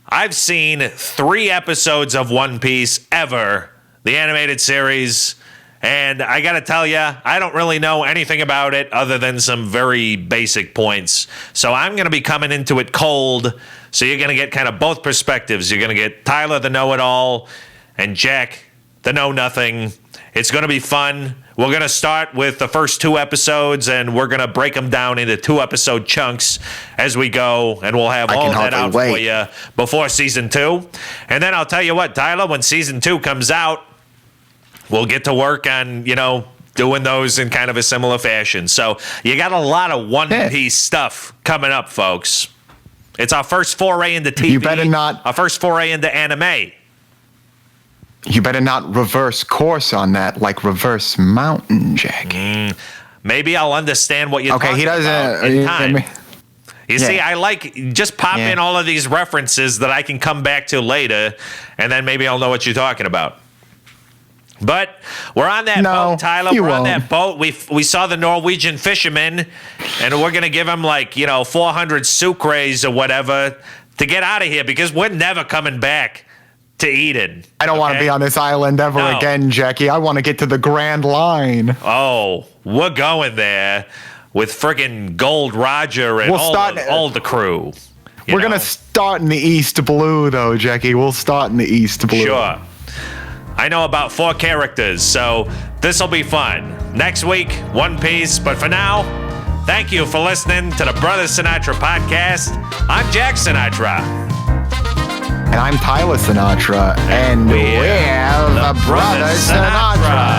I've seen 3 episodes of One Piece ever, the animated series, And I got to tell you, I don't really know anything about it other than some very basic points. So I'm going to be coming into it cold. So you're going to get kind of both perspectives. You're going to get Tyler, the know-it-all, and Jack, the know-nothing. It's going to be fun. We're going to start with the first 2 episodes, and we're going to break them down into 2-episode chunks as we go, and we'll have all that out for you before season 2. And then I'll tell you what, Tyler, when season 2 comes out, we'll get to work on, doing those in kind of a similar fashion. So you got a lot of One Piece stuff coming up, folks. It's our first foray into TV. You better not. Our first foray into anime. You better not reverse course on that, like reverse mountain, Jackie. Maybe I'll understand what you're talking about in time. You see, I like just pop in all of these references that I can come back to later, and then maybe I'll know what you're talking about. But we're on that boat, Tyler. We're on that boat. We saw the Norwegian fisherman, and we're going to give him 400 sucres or whatever to get out of here because we're never coming back to Eden. I don't want to be on this island ever again, Jackie. I want to get to the Grand Line. Oh, we're going there with friggin' Gold Roger and all the crew. We're going to start in the East Blue, though, Jackie. We'll start in the East Blue. Sure. I know about 4 characters, so this'll be fun. Next week, One Piece. But for now, thank you for listening to the Brothers Sinatra podcast. I'm Jack Sinatra. And I'm Tyler Sinatra. And we're the Brothers Sinatra.